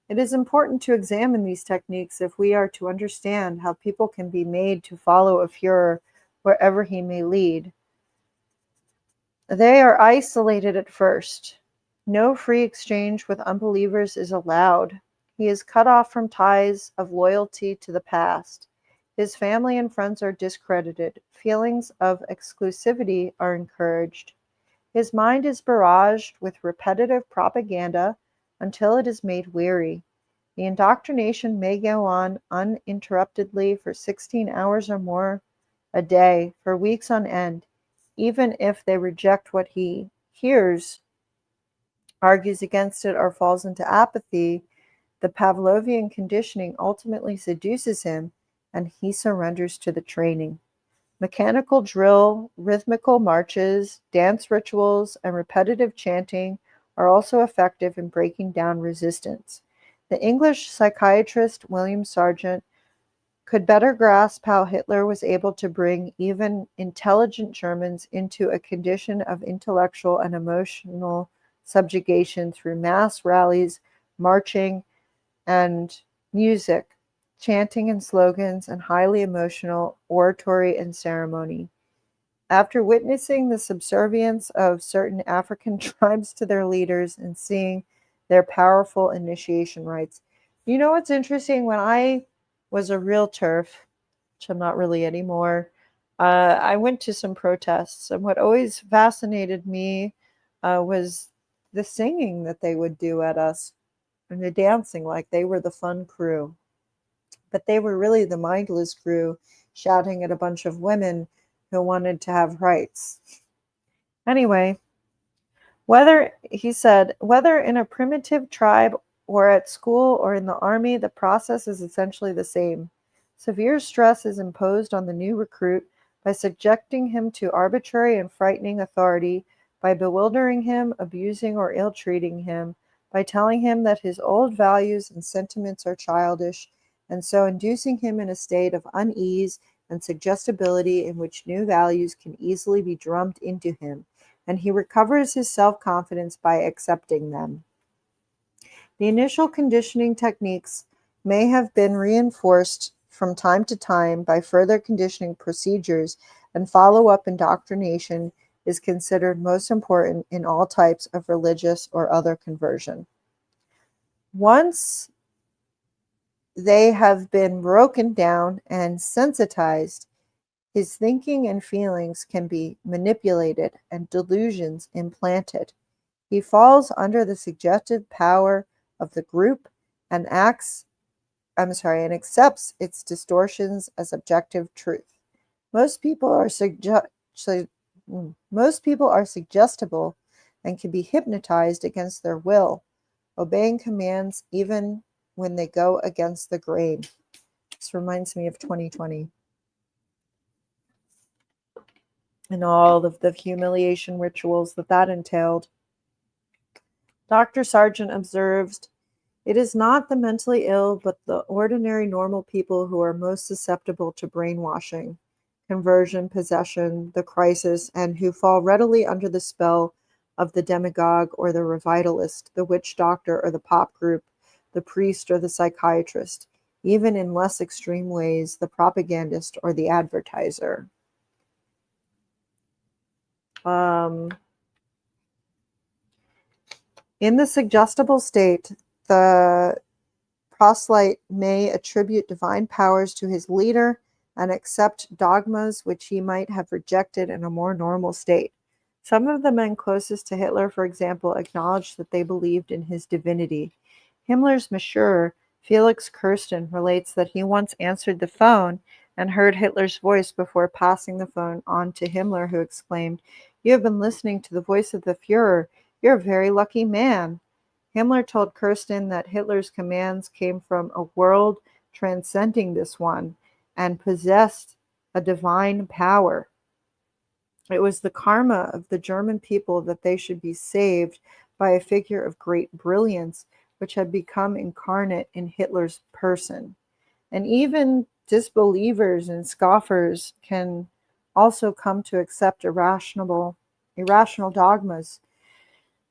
S1: It is important to examine these techniques if we are to understand how people can be made to follow a Führer wherever he may lead. They are isolated at first. No free exchange with unbelievers is allowed. He is cut off from ties of loyalty to the past. His family and friends are discredited. Feelings of exclusivity are encouraged. His mind is barraged with repetitive propaganda until it is made weary. The indoctrination may go on uninterruptedly for 16 hours or more a day, for weeks on end. Even if they reject what he hears, argues against it, or falls into apathy, the Pavlovian conditioning ultimately seduces him, and he surrenders to the training. Mechanical drill, rhythmical marches, dance rituals, and repetitive chanting are also effective in breaking down resistance. The English psychiatrist William Sargent could better grasp how Hitler was able to bring even intelligent Germans into a condition of intellectual and emotional subjugation through mass rallies, marching, and music, chanting and slogans, and highly emotional oratory and ceremony. After witnessing the subservience of certain African tribes to their leaders and seeing their powerful initiation rites. You know what's interesting? When I was a real TERF, which I'm not really anymore, I went to some protests, and what always fascinated me was the singing that they would do at us and the dancing, like they were the fun crew. But they were really the mindless crew shouting at a bunch of women who wanted to have rights. Anyway, he said, whether in a primitive tribe or at school or in the army, the process is essentially the same. Severe stress is imposed on the new recruit by subjecting him to arbitrary and frightening authority, by bewildering him, abusing or ill-treating him, by telling him that his old values and sentiments are childish, and so inducing him in a state of unease and suggestibility in which new values can easily be drummed into him, and he recovers his self-confidence by accepting them. The initial conditioning techniques may have been reinforced from time to time by further conditioning procedures, and follow-up indoctrination is considered most important in all types of religious or other conversion. Once they have been broken down and sensitized, his thinking and feelings can be manipulated and delusions implanted. He falls under the suggestive power of the group and and accepts its distortions as objective truth. Most people are su- most people are suggestible and can be hypnotized against their will, obeying commands even when they go against the grain. This reminds me of 2020 and all of the humiliation rituals that entailed. Dr. Sargent observed, "It is not the mentally ill, but the ordinary normal people who are most susceptible to brainwashing, conversion, possession, the crisis, and who fall readily under the spell of the demagogue or the revitalist, the witch doctor or the pop group, the priest or the psychiatrist, even in less extreme ways, the propagandist or the advertiser." Um, in the suggestible state, the proselyte may attribute divine powers to his leader and accept dogmas which he might have rejected in a more normal state. Some of the men closest to Hitler, for example, acknowledged that they believed in his divinity. Himmler's Monsieur, Felix Kirsten, relates that he once answered the phone and heard Hitler's voice before passing the phone on to Himmler, who exclaimed, "You have been listening to the voice of the Fuhrer. You're a very lucky man." Himmler told Kirsten that Hitler's commands came from a world transcending this one and possessed a divine power. It was the karma of the German people that they should be saved by a figure of great brilliance, which had become incarnate in Hitler's person. And even disbelievers and scoffers can also come to accept irrational dogmas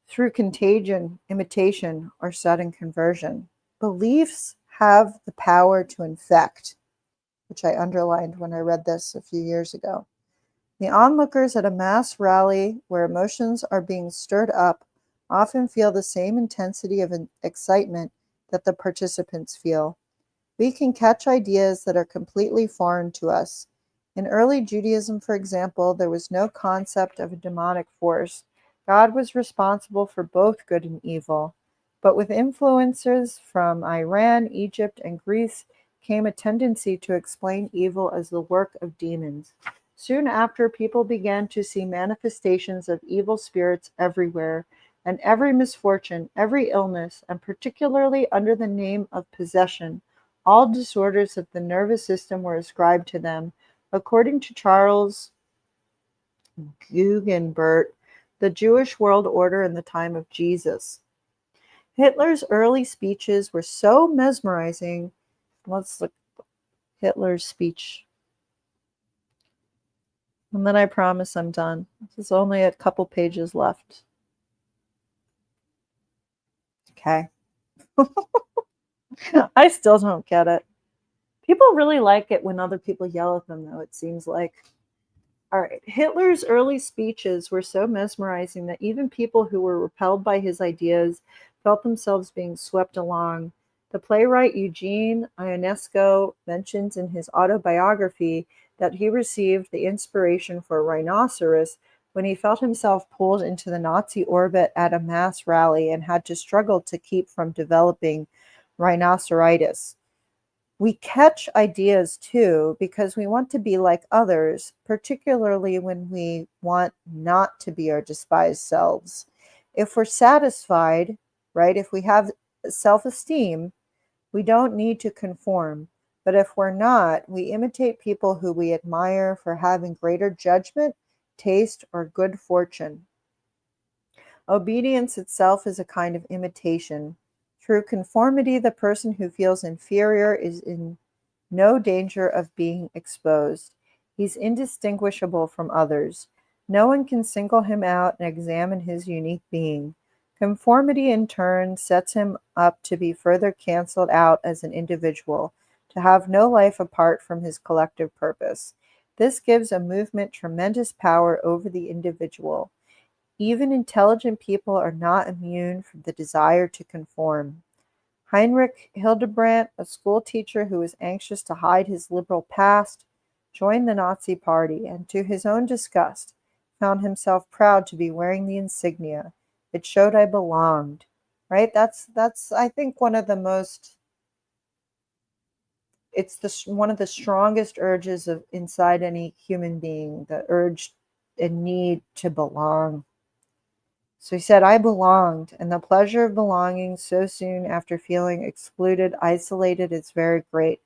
S1: through contagion, imitation, or sudden conversion. Beliefs have the power to infect, which I underlined when I read this a few years ago. The onlookers at a mass rally where emotions are being stirred up often feel the same intensity of excitement that the participants feel. We can catch ideas that are completely foreign to us. In early Judaism, for example, there was no concept of a demonic force. God was responsible for both good and evil. But with influences from Iran, Egypt, and Greece came a tendency to explain evil as the work of demons. Soon after, people began to see manifestations of evil spirits everywhere, and every misfortune, every illness, and particularly under the name of possession, all disorders of the nervous system were ascribed to them. According to Charles Guggenbert, the Jewish world order in the time of Jesus. Hitler's early speeches were so mesmerizing. Let's look at Hitler's speech. And then I promise I'm done. There's only a couple pages left. Okay. I still don't get it. People really like it when other people yell at them, though, it seems like. All right. Hitler's early speeches were so mesmerizing that even people who were repelled by his ideas felt themselves being swept along. The playwright Eugene Ionesco mentions in his autobiography that he received the inspiration for Rhinoceros when he felt himself pulled into the Nazi orbit at a mass rally and had to struggle to keep from developing rhinoceritis. We catch ideas too because we want to be like others, particularly when we want not to be our despised selves. If we're satisfied, right, if we have self esteem, we don't need to conform. But if we're not, we imitate people who we admire for having greater judgment, taste, or good fortune. Obedience itself is a kind of imitation. Through conformity, the person who feels inferior is in no danger of being exposed. He's indistinguishable from others. No one can single him out and examine his unique being. Conformity, in turn, sets him up to be further canceled out as an individual, to have no life apart from his collective purpose. This gives a movement tremendous power over the individual. Even intelligent people are not immune from the desire to conform. Heinrich Hildebrandt, a school teacher who was anxious to hide his liberal past, joined the Nazi Party and, to his own disgust, found himself proud to be wearing the insignia. It showed I belonged. Right? That's I think one of the most it's one of the strongest urges of inside any human being, the urge and need to belong. So he said, I belonged, and the pleasure of belonging so soon after feeling excluded, isolated, is very great.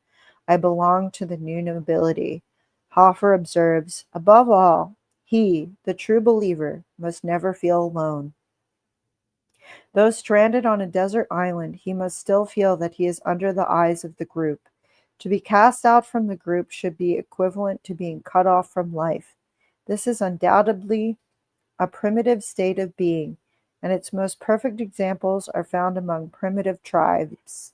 S1: I belong to the new nobility. Hofer observes, above all, he, the true believer, must never feel alone. Though stranded on a desert island, he must still feel that he is under the eyes of the group. To be cast out from the group should be equivalent to being cut off from life. This is undoubtedly a primitive state of being, and its most perfect examples are found among primitive tribes.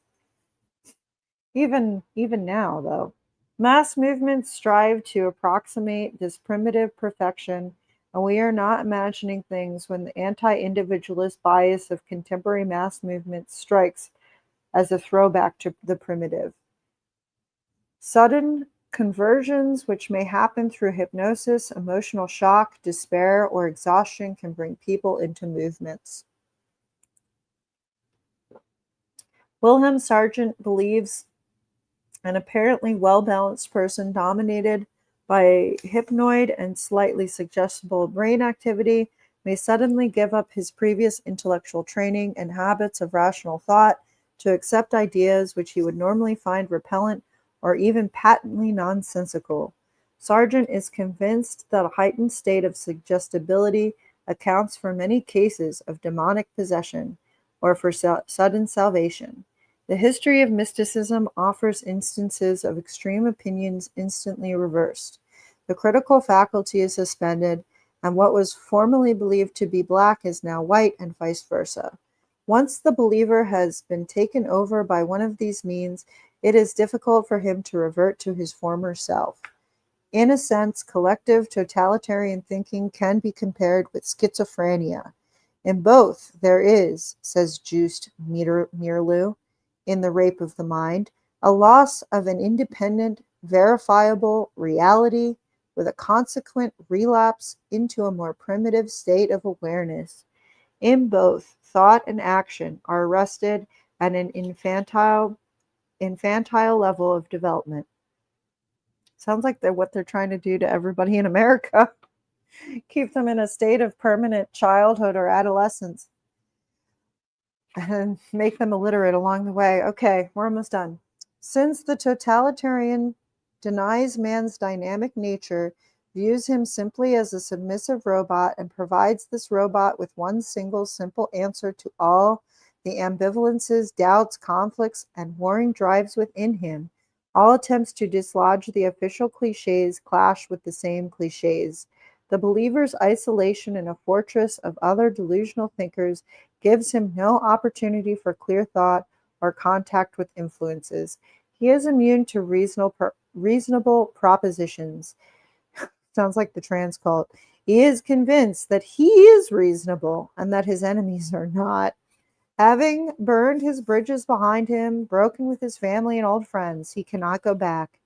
S1: Even now, though, mass movements strive to approximate this primitive perfection, and we are not imagining things when the anti-individualist bias of contemporary mass movements strikes as a throwback to the primitive. Sudden conversions, which may happen through hypnosis, emotional shock, despair, or exhaustion, can bring people into movements. Wilhelm Sargent believes an apparently well-balanced person dominated by hypnoid and slightly suggestible brain activity may suddenly give up his previous intellectual training and habits of rational thought to accept ideas which he would normally find repellent or even patently nonsensical. Sargent is convinced that a heightened state of suggestibility accounts for many cases of demonic possession or for sudden salvation. The history of mysticism offers instances of extreme opinions instantly reversed. The critical faculty is suspended, and what was formerly believed to be black is now white, and vice versa. Once the believer has been taken over by one of these means, it is difficult for him to revert to his former self. In a sense, collective totalitarian thinking can be compared with schizophrenia. In both, there is, says Joost Meerloo, in The Rape of the Mind, a loss of an independent, verifiable reality with a consequent relapse into a more primitive state of awareness. In both, thought and action are arrested at an infantile level of development. Sounds like what they're trying to do to everybody in America. Keep them in a state of permanent childhood or adolescence and make them illiterate along the way. Okay, we're almost done. Since the totalitarian denies man's dynamic nature, views him simply as a submissive robot, and provides this robot with one single simple answer to all the ambivalences, doubts, conflicts, and warring drives within him, all attempts to dislodge the official cliches clash with the same cliches. The believer's isolation in a fortress of other delusional thinkers gives him no opportunity for clear thought or contact with influences. He is immune to reasonable propositions. Sounds like the trans cult. He is convinced that he is reasonable and that his enemies are not. Having burned his bridges behind him, broken with his family and old friends, he cannot go back.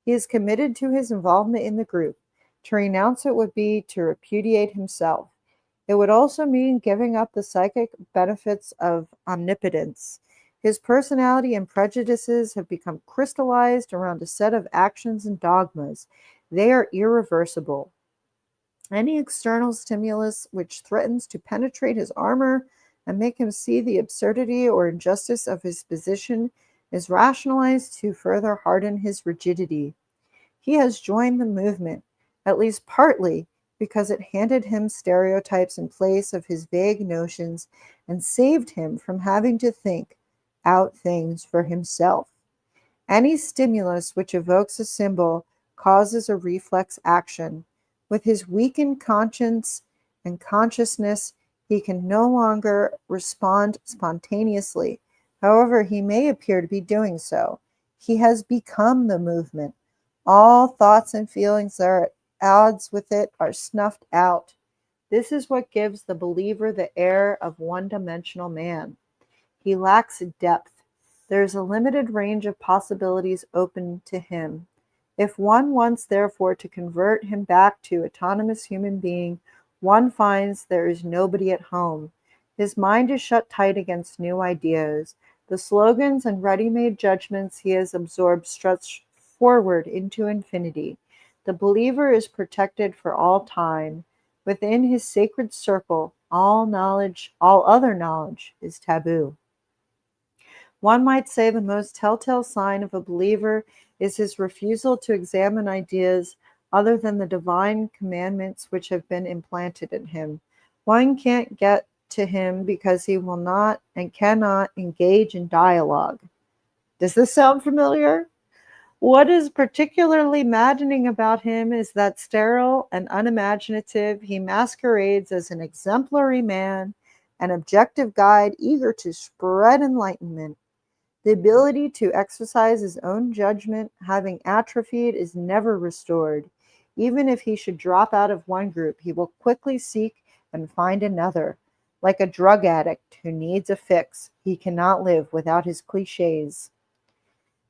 S1: He is committed to his involvement in the group. To renounce it would be to repudiate himself. It would also mean giving up the psychic benefits of omnipotence. His personality and prejudices have become crystallized around a set of actions and dogmas. They are irreversible. Any external stimulus which threatens to penetrate his armor and make him see the absurdity or injustice of his position is rationalized to further harden his rigidity. He has joined the movement, at least partly because it handed him stereotypes in place of his vague notions and saved him from having to think out things for himself. Any stimulus which evokes a symbol causes a reflex action. With his weakened conscience and consciousness, he can no longer respond spontaneously. However, he may appear to be doing so. He has become the movement. All thoughts and feelings that are at odds with it are snuffed out. This is what gives the believer the air of one-dimensional man. He lacks depth. There is a limited range of possibilities open to him. If one wants therefore to convert him back to autonomous human being, one finds there is nobody at home. His mind is shut tight against new ideas. The slogans and ready-made judgments he has absorbed stretch forward into infinity. The believer is protected for all time. Within his sacred circle, all knowledge, all other knowledge, is taboo. One might say the most telltale sign of a believer is his refusal to examine ideas other than the divine commandments which have been implanted in him. One can't get to him because he will not and cannot engage in dialogue. Does this sound familiar? What is particularly maddening about him is that sterile and unimaginative, he masquerades as an exemplary man, an objective guide eager to spread enlightenment. The ability to exercise his own judgment, having atrophied, is never restored. Even if he should drop out of one group, he will quickly seek and find another. Like a drug addict who needs a fix, he cannot live without his cliches.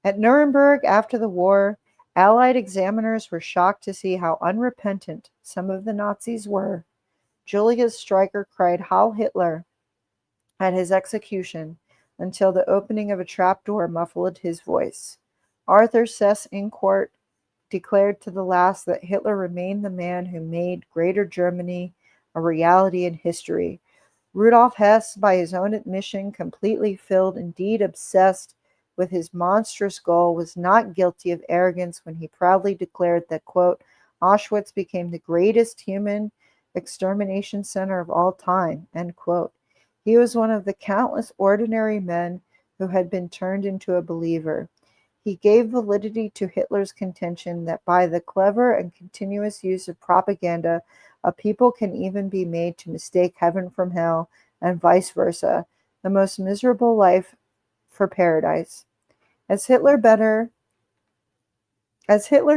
S1: At Nuremberg, after the war, Allied examiners were shocked to see how unrepentant some of the Nazis were. Julius Streicher cried Heil Hitler at his execution until the opening of a trapdoor muffled his voice. Arthur Sess Inquart declared to the last that Hitler remained the man who made Greater Germany a reality in history. Rudolf Hess, by his own admission, completely filled, indeed obsessed, with his monstrous goal, was not guilty of arrogance when he proudly declared that, quote, Auschwitz became the greatest human extermination center of all time, end quote. He was one of the countless ordinary men who had been turned into a believer. He gave validity to Hitler's contention that by the clever and continuous use of propaganda, a people can even be made to mistake heaven from hell, and vice versa, the most miserable life for paradise. As Hitler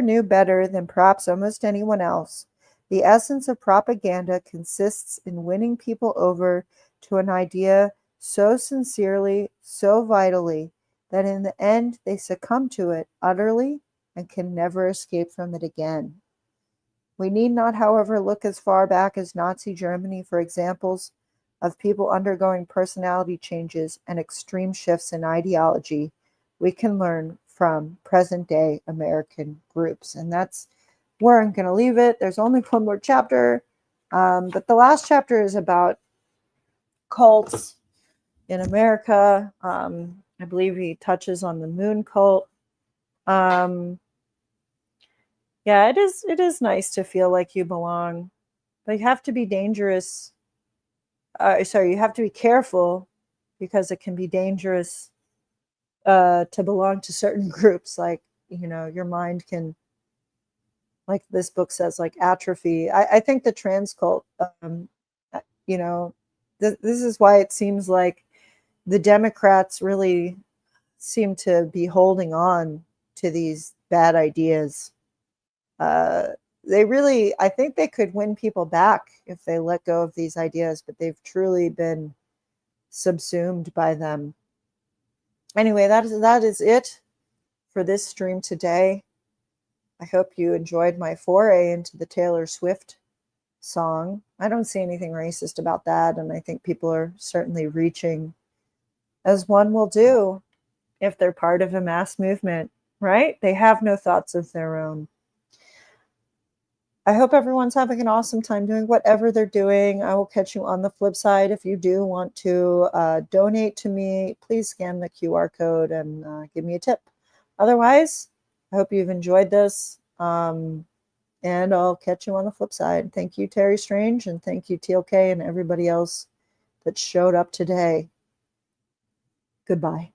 S1: knew better than perhaps almost anyone else, the essence of propaganda consists in winning people over to an idea so sincerely, so vitally, that in the end they succumb to it utterly and can never escape from it again. We need not, however, look as far back as Nazi Germany for examples of people undergoing personality changes and extreme shifts in ideology. We can learn from present-day American groups. And that's where I'm going to leave it. There's only one more chapter, but the last chapter is about cults in America. I believe he touches on the moon cult. Yeah, it is nice to feel like you belong, but you have to be dangerous. You have to be careful because it can be dangerous to belong to certain groups. Like, your mind can, like this book says, like atrophy. I think the trans cult, this is why it seems like the Democrats really seem to be holding on to these bad ideas. I think they could win people back if they let go of these ideas, but they've truly been subsumed by them. Anyway, that is it for this stream today. I hope you enjoyed my foray into the Taylor Swift song. I don't see anything racist about that, and I think people are certainly reaching, as one will do if they're part of a mass movement, right? They have no thoughts of their own. I hope everyone's having an awesome time doing whatever they're doing. I will catch you on the flip side. If you do want to donate to me, please scan the QR code and give me a tip. Otherwise, I hope you've enjoyed this, and I'll catch you on the flip side. Thank you, Terry Strange, and thank you, TLK, and everybody else that showed up today. Goodbye.